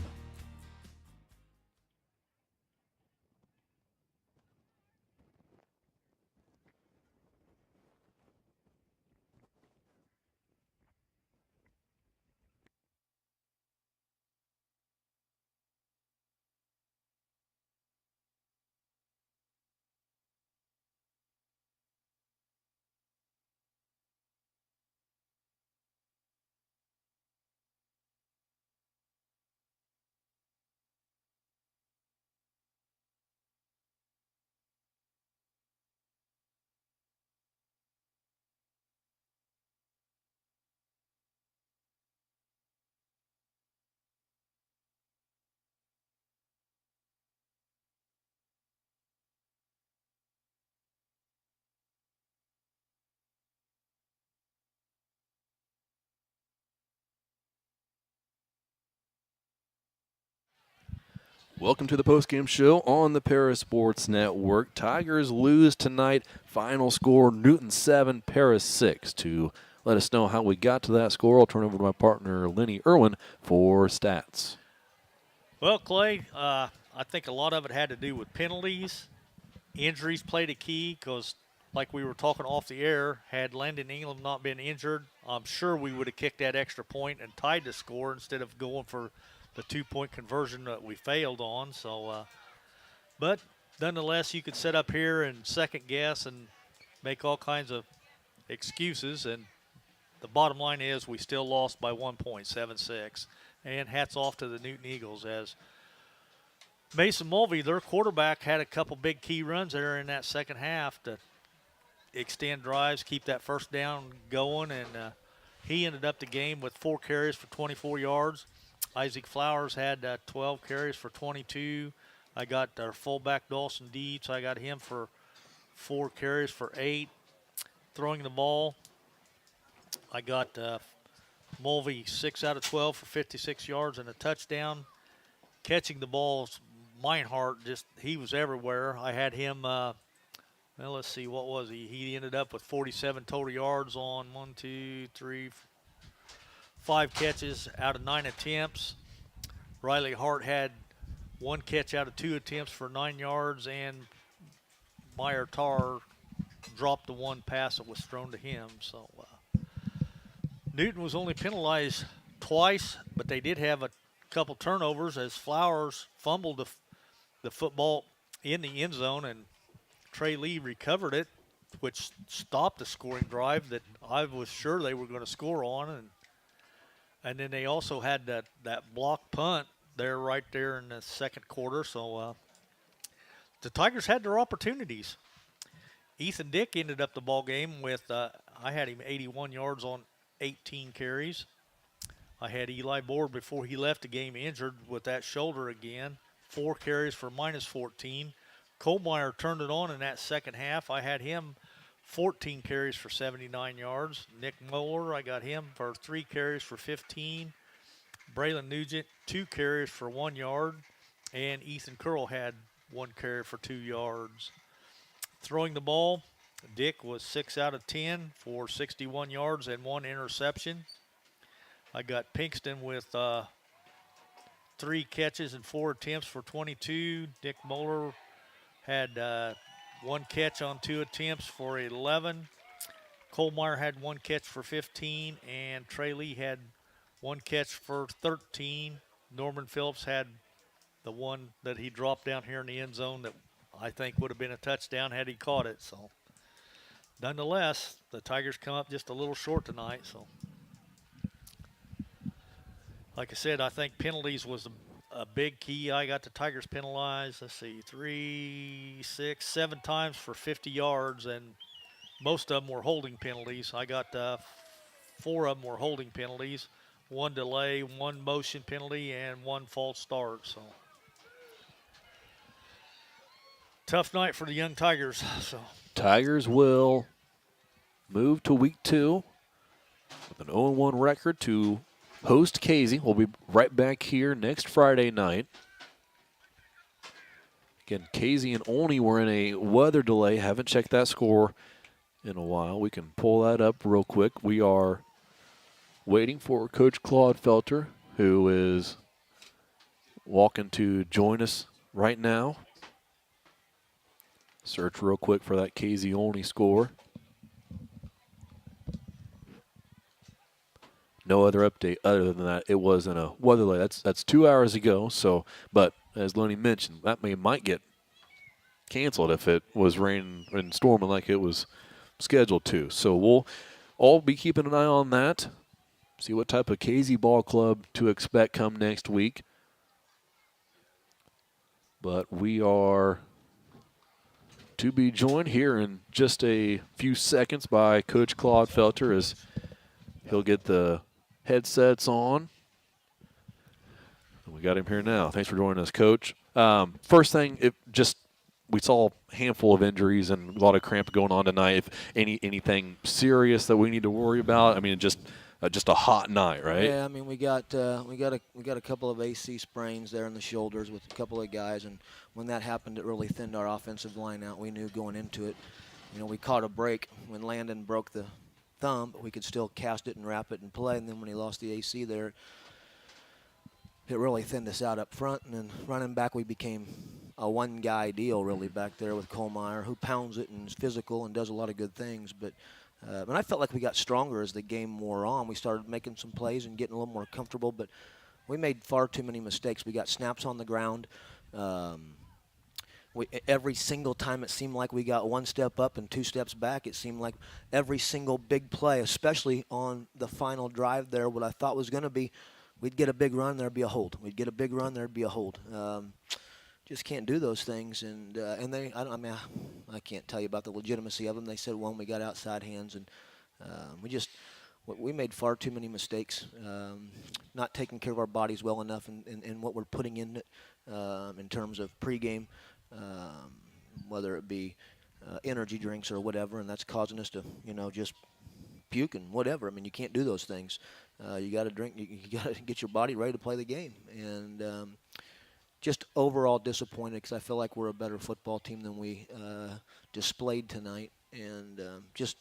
Welcome to the postgame show on the Paris Sports Network. Tigers lose tonight. Final score, Newton 7, Paris 6. To let us know how we got to that score, I'll turn over to my partner, Lenny Irwin, for stats. Well, Clay, I think a lot of it had to do with penalties. Injuries played a key because, like we were talking off the air, had Landon Ingram not been injured, I'm sure we would have kicked that extra point and tied the score instead of going for the 2-point conversion that we failed on. So, but nonetheless, you could sit up here and second guess and make all kinds of excuses. And the bottom line is we still lost by 1 point, 7-6. And hats off to the Newton Eagles as Mason Mulvey, their quarterback, had a couple big key runs there in that second half to extend drives, keep that first down going. And he ended up the game with 4 carries for 24 yards. Isaac Flowers had 12 carries for 22. I got our fullback Dawson Deeds. I got him for 4 carries for 8. Throwing the ball, I got Mulvey 6 out of 12 for 56 yards and a touchdown. Catching the balls, Meinhardt, he was everywhere. I had him, well, let's see, what was he? He ended up with 47 total yards on 5 catches out of 9 attempts. Riley Hart had 1 catch out of 2 attempts for 9 yards, and Meyer Tarr dropped the 1 pass that was thrown to him. So Newton was only penalized twice, but they did have a couple turnovers as Flowers fumbled the football in the end zone, and Trey Lee recovered it, which stopped the scoring drive that I was sure they were going to score on. And then they also had that block punt there right there in the second quarter. So the Tigers had their opportunities. Ethan Dick ended up the ball game with, I had him 81 yards on 18 carries. I had Eli Board before he left the game injured with that shoulder again, 4 carries for -14. Kohlmeyer turned it on in that second half. I had him 14 carries for 79 yards. Nick Moeller, I got him for 3 carries for 15. Braylon Nugent, 2 carries for 1 yard. And Ethan Curl had 1 carry for 2 yards. Throwing the ball, Dick was 6 out of 10 for 61 yards and 1 interception. I got Pinkston with 3 catches and 4 attempts for 22. Nick Moeller had 1 catch on 2 attempts for 11. Kohlmeyer had 1 catch for 15, and Trey Lee had 1 catch for 13. Norman Phillips had the one that he dropped down here in the end zone that I think would have been a touchdown had he caught it. So, nonetheless, the Tigers come up just a little short tonight. So, like I said, I think penalties was a big key. I got the Tigers penalized, 3, 6, 7 times for 50 yards, and most of them were holding penalties. I got 4 of them were holding penalties, 1 delay, 1 motion penalty, and 1 false start. So, tough night for the young Tigers. So, Tigers will move to week 2 with an 0-1 record to host Casey. We'll be right back here next Friday night. Again, Casey and Olney were in a weather delay. Haven't checked that score in a while. We can pull that up real quick. We are waiting for Coach Claude Felter, who is walking to join us right now. Search real quick for that Casey Olney score. No other update other than that. It was in a weather delay. That's 2 hours ago. So, but as Lonnie mentioned, that might get canceled if it was raining and storming like it was scheduled to. So we'll all be keeping an eye on that. See what type of Casey ball club to expect come next week. But we are to be joined here in just a few seconds by Coach Claude Felter as he'll get the headsets on. We got him here now. Thanks for joining us, Coach. First thing, we saw a handful of injuries and a lot of cramp going on tonight. If anything serious that we need to worry about, I mean, just a hot night, right? Yeah, I mean, we got a couple of AC sprains there in the shoulders with a couple of guys, and when that happened, it really thinned our offensive line out. We knew going into it, we caught a break when Landon broke the thumb, but we could still cast it and wrap it and play. And then when he lost the AC there, it really thinned us out up front. And then running back, we became a one-guy deal really back there with Kohlmeyer, who pounds it and is physical and does a lot of good things. But I felt like we got stronger as the game wore on. We started making some plays and getting a little more comfortable, but we made far too many mistakes. We got snaps on the ground. Every single time it seemed like we got 1 step up and 2 steps back. It seemed like every single big play, especially on the final drive there, what I thought was going to be, we'd get a big run, there'd be a hold. We'd get a big run, there'd be a hold. Just can't do those things, and I can't tell you about the legitimacy of them. They said one, we got outside hands, and we made far too many mistakes, not taking care of our bodies well enough in what we're putting in it in terms of pregame. Whether it be energy drinks or whatever, and that's causing us to, just puke and whatever. I mean, you can't do those things. You got to drink. You got to get your body ready to play the game. And just overall disappointed because I feel like we're a better football team than we displayed tonight, and just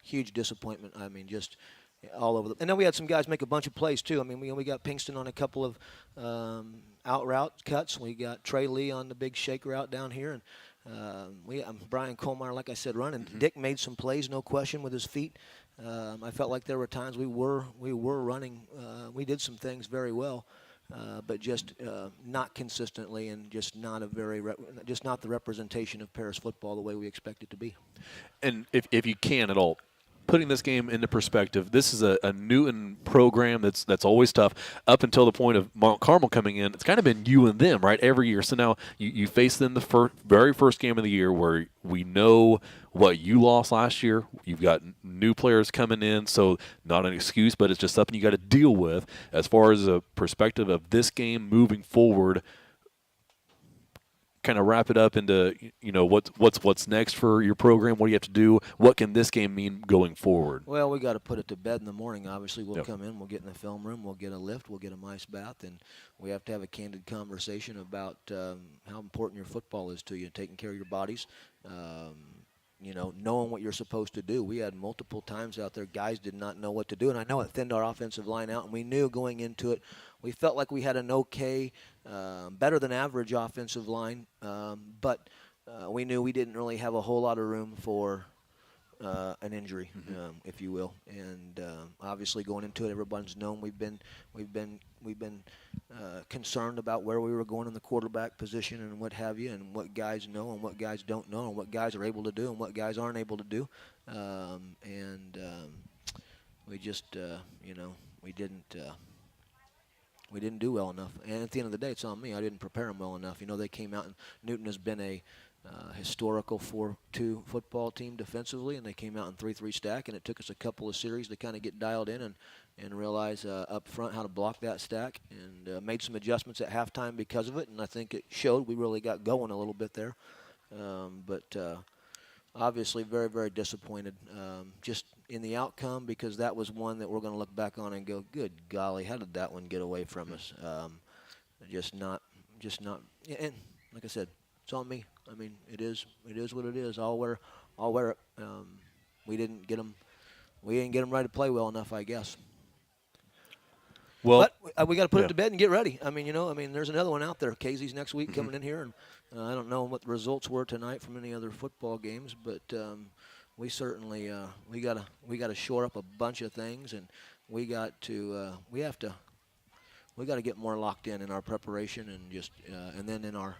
huge disappointment. I mean, just all over and then we had some guys make a bunch of plays too. I mean, we got Pinkston on a couple of out route cuts. We got Trey Lee on the big shake route down here, and Brian Kohlmeyer, like I said, running. Mm-hmm. Dick made some plays, no question, with his feet. I felt like there were times we were running. We did some things very well, but just not consistently, and just not not the representation of Paris football the way we expect it to be. And if you can at all, putting this game into perspective, this is a Newton program that's always tough. Up until the point of Mount Carmel coming in, it's kind of been you and them, right, every year. So now you face them the very first game of the year where we know what you lost last year. You've got new players coming in, so not an excuse, but it's just something you got to deal with. As far as a perspective of this game moving forward, kind of wrap it up into, what's next for your program. What do you have to do? What can this game mean going forward? Well, we got to put it to bed in the morning. Obviously, we'll Yep. come in, we'll get in the film room, we'll get a lift, we'll get a ice bath, and we have to have a candid conversation about how important your football is to you, taking care of your bodies, knowing what you're supposed to do. We had multiple times out there guys did not know what to do, and I know it thinned our offensive line out, and we knew going into it, we felt like we had an okay, better than average offensive line, but we knew we didn't really have a whole lot of room for an injury, if you will, and obviously going into it, everyone's known we've been concerned about where we were going in the quarterback position and what have you, and what guys know and what guys don't know, and what guys are able to do and what guys aren't able to do, we just we didn't do well enough, and at the end of the day, it's on me. I didn't prepare them well enough. They came out, and Newton has been a historical 4-2 football team defensively, and they came out in 3-3 stack, and it took us a couple of series to kind of get dialed in and realize up front how to block that stack, and made some adjustments at halftime because of it, and I think it showed. We really got going a little bit there, but obviously very, very disappointed just in the outcome, because that was one that we're going to look back on and go, good golly, how did that one get away from us? Just not, and like I said, it's on me. I mean, it is what it is. I'll wear it. We didn't get them ready to play well enough, I guess. Well, but we got to put it to bed and get ready. I mean, there's another one out there. Casey's next week coming in here, and I don't know what the results were tonight from any other football games, but we certainly we got to shore up a bunch of things, and we got to get more locked in our preparation and just and then in our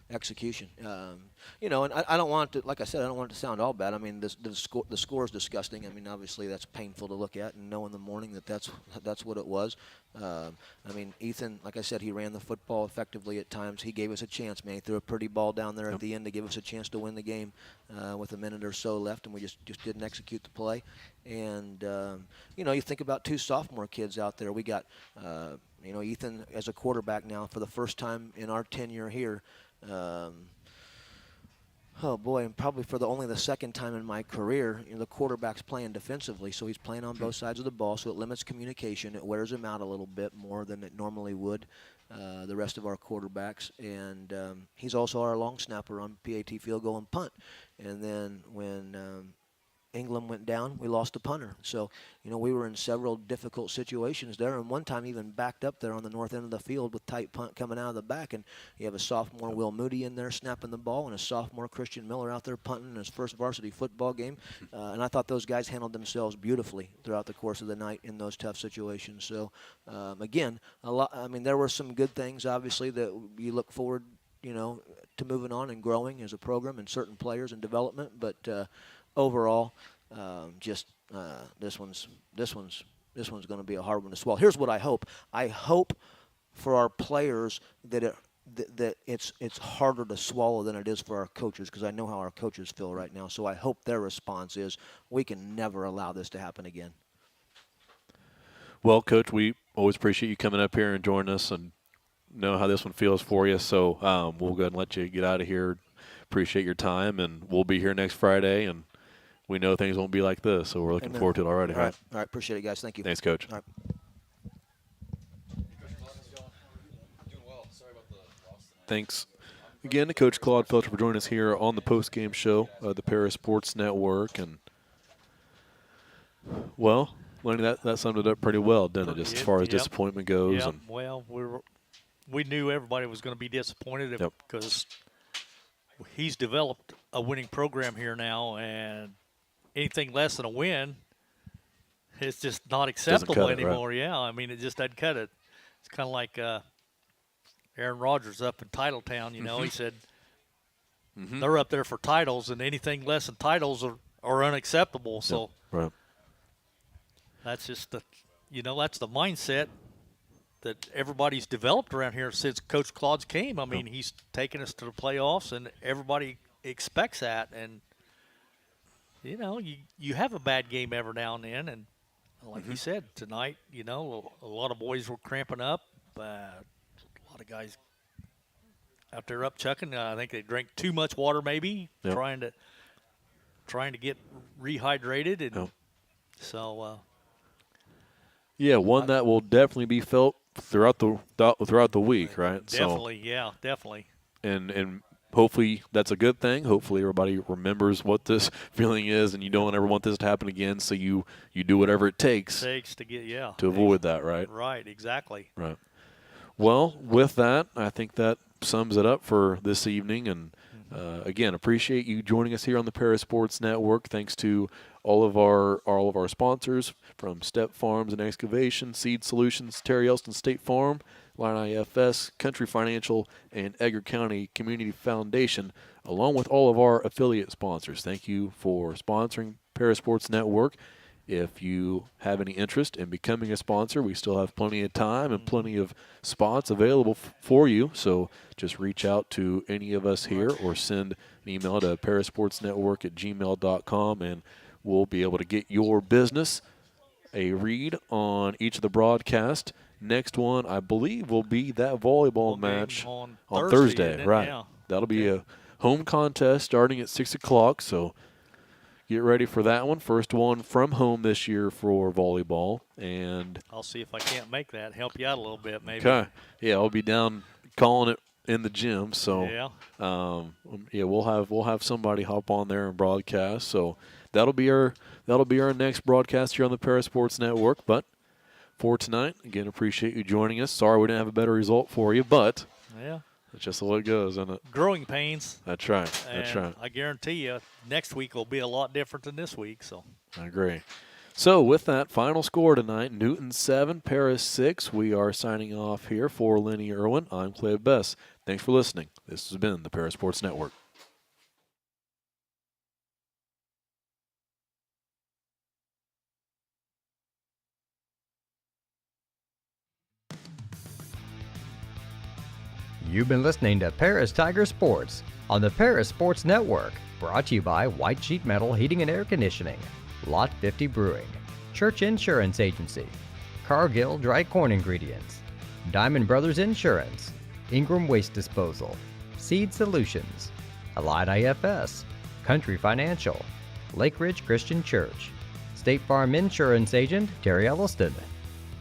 execution. And I don't want to, like I said, I don't want it to sound all bad. I mean, the score is disgusting. I mean, obviously that's painful to look at and know in the morning that's what it was. I mean, Ethan, like I said, he ran the football effectively at times. He gave us a chance, man. He threw a pretty ball down there at the end to give us a chance to win the game with a minute or so left, and we just didn't execute the play. And, you think about two sophomore kids out there. We got, Ethan as a quarterback now for the first time in our tenure here. Oh boy, and probably for only the second time in my career, the quarterback's playing defensively, so he's playing on both sides of the ball, so it limits communication. It wears him out a little bit more than it normally would, the rest of our quarterbacks. And he's also our long snapper on PAT field goal and punt. And then when England went down, we lost a punter. So, we were in several difficult situations there, and one time even backed up there on the north end of the field with tight punt coming out of the back, and you have a sophomore Will Moody in there snapping the ball and a sophomore Christian Miller out there punting in his first varsity football game, and I thought those guys handled themselves beautifully throughout the course of the night in those tough situations. So, again, there were some good things, obviously, that you look forward, to moving on and growing as a program and certain players and development, but overall, this one's going to be a hard one to swallow. Here's what I hope. I hope for our players that it's harder to swallow than it is for our coaches, because I know how our coaches feel right now. So I hope their response is, we can never allow this to happen again. Well, Coach, we always appreciate you coming up here and joining us and know how this one feels for you. So we'll go ahead and let you get out of here. Appreciate your time, and we'll be here next Friday, and we know things won't be like this, so we're looking forward to it already. All right. Appreciate it, guys. Thank you. Thanks, Coach. All right. Thanks again to Coach Claude Felcher for joining us here on the post-game show of the Paris Sports Network. And, well, Lenny, that summed it up pretty well, didn't it, just as far as disappointment goes? Yeah, well, we knew everybody was going to be disappointed because he's developed a winning program here now, and anything less than a win, it's just not acceptable anymore. Right? Yeah, I mean, it just doesn't cut it. It's kind of like Aaron Rodgers up in Titletown, he said they're up there for titles, and anything less than titles are unacceptable. So that's just that's the mindset that everybody's developed around here since Coach Claude's came. I mean, he's taken us to the playoffs, and everybody expects that. And you have a bad game every now and then, and like you said tonight, a lot of boys were cramping up. A lot of guys out there up chucking. I think they drink too much water, maybe Yep. trying to get rehydrated, and Yep. so Yeah, one that will definitely be felt throughout the week, right? definitely, yeah, definitely. And hopefully that's a good thing. Hopefully everybody remembers what this feeling is, and you don't ever want this to happen again. So you do whatever it takes To get to avoid that, right? Right, exactly. Right. Well, with that, I think that sums it up for this evening. And again, appreciate you joining us here on the Paris Sports Network. Thanks to all of our sponsors from Step Farms and Excavation, Seed Solutions, Terry Elston State Farm, Line IFS, Country Financial, and Edgar County Community Foundation, along with all of our affiliate sponsors. Thank you for sponsoring Paris Sports Network. If you have any interest in becoming a sponsor, we still have plenty of time and plenty of spots available for you. So just reach out to any of us here or send an email to parasportsnetwork@gmail.com, and we'll be able to get your business a read on each of the broadcasts. Next one, I believe, will be that volleyball match on Thursday, right? Yeah. That'll be a home contest starting at 6 o'clock, so get ready for that one. First one from home this year for volleyball. And I'll see if I can't make that. Help you out a little bit, maybe. okay, yeah, I'll be down calling it in the gym. So Yeah. we'll have somebody hop on there and broadcast. So that'll be our next broadcast here on the Paris Sports Network. But for tonight, again, appreciate you joining us. Sorry we didn't have a better result for you, but Yeah. it's just the way it goes, isn't it? Growing pains. That's right. That's And right. I guarantee you, next week will be a lot different than this week. So I agree. So with that final score tonight, Newton 7, Paris 6. We are signing off here for Lenny Irwin. I'm Clay Bess. Thanks for listening. This has been the Paris Sports Network. You've been listening to Paris Tiger Sports on the Paris Sports Network, brought to you by White Sheet Metal Heating and Air Conditioning, Lot 50 Brewing, Church Insurance Agency, Cargill Dry Corn Ingredients, Diamond Brothers Insurance, Ingram Waste Disposal, Seed Solutions, Allied IFS, Country Financial, Lake Ridge Christian Church, State Farm Insurance Agent Terry Elliston,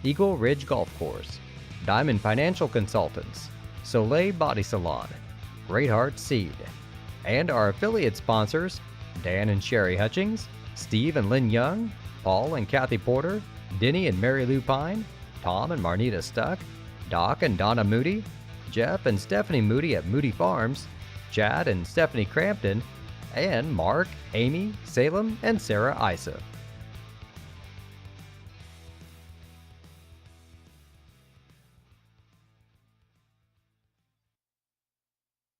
Eagle Ridge Golf Course, Diamond Financial Consultants, Soleil Body Salon, Great Heart Seed, and our affiliate sponsors, Dan and Sherry Hutchings, Steve and Lynn Young, Paul and Kathy Porter, Denny and Mary Lou Pine, Tom and Marnita Stuck, Doc and Donna Moody, Jeff and Stephanie Moody at Moody Farms, Chad and Stephanie Crampton, and Mark, Amy, Salem, and Sarah Isa.